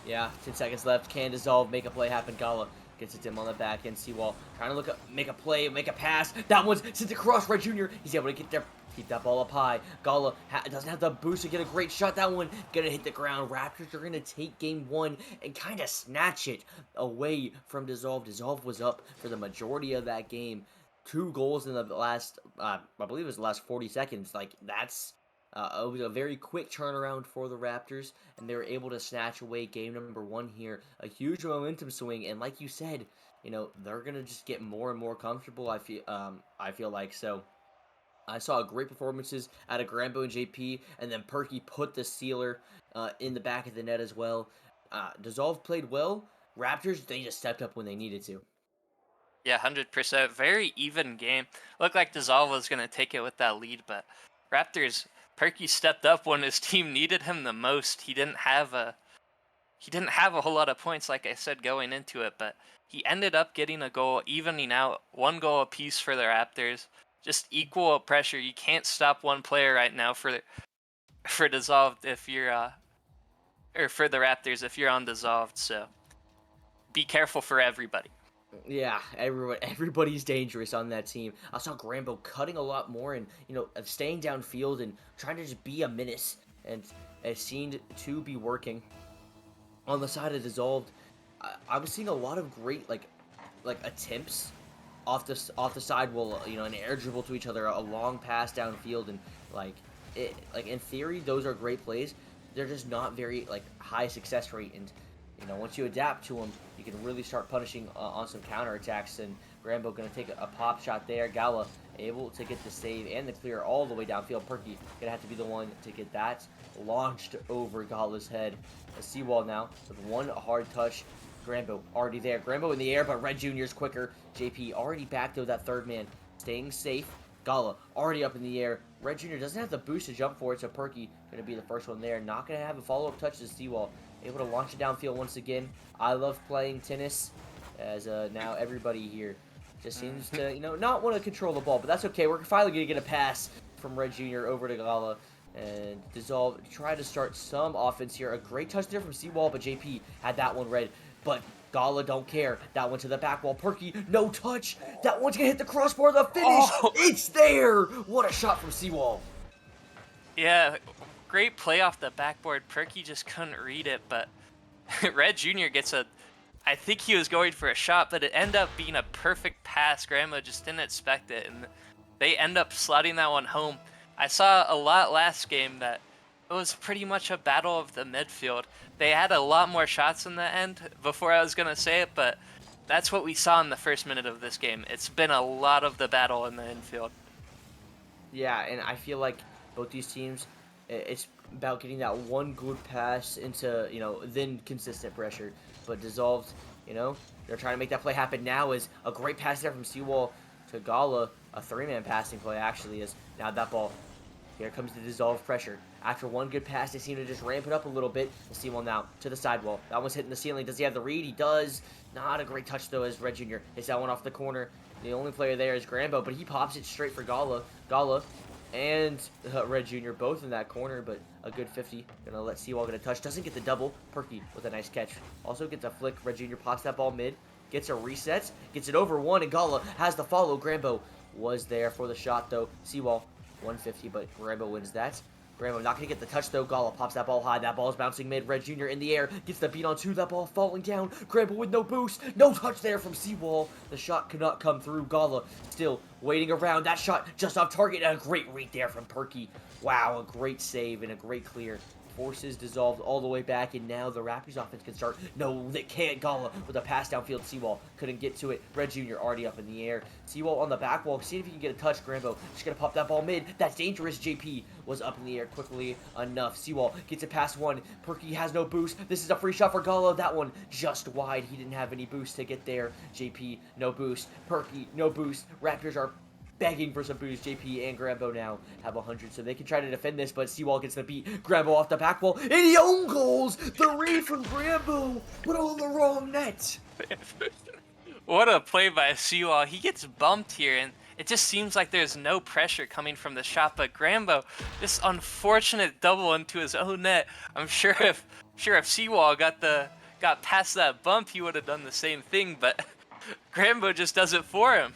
Yeah, 10 seconds left. Can Dissolve make a play happen? Gala gets it to him on the back end. Seawall trying to look up, make a play, make a pass. That one's sent across. Red Jr. He's able to get there. Keep that ball up high. Gala doesn't have the boost to get a great shot. That one gonna hit the ground. Raptors are gonna take game one and kind of snatch it away from Dissolve. Dissolve was up for the majority of that game. 2 goals in the last, I believe it was the last 40 seconds. Like, that's it was a very quick turnaround for the Raptors, and they were able to snatch away game number 1 here. A huge momentum swing, and like you said, they're gonna just get more and more comfortable. I feel like so. I saw great performances out of Grambo and JP, and then Perky put the sealer in the back of the net as well. Dissolve played well. Raptors, they just stepped up when they needed to. Yeah, 100%. Very even game. Looked like Dissolve was going to take it with that lead, but Raptors, Perky stepped up when his team needed him the most. He didn't have a whole lot of points, like I said, going into it, but he ended up getting a goal, evening out 1 goal apiece for the Raptors. Just equal pressure. You can't stop one player right now for Dissolved if you're or for the Raptors if you're on Dissolved. So be careful for everybody. Yeah, everybody's dangerous on that team. I saw Grambo cutting a lot more and staying downfield and trying to just be a menace, and it seemed to be working. On the side of Dissolved, I was seeing a lot of great like attempts off the side wall, an air dribble to each other, a long pass downfield, and in theory those are great plays. They're just not very high success rate, and once you adapt to them, you can really start punishing on some counterattacks. And Grambo gonna take a pop shot there. Gala able to get the save and the clear all the way downfield. Perky gonna have to be the one to get that launched over Gala's head. A Seawall now with 1 hard touch. Grambo already there. Grambo in the air, but Red Jr.'s quicker. JP already back though, that third man staying safe. Gala already up in the air. Red Jr. doesn't have the boost to jump for it, so Perky gonna be the first one there. Not gonna have a follow-up touch to Seawall. Able to launch it downfield once again. I love playing tennis, as now everybody here Just seems to, not want to control the ball, but that's okay. We're finally going to get a pass from Red Jr. over to Gala. And Dissolve try to start some offense here. A great touch there from Seawall, but JP had that one read. But Gala don't care. That one to the back wall. Perky, no touch. That one's going to hit the crossbar. The finish. Oh. It's there. What a shot from Seawall. Yeah, great play off the backboard. Perky just couldn't read it, but Red Jr. gets I think he was going for a shot, but it ended up being a perfect pass. Grandma just didn't expect it, and they end up slotting that one home. I saw a lot last game that it was pretty much a battle of the midfield. They had a lot more shots in the end before I was going to say it, but that's what we saw in the first minute of this game. It's been a lot of the battle in the infield. Yeah, and I feel like both these teams, it's about getting that one good pass into, then consistent pressure. But Dissolved, they're trying to make that play happen now. Is a great pass there from Seawall to Gala. A 3-man passing play, actually, is now that ball. Here comes the Dissolved pressure. After one good pass, they seem to just ramp it up a little bit. The Seawall now to the sidewall. That one's hitting the ceiling. Does he have the read? He does. Not a great touch, though, as Red Jr. hits that one off the corner. The only player there is Grambo, but he pops it straight for Gala. Gala and Red Jr. both in that corner, but a good 50. Gonna let Seawall get a touch. Doesn't get the double. Perky with a nice catch. Also gets a flick. Red Jr. pops that ball mid. Gets a reset. Gets it over one, and Gala has the follow. Grambo was there for the shot, though. Seawall, 150, but Grambo wins that. Grambo not going to get the touch, though. Gala pops that ball high. That ball is bouncing mid. Red Jr. in the air. Gets the beat on two. That ball falling down. Grambo with no boost. No touch there from Seawall. The shot could not come through. Gala still waiting around. That shot just off target. And a great read there from Perky. Wow, a great save and a great clear. Forces Dissolved all the way back, and now the Raptors offense can start. No, they can't. Gala with a pass downfield. Seawall couldn't get to it. Red Jr. already up in the air. Seawall on the back wall. See if he can get a touch. Grambo just going to pop that ball mid. That's dangerous. JP was up in the air quickly enough. Seawall gets it past one. Perky has no boost. This is a free shot for Gala. That one just wide. He didn't have any boost to get there. JP, no boost. Perky, no boost. Raptors are begging for some boost. JP and Grambo now have 100, so they can try to defend this, but Seawall gets the beat. Grambo off the back wall, and he own goals! The read from Grambo, but on the wrong net. What a play by Seawall. He gets bumped here, and it just seems like there's no pressure coming from the shot, but Grambo, this unfortunate double into his own net. I'm sure if Seawall got past that bump, he would have done the same thing, but Grambo just does it for him.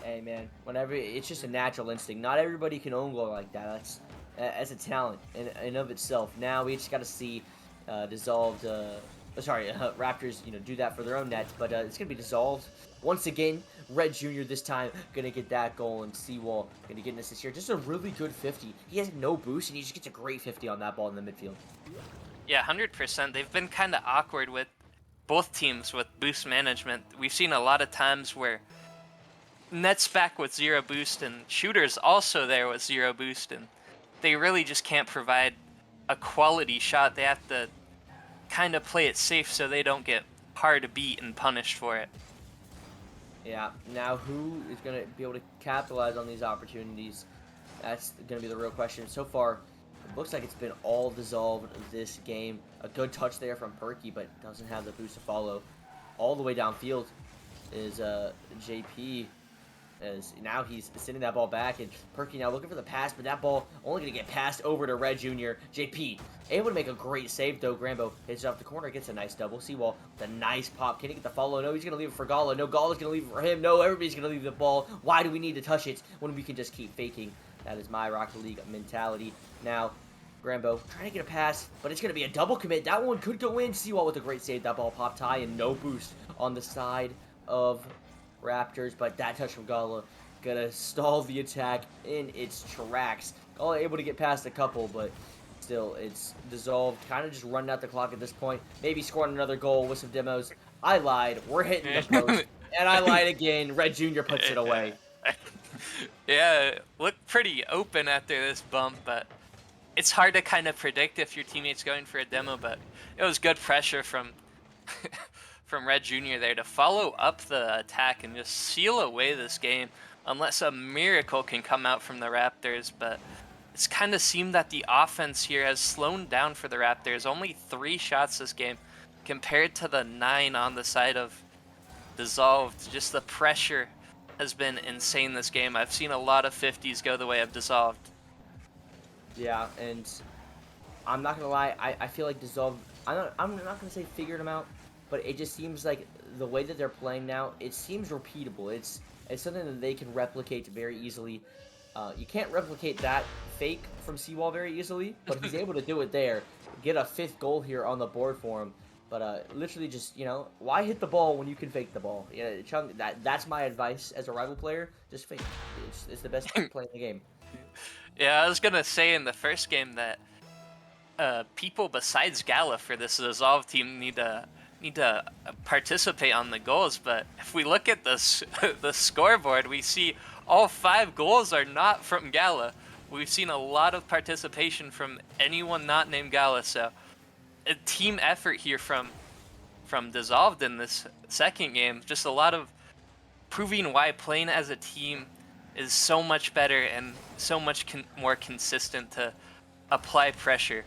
Hey man, whenever it's just a natural instinct. Not everybody can own goal like that. That's a talent in of itself. Now we just got to see Dissolved. Raptors, do that for their own nets. But it's gonna be Dissolved once again. Red Jr. this time gonna get that goal, and Seawall gonna get an assist here. Just a really good 50. He has no boost, and he just gets a great 50 on that ball in the midfield. Yeah, 100%. They've been kind of awkward with both teams with boost management. We've seen a lot of times where Nets back with 0 boost and shooters also there with 0 boost, and they really just can't provide a quality shot. They have to kind of play it safe so they don't get hard to beat and punished for it. Yeah, now who is going to be able to capitalize on these opportunities? That's going to be the real question. So far, it looks like it's been all Dissolved this game. A good touch there from Perky, but doesn't have the boost to follow. All the way downfield is JP. As now he's sending that ball back, and Perky now looking for the pass, but that ball only going to get passed over to Red Jr. JP able to make a great save, though. Grambo hits it off the corner, gets a nice double. Seawall with a nice pop. Can he get the follow? No, he's going to leave it for Gala. No, Gala's going to leave it for him. No, everybody's going to leave the ball. Why do we need to touch it when we can just keep faking? That is my Rocket League mentality. Now, Grambo trying to get a pass, but it's going to be a double commit. That one could go in. Seawall with a great save. That ball popped high, and no boost on the side of Raptors, but that touch from Gala gonna stall the attack in its tracks. Gala able to get past a couple, but still it's Dissolved, kind of just running out the clock at this point. Maybe scoring another goal with some demos. I lied. We're hitting the post, and I lied again. Red Jr. puts it away. Yeah, looked pretty open after this bump, but it's hard to kind of predict if your teammate's going for a demo, but it was good pressure from from Red Jr. there to follow up the attack and just seal away this game unless a miracle can come out from the Raptors. But it's kind of seemed that the offense here has slowed down for the Raptors. Only 3 shots this game compared to the 9 on the side of Dissolved. Just the pressure has been insane this game. I've seen a lot of 50s go the way of Dissolved. Yeah, and I'm not gonna lie, I feel like Dissolve. I'm not gonna say figured them out, but it just seems like the way that they're playing now, it seems repeatable. It's something that they can replicate very easily. You can't replicate that fake from Seawall very easily, but he's able to do it there. Get a 5th goal here on the board for him. But literally just, why hit the ball when you can fake the ball? Yeah, Chung, that's my advice as a rival player. Just fake. It's the best play in the game. Yeah, I was gonna say in the first game that people besides Gala for this Dissolve team need to participate on the goals. But if we look at the the scoreboard, we see all 5 goals are not from Gala. We've seen a lot of participation from anyone not named Gala. So a team effort here from Dissolved in this second game. Just a lot of proving why playing as a team is so much better and so much more consistent to apply pressure.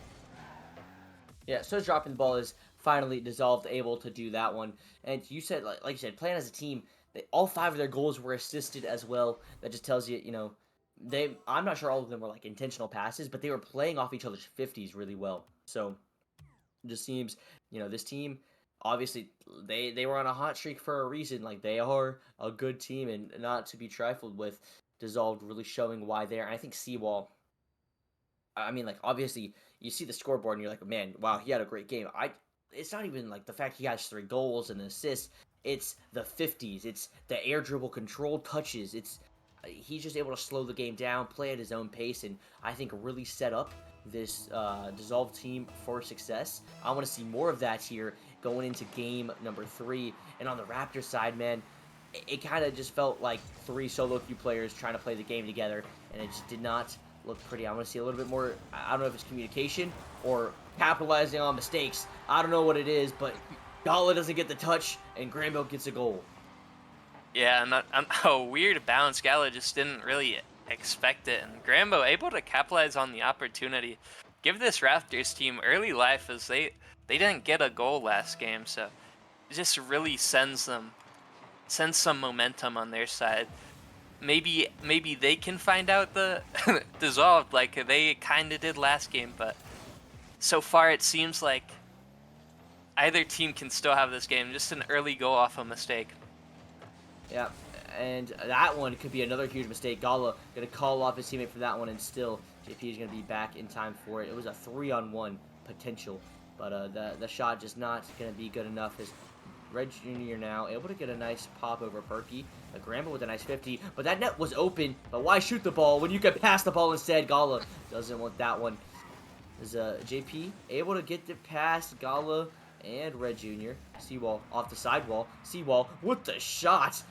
Yeah, so dropping the ball is finally Dissolved able to do that one. And you said, like you said, playing as a team, all 5 of their goals were assisted as well. That just tells you, I'm not sure all of them were like intentional passes, but they were playing off each other's 50s really well. So it just seems, this team, obviously, they were on a hot streak for a reason. Like, they are a good team and not to be trifled with. Dissolved really showing why they're. I think Seawall, I mean, like, obviously, you see the scoreboard and you're like, man, wow, he had a great game. It's not even like the fact he has 3 goals and an assist. It's the 50s. It's the air dribble control touches. He's just able to slow the game down, play at his own pace, and I think really set up this Dissolved team for success. I want to see more of that here going into game number 3. And on the Raptors side, man, it kind of just felt like 3 solo queue players trying to play the game together, and it just did not look pretty. I want to see a little bit more. I don't know if it's communication or capitalizing on mistakes. I don't know what it is, but Gala doesn't get the touch, and Granville gets a goal. Yeah, and a weird bounce. Gala just didn't really expect it, and Grambo able to capitalize on the opportunity. Give this Raptors team early life, as they didn't get a goal last game, so it just really sends some momentum on their side. Maybe they can find out the Dissolved like they kind of did last game, but so far it seems like either team can still have this game. Just an early goal off a mistake. Yeah, and that one could be another huge mistake. Gala going to call off his teammate for that one, and still JP is going to be back in time for it. It was a 3-on-1 potential, but the shot just not going to be good enough. As Red Jr. now able to get a nice pop over Perky. Gramble with a nice 50, but that net was open. But why shoot the ball when you can pass the ball instead? Gala doesn't want that one. Is JP able to get the pass? Gala and Red Jr. Seawall off the sidewall. Seawall with the shot.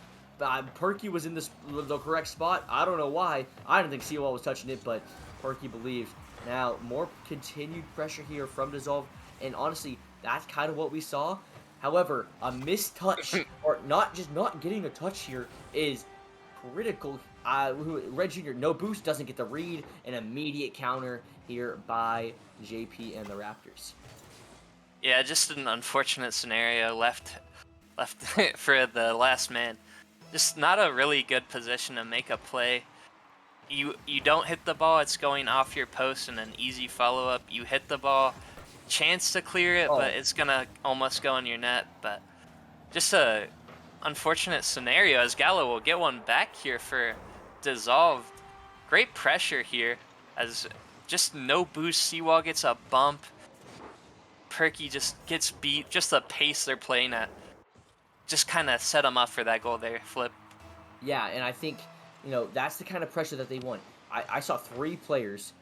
Perky was in the correct spot. I don't know why. I didn't think Seawall was touching it, but Perky believed. Now, more continued pressure here from Dissolve, and honestly, that's kind of what we saw. However, a missed touch, or not getting a touch here, is critical. Red Jr., no boost, doesn't get the read. An immediate counter here by JP and the Raptors. Yeah, just an unfortunate scenario left for the last man. Just not a really good position to make a play. You don't hit the ball, it's going off your post and an easy follow-up. You hit the ball, chance to clear it, but it's gonna almost go in your net. But just a unfortunate scenario, as Gallo will get one back here for Dissolved. Great pressure here, as just no boost. Seawall gets a bump. Perky just gets beat. Just the pace they're playing at just kind of set them up for that goal there. Flip. Yeah, and I think, that's the kind of pressure that they want. I saw 3 players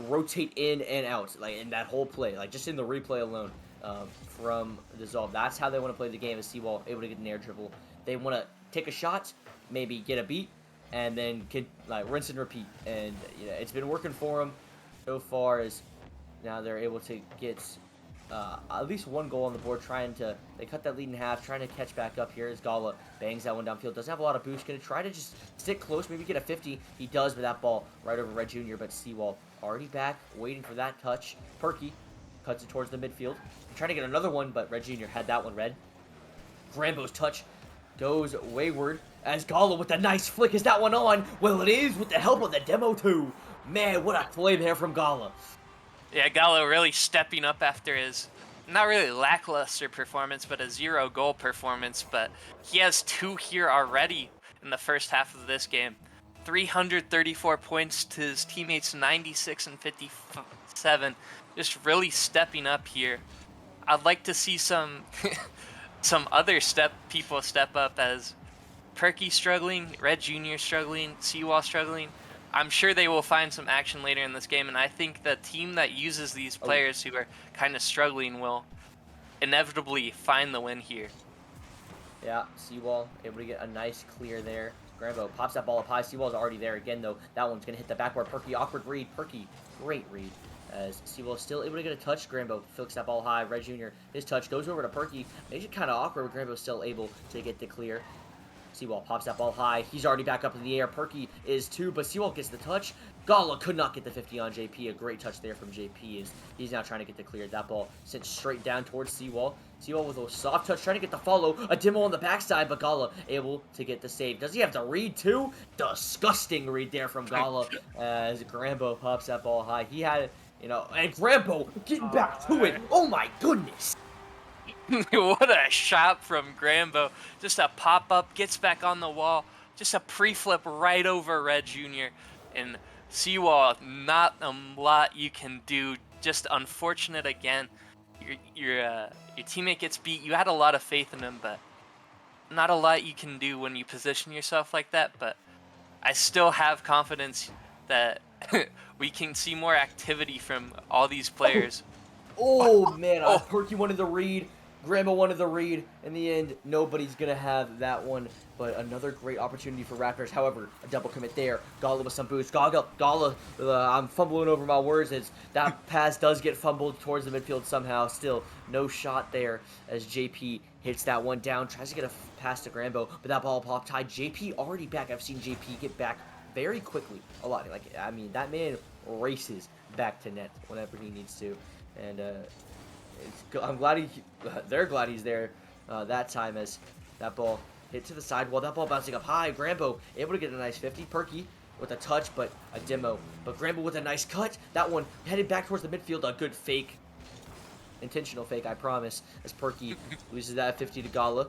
rotate in and out, like in that whole play, like just in the replay alone, from Dissolve. That's how they want to play the game. As Seawall able to get an air dribble. They want to take a shot, maybe get a beat, and then rinse and repeat. And it's been working for them so far. As now they're able to get at least 1 goal on the board. They cut that lead in half, trying to catch back up here as Gala bangs that one downfield. Doesn't have a lot of boost. Gonna try to just stick close, maybe get a 50. He does with that ball right over Red Jr., but Seawall already back, waiting for that touch. Perky cuts it towards the midfield. Trying to get another one, but Red Jr. had that one red. Rambo's touch goes wayward as Gala with a nice flick. Is that one on? Well, it is with the help of the demo too. Man, what a play there from Gala. Yeah, Gallo really stepping up after his not really lackluster performance, but a 0-goal performance. But he has 2 here already in the first half of this game. 334 points to his teammates 96 and 57. Just really stepping up here. I'd like to see some some other people step up as Perky struggling, Red Jr. struggling, Seawall struggling. I'm sure they will find some action later in this game, and I think the team that uses these players who are kind of struggling will inevitably find the win here. Yeah, Seawall able to get a nice clear there. Grambo pops that ball up high. Seawall's already there again, though. That one's going to hit the backboard. Perky, awkward read. Perky, great read. As Seawall still able to get a touch. Grambo flicks that ball high. Red Jr., his touch goes over to Perky. Makes it kind of awkward, but Grambo's still able to get the clear. Seawall pops that ball high. He's already back up in the air. Perky is too, but Seawall gets the touch. Gala could not get the 50 on JP. A great touch there from JP as he's now trying to get the clear. That ball sent straight down towards Seawall. Seawall with a soft touch trying to get the follow. A demo on the backside, but Gala able to get the save. Does he have the read too? Disgusting read there from Gala as Grambo pops that ball high. He had it, you know, and Grambo getting back to it. Oh my goodness. What a shot from Grambo. Just a pop-up, gets back on the wall. Just a pre-flip right over Red Jr. And Seawall, not a lot you can do. Just unfortunate again. Your teammate gets beat. You had a lot of faith in him, but not a lot you can do when you position yourself like that. But I still have confidence that we can see more activity from all these players. Oh man, Perky wanted the read. Grambo wanted the read. In the end, nobody's going to have that one. But another great opportunity for Raptors. However, a double commit there. Gala with some boost. Gala, I'm fumbling over my words as that pass does get fumbled towards the midfield somehow. Still, no shot there as JP hits that one down. Tries to get a pass to Grambo, but that ball popped high. JP already back. I've seen JP get back very quickly. A lot. Like, I mean, that man races back to net whenever he needs to. And, I'm glad they're glad he's there that time as that ball hit to the sidewall. That ball bouncing up high. Grambo able to get a nice 50. Perky with a touch, but a demo. But Grambo with a nice cut. That one headed back towards the midfield. A good fake. Intentional fake, I promise. As Perky loses that 50 to Gala.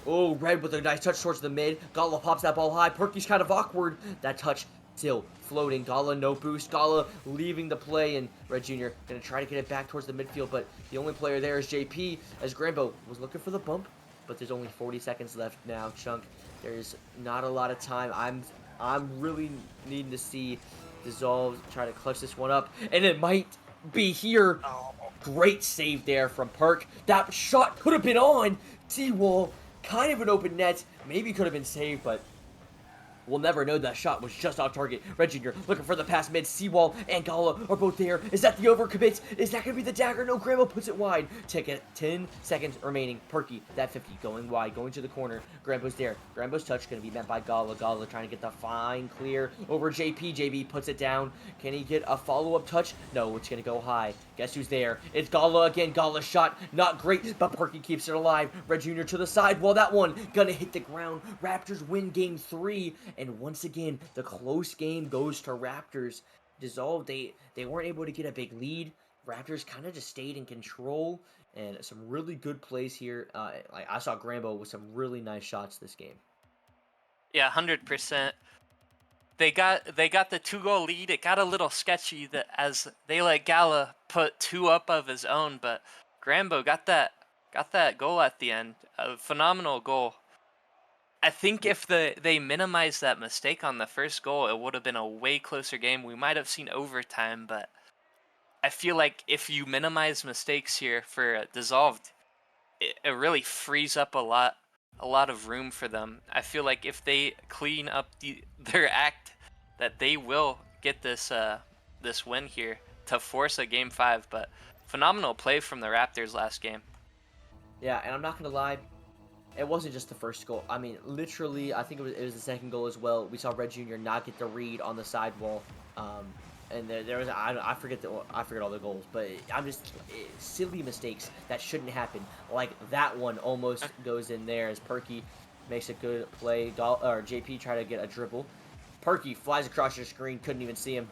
Oh, Red with a nice touch towards the mid. Gala pops that ball high. Perky's kind of awkward. That touch still floating. Gala no boost. Gala leaving the play, and Red Jr. gonna try to get it back towards the midfield, but the only player there is JP as Grambo was looking for the bump, but there's only 40 seconds left now. Chunk, there's not a lot of time. I'm really needing to see Dissolve try to clutch this one up, and it might be here. Great save there from Perk. That shot could have been on. Seawall, kind of an open net. Maybe could have been saved, but we'll never know. That shot was just off target. Red Jr. looking for the pass mid. Seawall and Gala are both there. Is that the overcommit? Is that going to be the dagger? No, Grambo puts it wide. Ticket, 10 seconds remaining. Perky, that 50, going wide, going to the corner. Grambo's there. Grambo's touch going to be met by Gala. Gala trying to get the fine clear over JP. JB puts it down. Can he get a follow-up touch? No, it's going to go high. Guess who's there? It's Gala again. Gala's shot, not great, but Perky keeps it alive. Red Jr. to the side. Well, that one going to hit the ground. Raptors win game 3. And once again, the close game goes to Raptors. Dissolve, they weren't able to get a big lead. Raptors kind of just stayed in control, and some really good plays here. Like I saw Grambo with some really nice shots this game. Yeah, 100%. They got the 2-goal lead. It got a little sketchy that as they let Gala put 2 up of his own, but Grambo got that goal at the end. A phenomenal goal. I think if they minimized that mistake on the first goal, it would have been a way closer game. We might have seen overtime, but I feel like if you minimize mistakes here for Dissolved, it really frees up a lot of room for them. I feel like if they clean up their act, that they will get this win here to force a game 5. But phenomenal play from the Raptors last game. Yeah, and I'm not gonna lie. It wasn't just the first goal. I mean, literally, I think it was the second goal as well. We saw Red Jr. not get the read on the sidewall, and there was I forget all the goals, but I'm just silly mistakes that shouldn't happen. Like that one almost goes in there as Perky makes a good play. JP try to get a dribble. Perky flies across your screen, couldn't even see him.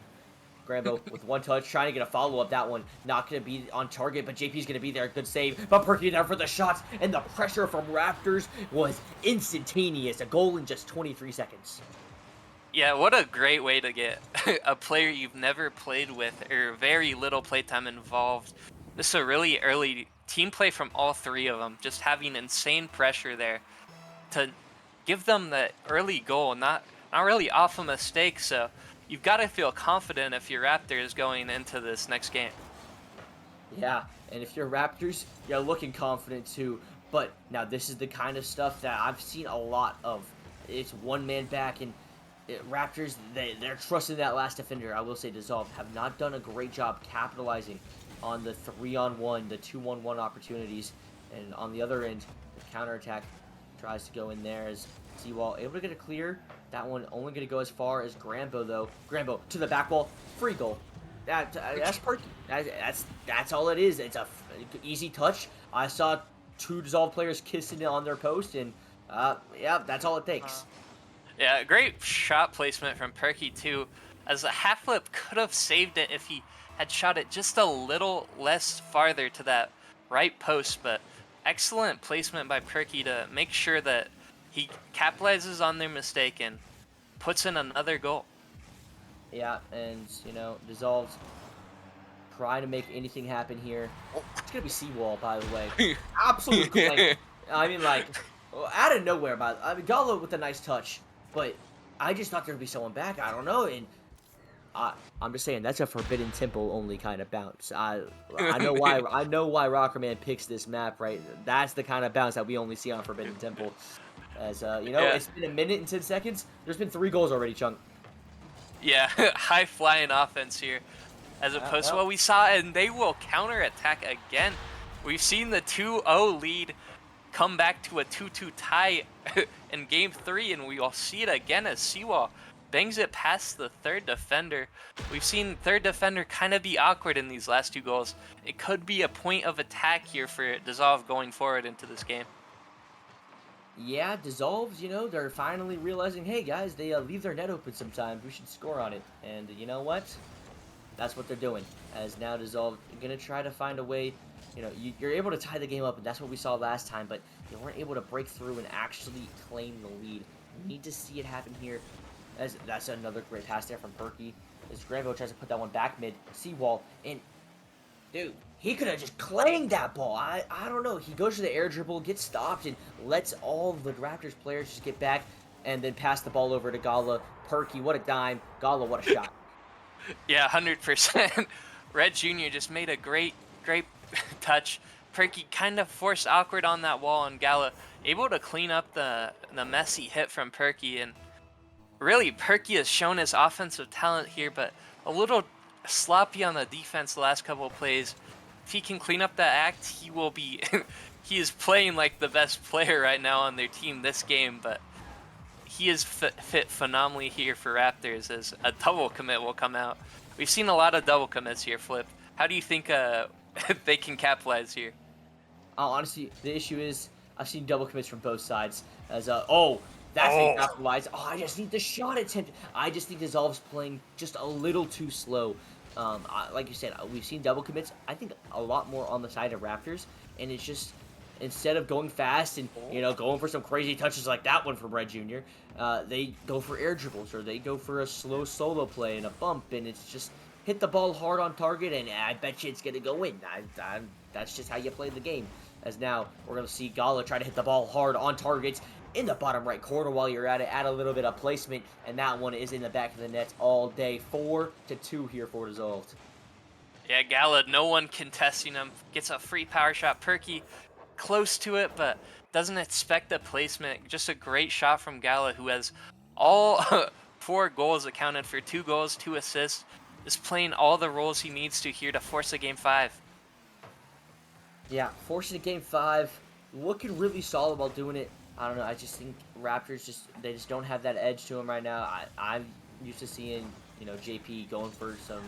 Grambo with one touch, trying to get a follow-up. That one not going to be on target, but JP's going to be there. Good save. But Perky there for the shots, and the pressure from Raptors was instantaneous. A goal in just 23 seconds. Yeah, what a great way to get a player you've never played with or very little playtime involved. This is a really early team play from all three of them, just having insane pressure there to give them the early goal, not really off a mistake. So you've got to feel confident if you're Raptors going into this next game. Yeah, and if you're Raptors, you're looking confident too. But now this is the kind of stuff that I've seen a lot of. It's one man back, and Raptors, they're trusting that last defender. I will say Dissolve have not done a great job capitalizing on the 3-on-1, the 2-on-1 opportunities. And on the other end, the counterattack tries to go in there as Seawall able to get a clear. That one only going to go as far as Grambo, though. Grambo to the back wall, free goal. That's Perky. That's all it is. It's a easy touch. I saw 2 Dissolve players kissing it on their post, and yeah, that's all it takes. Yeah, great shot placement from Perky too, as the half flip could have saved it if he had shot it just a little less farther to that right post, but excellent placement by Perky to make sure that he capitalizes on their mistake and puts in another goal. Yeah, and, you know, Dissolve's trying to make anything happen here. Oh, it's going to be Seawall, by the way. Absolutely. I mean, like, out of nowhere, Gala with a nice touch. But I just thought there'd be someone back. I don't know, and I'm just saying that's a Forbidden Temple only kind of bounce. I know why. I know why Rockerman picks this map, right? That's the kind of bounce that we only see on Forbidden Temple. As you know, It's been a minute and 10 seconds. There's been 3 goals already, Chunk. Yeah, high flying offense here, as opposed to what we saw, and they will counter attack again. We've seen the 2-0 lead come back to a 2-2 tie in game 3, and we will see it again as Seawall bangs it past the third defender. We've seen third defender kind of be awkward in these last 2 goals. It could be a point of attack here for Dissolve going forward into this game. Yeah, Dissolves, you know, they're finally realizing, hey guys, they leave their net open sometimes. We should score on it. And you know what? That's what they're doing. As now Dissolve going to try to find a way. You know, you're able to tie the game up, and that's what we saw last time, but you weren't able to break through and actually claim the lead. You need to see it happen here. That's another great pass there from Perky. As Granville tries to put that one back mid, Seawall, and dude, he could have just clanged that ball. I don't know. He goes to the air dribble, gets stopped, and lets all the Raptors players just get back, and then pass the ball over to Gala. Perky, what a dime. Gala, what a shot. Yeah, 100%. Red Jr. just made a great touch. Perky kind of forced awkward on that wall, and Gala able to clean up the messy hit from Perky. And really, Perky has shown his offensive talent here, but a little sloppy on the defense the last couple of plays. If he can clean up that act, he will be he is playing like the best player right now on their team this game, but he is fit phenomenally here for Raptors as a double commit will come out. We've seen a lot of double commits here, Flip. How do you think they can capitalize here? Honestly, the issue is I've seen double commits from both sides. As that's how you capitalize. I just need the shot attempt. I just think Dissolve's playing just a little too slow. Like you said, we've seen double commits. I think a lot more on the side of Raptors, and it's just instead of going fast and going for some crazy touches like that one from Red Jr., they go for air dribbles or they go for a slow solo play and a bump, and it's just hit the ball hard on target, and I bet you it's gonna go in. That's just how you play the game. As now we're gonna see Gala try to hit the ball hard on targets in the bottom right corner while you're at it. Add a little bit of placement, and that one is in the back of the net all day. 4-2 here for Dissolved. Yeah, Gala, no one contesting him. Gets a free power shot. Perky close to it, but doesn't expect the placement. Just a great shot from Gala, who has all 4 goals accounted for, 2 goals, 2 assists. Is playing all the roles he needs to here to force a game 5. Yeah, forcing a game 5, looking really solid while doing it. I don't know. I just think Raptors just don't have that edge to them right now. I'm used to seeing JP going for some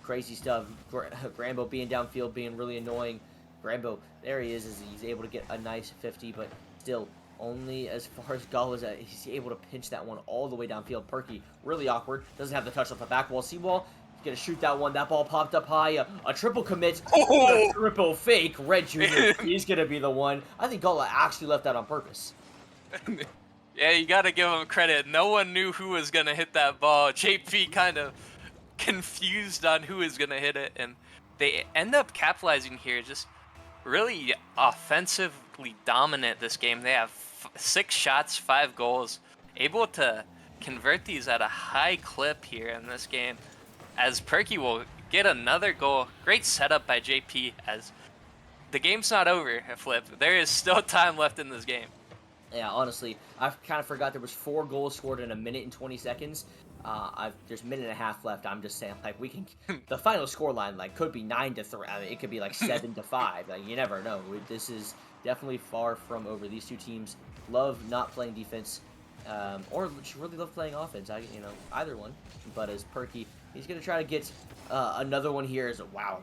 crazy stuff. Grambo being downfield, being really annoying. Grambo, there he is he's able to get a nice 50, but still Only as far as Gall is at, he's able to pinch that one all the way downfield. Perky, really awkward. Doesn't have the touch off the back wall. Seawall, he's going to shoot that one. That ball popped up high. A triple commit. A triple fake. Red Jr., he's going to be the one. I think Gall actually left that on purpose. Yeah, you got to give him credit. No one knew who was going to hit that ball. JP kind of confused on who is going to hit it, and they end up capitalizing here. Just really offensively dominant this game. They have 6 shots, 5 goals, able to convert these at a high clip here in this game, as Perky will get another goal. Great setup by JP, as the game's not over, Flip. There is still time left in this game. Yeah, honestly, I kind of forgot there was 4 goals scored in a minute and 20 seconds. There's a minute and a half left. I'm just saying, like, we can. The final scoreline, like, could be 9-3. I mean, it could be like 7-5. Like, you never know. This is definitely far from over. These two teams love not playing defense, or really love playing offense. Either one. But as Perky, he's gonna try to get another one here. Wow,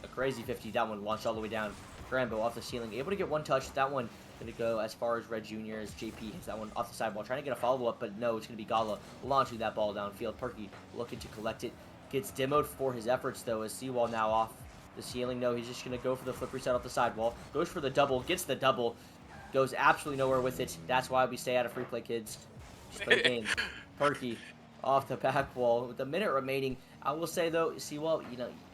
a crazy 50. That one launched all the way down. Grambo off the ceiling, able to get one touch. That one going to go as far as Red Jr. as JP hits that one off the sidewall, trying to get a follow-up, but no, it's going to be Gala launching that ball downfield. Perky looking to collect it. Gets demoed for his efforts, though, as Seawall now off the ceiling. No, he's just going to go for the flip reset off the sidewall. Goes for the double, gets the double, goes absolutely nowhere with it. That's why we stay out of free play, kids. Just play the game. Perky off the back wall with a minute remaining. I will say, though, Seawall,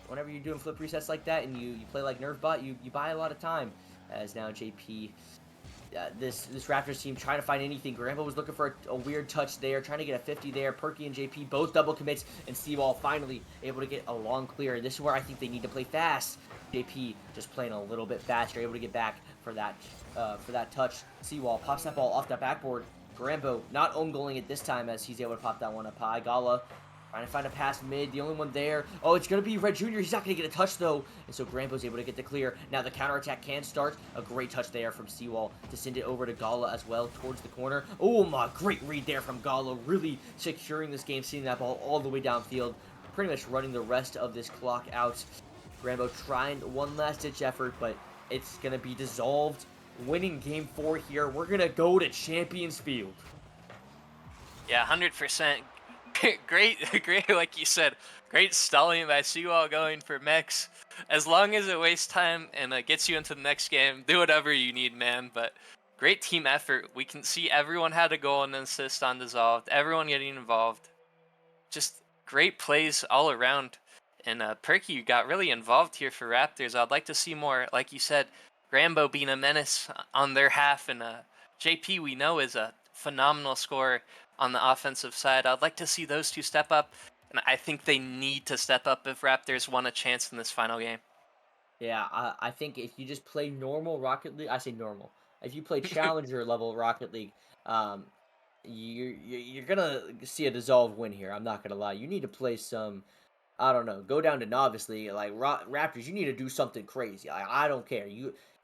whenever you're doing flip resets like that and you play like Nerfbot, you buy a lot of time. As now JP, this Raptors team trying to find anything. Grambo was looking for a weird touch there, trying to get a 50 there. Perky and JP both double commits, and Seawall finally able to get a long clear. This is where I think they need to play fast. JP just playing a little bit faster, able to get back for that touch. Seawall pops that ball off that backboard. Grambo not own goaling it this time, as he's able to pop that one up high. Gala trying to find a pass mid, the only one there. Oh, it's going to be Red Jr. He's not going to get a touch, though. And so Grambo's able to get the clear. Now the counterattack can start. A great touch there from Seawall to send it over to Gala as well towards the corner. Oh, my great read there from Gala. Really securing this game, sending that ball all the way downfield. Pretty much running the rest of this clock out. Grambo trying one last-ditch effort, but it's going to be dissolved. Winning game 4 here. We're going to go to Champions Field. Yeah, 100%. Great, like you said, great stalling by Seawall going for mechs. As long as it wastes time and gets you into the next game, do whatever you need, man. But great team effort. We can see everyone had a goal and an assist on Dissolved. Everyone getting involved. Just great plays all around. And Perky got really involved here for Raptors. I'd like to see more, like you said, Grambo being a menace on their half. And JP, we know, is a phenomenal scorer on the offensive side. I'd like to see those two step up, and I think they need to step up if Raptors want a chance in this final game. Yeah, I think if you just play normal Rocket League, I say normal. If you play Challenger level Rocket League, you're gonna see a Dissolve win here. I'm not gonna lie. You need to play some, I don't know, go down to Novice League, like Raptors. You need to do something crazy. I don't care.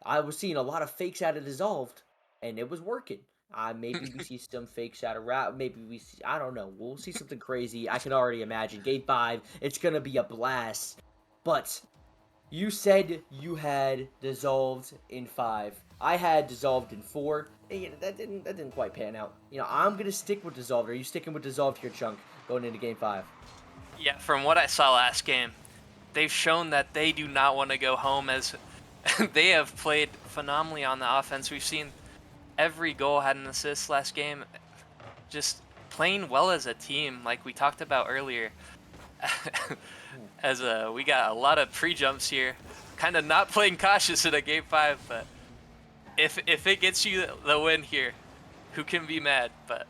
I was seeing a lot of fakes out of Dissolved, and it was working. Maybe we see some fakes out of rap. Maybe we see, I don't know. We'll see something crazy. I can already imagine. Game 5, it's going to be a blast. But you said you had Dissolved in 5. I had Dissolved in 4. And, that didn't quite pan out. I'm going to stick with Dissolved. Are you sticking with Dissolved here, Chunk, going into Game 5? Yeah, from what I saw last game, they've shown that they do not want to go home, as they have played phenomenally on the offense. We've seen every goal had an assist last game. Just playing well as a team, like we talked about earlier. As we got a lot of pre-jumps here. Kind of not playing cautious in a Game 5, but if it gets you the win here, who can be mad? But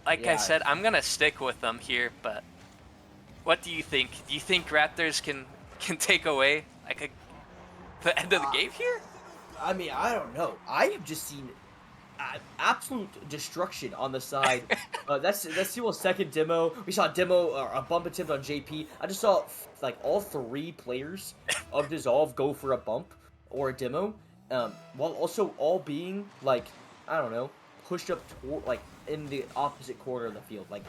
like I said, I'm going to stick with them here, but what do you think? Do you think Raptors can take away the end of the game here? I mean, I don't know. I have just seen absolute destruction on the side. That's Sewell's second demo. We saw a demo, a bump attempt on JP. I just saw like all 3 players of Dissolve go for a bump or a demo, while also all being like, I don't know, pushed up like in the opposite corner of the field. Like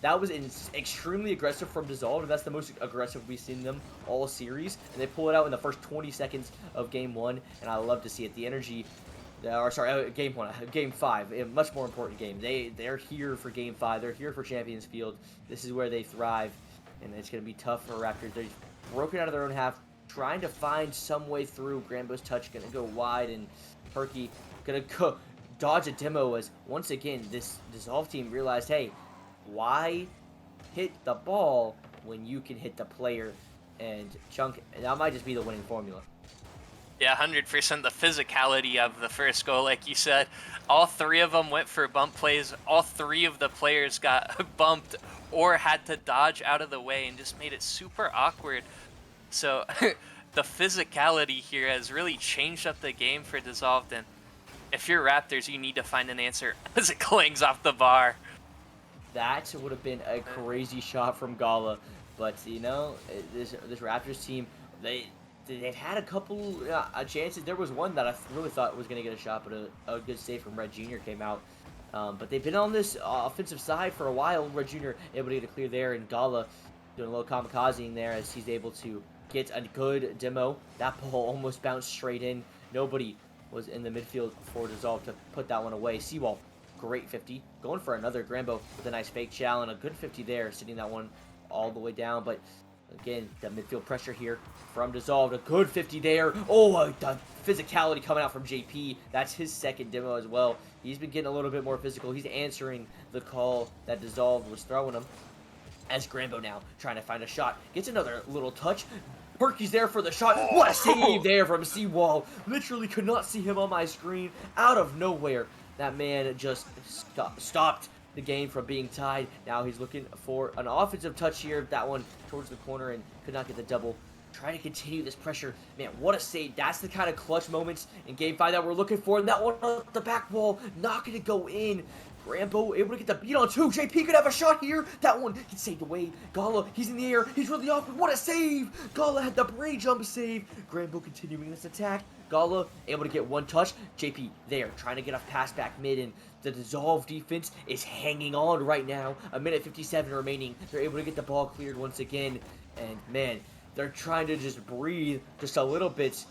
that was extremely aggressive from Dissolve, and that's the most aggressive we've seen them all series. And they pull it out in the first 20 seconds of Game 1, and I love to see it. The energy or sorry, game 1, game 5, a much more important game. They're here for game 5. They're here for Champions Field. This is where they thrive, and it's gonna be tough for Raptors. They're broken out of their own half, trying to find some way through. Grambo's touch gonna go wide, and Perky gonna go dodge a demo as once again this Dissolve team realized, hey, why hit the ball when you can hit the player? And Chunk, that might just be the winning formula. Yeah, 100% the physicality of the first goal, like you said. All 3 of them went for bump plays. All 3 of the players got bumped or had to dodge out of the way and just made it super awkward. So the physicality here has really changed up the game for Dissolved. And if you're Raptors, you need to find an answer as it clangs off the bar. That would have been a crazy shot from Gala, but you know, this Raptors team, they've had a couple chances. There was one that I really thought was going to get a shot, but a good save from Red Jr. came out. But they've been on this offensive side for a while. Red Jr. able to get a clear there, and Gala doing a little kamikazing there as he's able to get a good demo. That ball almost bounced straight in. Nobody was in the midfield for Dissolve to put that one away. Seawall, great 50. Going for another Grambo with a nice fake chow and a good 50 there, sitting that one all the way down. But again, the midfield pressure here from Dissolved. A good 50 there. Oh, the physicality coming out from JP. That's his second demo as well. He's been getting a little bit more physical. He's answering the call that Dissolved was throwing him. As Grambo now trying to find a shot. Gets another little touch. Perky's there for the shot. What a save there from Seawall. Literally could not see him on my screen. Out of nowhere, that man just stopped the game from being tied. Now he's looking for an offensive touch here. That one towards the corner and could not get the double. Trying to continue this pressure. Man, what a save. That's the kind of clutch moments in Game 5 that we're looking for. And that one on the back wall, not going to go in. Grambo able to get the beat on 2. JP could have a shot here. That one gets saved away. Gala, he's in the air. He's really awkward. What a save. Gala had the brain jump save. Grambo continuing this attack. Gala able to get one touch. JP there trying to get a pass back mid, and the Dissolve defense is hanging on right now. A minute 57 remaining. They're able to get the ball cleared once again. And man, they're trying to just breathe just a little bit.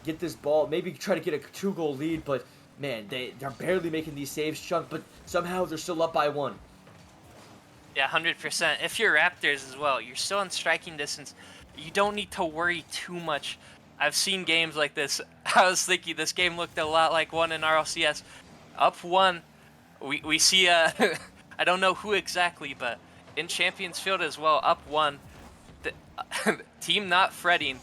Get this ball. Maybe try to get a 2-goal lead, but man, they're barely making these saves, Chunk, but somehow they're still up by 1. Yeah, 100%. If you're Raptors as well, you're still in striking distance. You don't need to worry too much. I've seen games like this. I was thinking this game looked a lot like one in RLCS. Up 1, we see, I don't know who exactly, but in Champions Field as well, up 1, the team not fretting.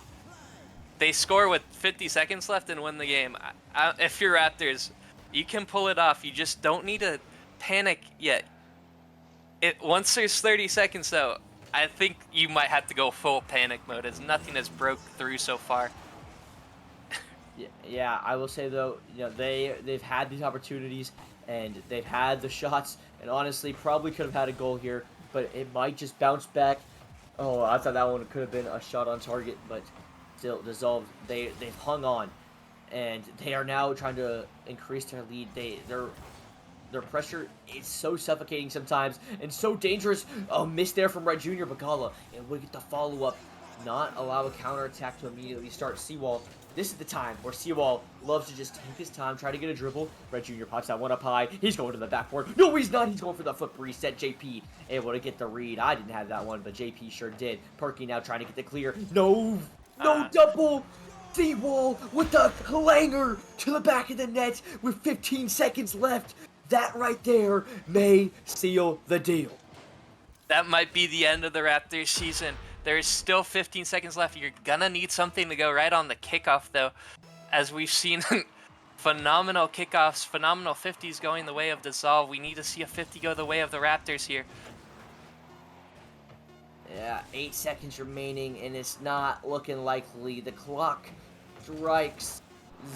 They score with 50 seconds left and win the game. If you're Raptors, you can pull it off. You just don't need to panic yet. Once there's 30 seconds, though, I think you might have to go full panic mode, as nothing has broke through so far. Yeah, I will say though, you know, they've had these opportunities and they've had the shots, and honestly, probably could have had a goal here, but it might just bounce back. Oh, I thought that one could have been a shot on target, but still Dissolved. They've hung on, and they are now trying to increase their lead. Their pressure is so suffocating sometimes and so dangerous. Oh, miss there from Red Jr. Bagala, and we get the follow up. Not allow a counterattack to immediately start. Seawall. This is the time where Seawall loves to just take his time, try to get a dribble. Red Jr. pops that one up high. He's going to the backboard. No, he's not. He's going for the foot reset. JP able to get the read. I didn't have that one, but JP sure did. Perky now trying to get the clear. No double. Seawall with the clanger to the back of the net with 15 seconds left. That right there may seal the deal. That might be the end of the Raptors season. There's still 15 seconds left. You're gonna need something to go right on the kickoff, though, as we've seen phenomenal kickoffs, phenomenal 50s going the way of Dissolve. We need to see a 50 go the way of the Raptors here. Yeah, 8 seconds remaining, and it's not looking likely. The clock strikes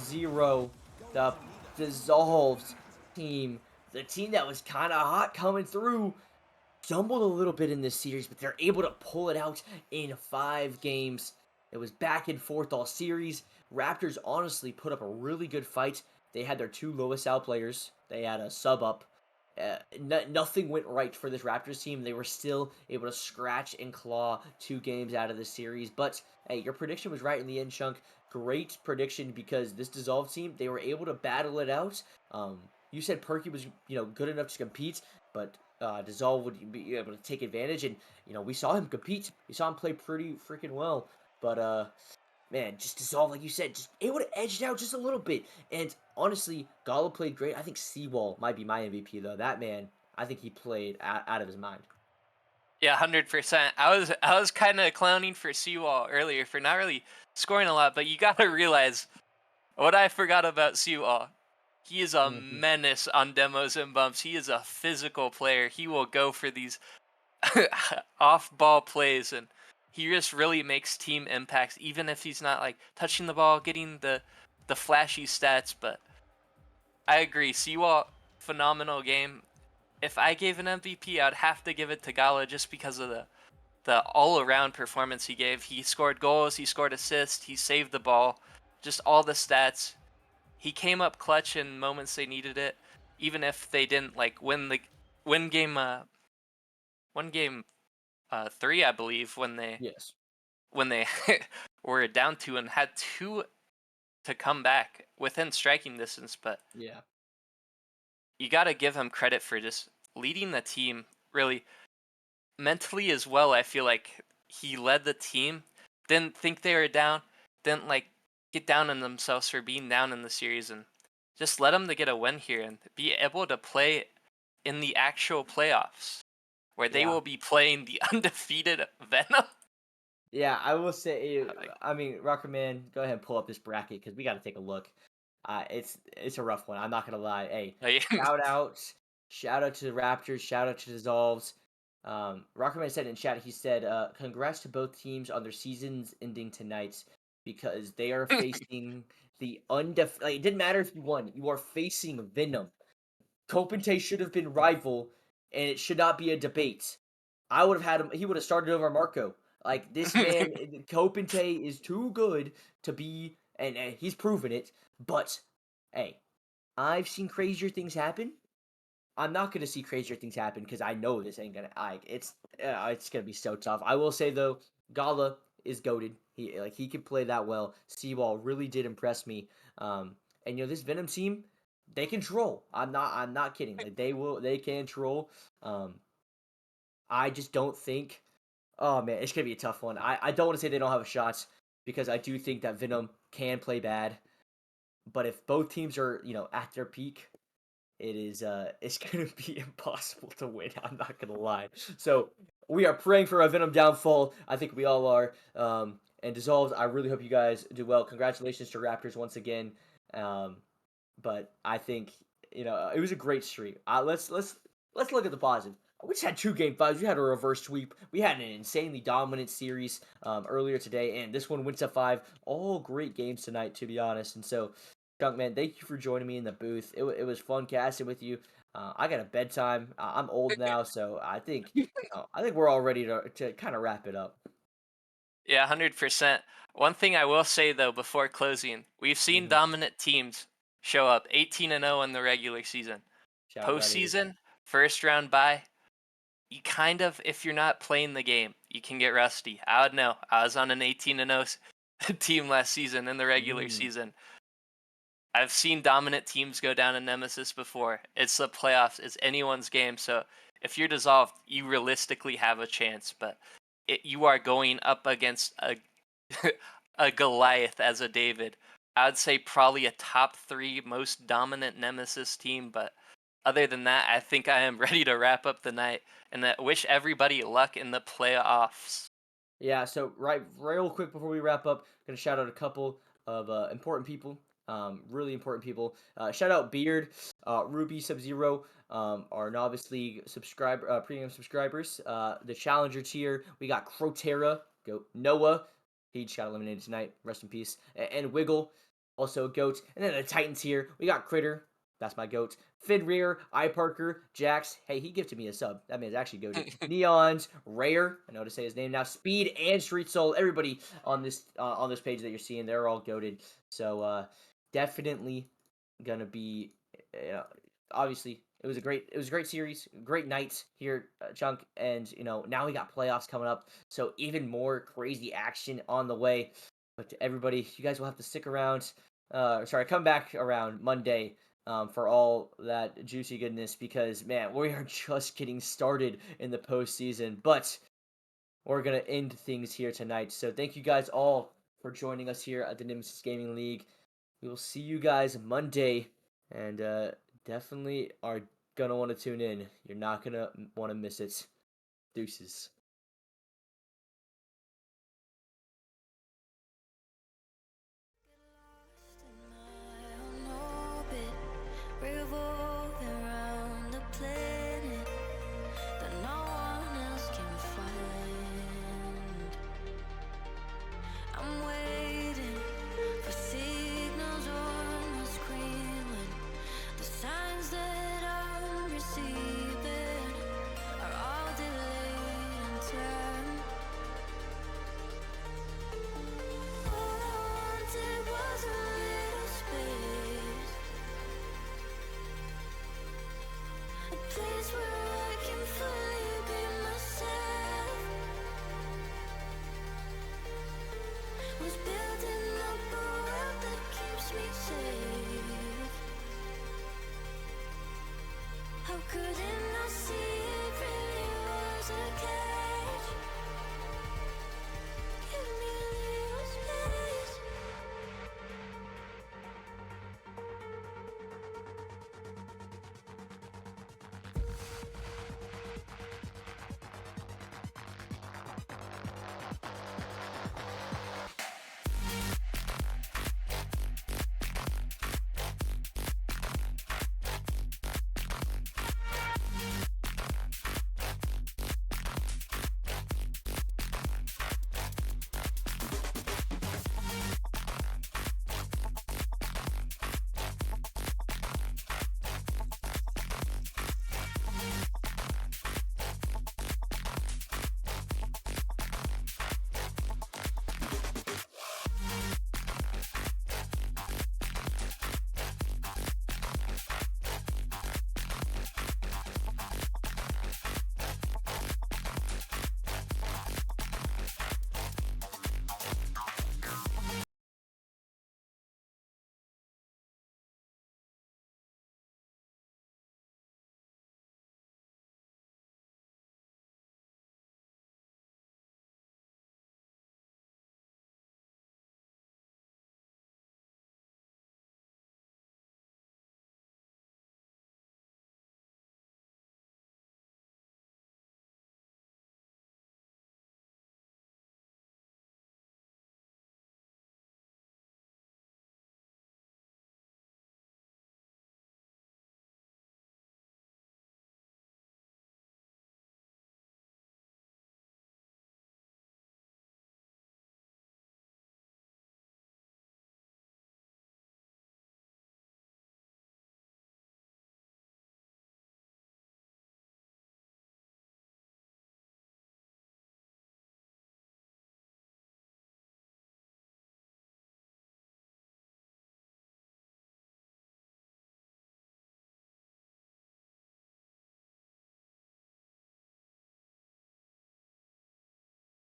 0. The Dissolved team, the team that was kind of hot coming through, stumbled a little bit in this series, but they're able to pull it out in 5 games. It was back and forth all series. Raptors honestly put up a really good fight. They had their 2 lowest out players. They had a sub up. Nothing went right for this Raptors team. They were still able to scratch and claw 2 games out of the series. But hey, your prediction was right in the end, Chunk. great prediction because this Dissolve team, they were able to battle it out. You said Perky was, good enough to compete, but Dissolve would be able to take advantage, and we saw him compete. We saw him play pretty freaking well, but man, just Dissolve, like you said, just able to edge it out just a little bit. And honestly, Gala played great. I think Seawall might be my MVP though. That man, I think he played out of his mind. Yeah, 100%. I was kind of clowning for Seawall earlier for not really scoring a lot, but you gotta realize what I forgot about Seawall. He is a Mhm. menace on demos and bumps. He is a physical player. He will go for these off-ball plays, and he just really makes team impacts, even if he's not like touching the ball, getting the flashy stats. But I agree, Seawall, phenomenal game. If I gave an MVP, I'd have to give it to Gala just because of the all-around performance he gave. He scored goals, he scored assists, he saved the ball, just all the stats. He came up clutch in moments they needed it, even if they didn't like win game 3, I believe, Yes. when they were down 2 and had 2 to come back within striking distance. But Yeah. you got to give him credit for just leading the team really mentally as well. I feel like he led the team, didn't think they were down, didn't like get down on themselves for being down in the series, and just let them to get a win here and be able to play in the actual playoffs where they Yeah. will be playing the undefeated Venom. Yeah, I will say. Like, I mean, Rocker Man, go ahead and pull up this bracket because we got to take a look. It's a rough one. I'm not gonna lie. Hey, like, shout out, shout out to the Raptors. Shout out to Dissolves. Rocker Man said in chat. He said, "Congrats to both teams on their seasons ending tonight because they are facing the Like, it didn't matter if you won. You are facing Venom. Kopente should have been rival, and it should not be a debate. I would have had him. He would have started over Marco. Like this man, Kopente is too good to be, and he's proven it. But hey, I've seen crazier things happen. I'm not gonna see crazier things happen because I know this ain't gonna. It's gonna be so tough. I will say though, Gala is goaded. He can play that well. Seawall really did impress me. And this Venom team, they can troll. I'm not kidding. Like they can troll. Um, I just don't think. Oh man, it's gonna be a tough one. I don't want to say they don't have a shot because I do think that Venom can play bad. But if both teams are at their peak, it's gonna be impossible to win. I'm not gonna lie. So we are praying for a Venom downfall. I think we all are. And Dissolves, I really hope you guys do well. Congratulations to Raptors once again. Um, but I think it was a great streak. Let's look at the positive. We just had 2 game 5s. We had a reverse sweep. We had an insanely dominant series earlier today, and this one went to 5. All great games tonight, to be honest. And so, Junkman, thank you for joining me in the booth. It was fun casting with you. I got a bedtime. I'm old now, so I think we're all ready to kind of wrap it up. yeah, 100%. One thing I will say though before closing, we've seen hmm dominant teams show up 18-0 in the regular season. Shout out Gladiators. Postseason, first round bye, you kind of, if you're not playing the game, you can get rusty. I would know. I was on an 18-0 team last season in the regular Mm. season. I've seen dominant teams go down in Nemesis before. It's the playoffs. It's anyone's game. So if you're dissolved, you realistically have a chance. But you are going up against a a Goliath as a David. I'd say probably a top 3 most dominant Nemesis team. But other than that, I think I am ready to wrap up the night and wish everybody luck in the playoffs. Yeah, so real quick before we wrap up, gonna shout out a couple of important people, really important people. Shout out Beard, Ruby Sub Zero, our Novice League premium subscribers. The Challenger tier, we got Crotera, go Noah, he just got eliminated tonight. Rest in peace. And Wiggle, also a goat. And then the Titans here, we got Critter, that's my goat. Fenrir, iParker, Jax. Hey, he gifted me a sub. That man's actually goated. Neons, Rare. I know how to say his name now. Speed and Street Soul. Everybody on this page that you're seeing, they're all goated. So definitely gonna be. Obviously, it was a great series, great night here, Chunk, and now we got playoffs coming up, so even more crazy action on the way. But to everybody, you guys will have to stick around. Come back around Monday for all that juicy goodness because, man, we are just getting started in the postseason. But we're going to end things here tonight. So thank you guys all for joining us here at the Nemesis Gaming League. We will see you guys Monday. And definitely are going to want to tune in. You're not going to want to miss it. Deuces.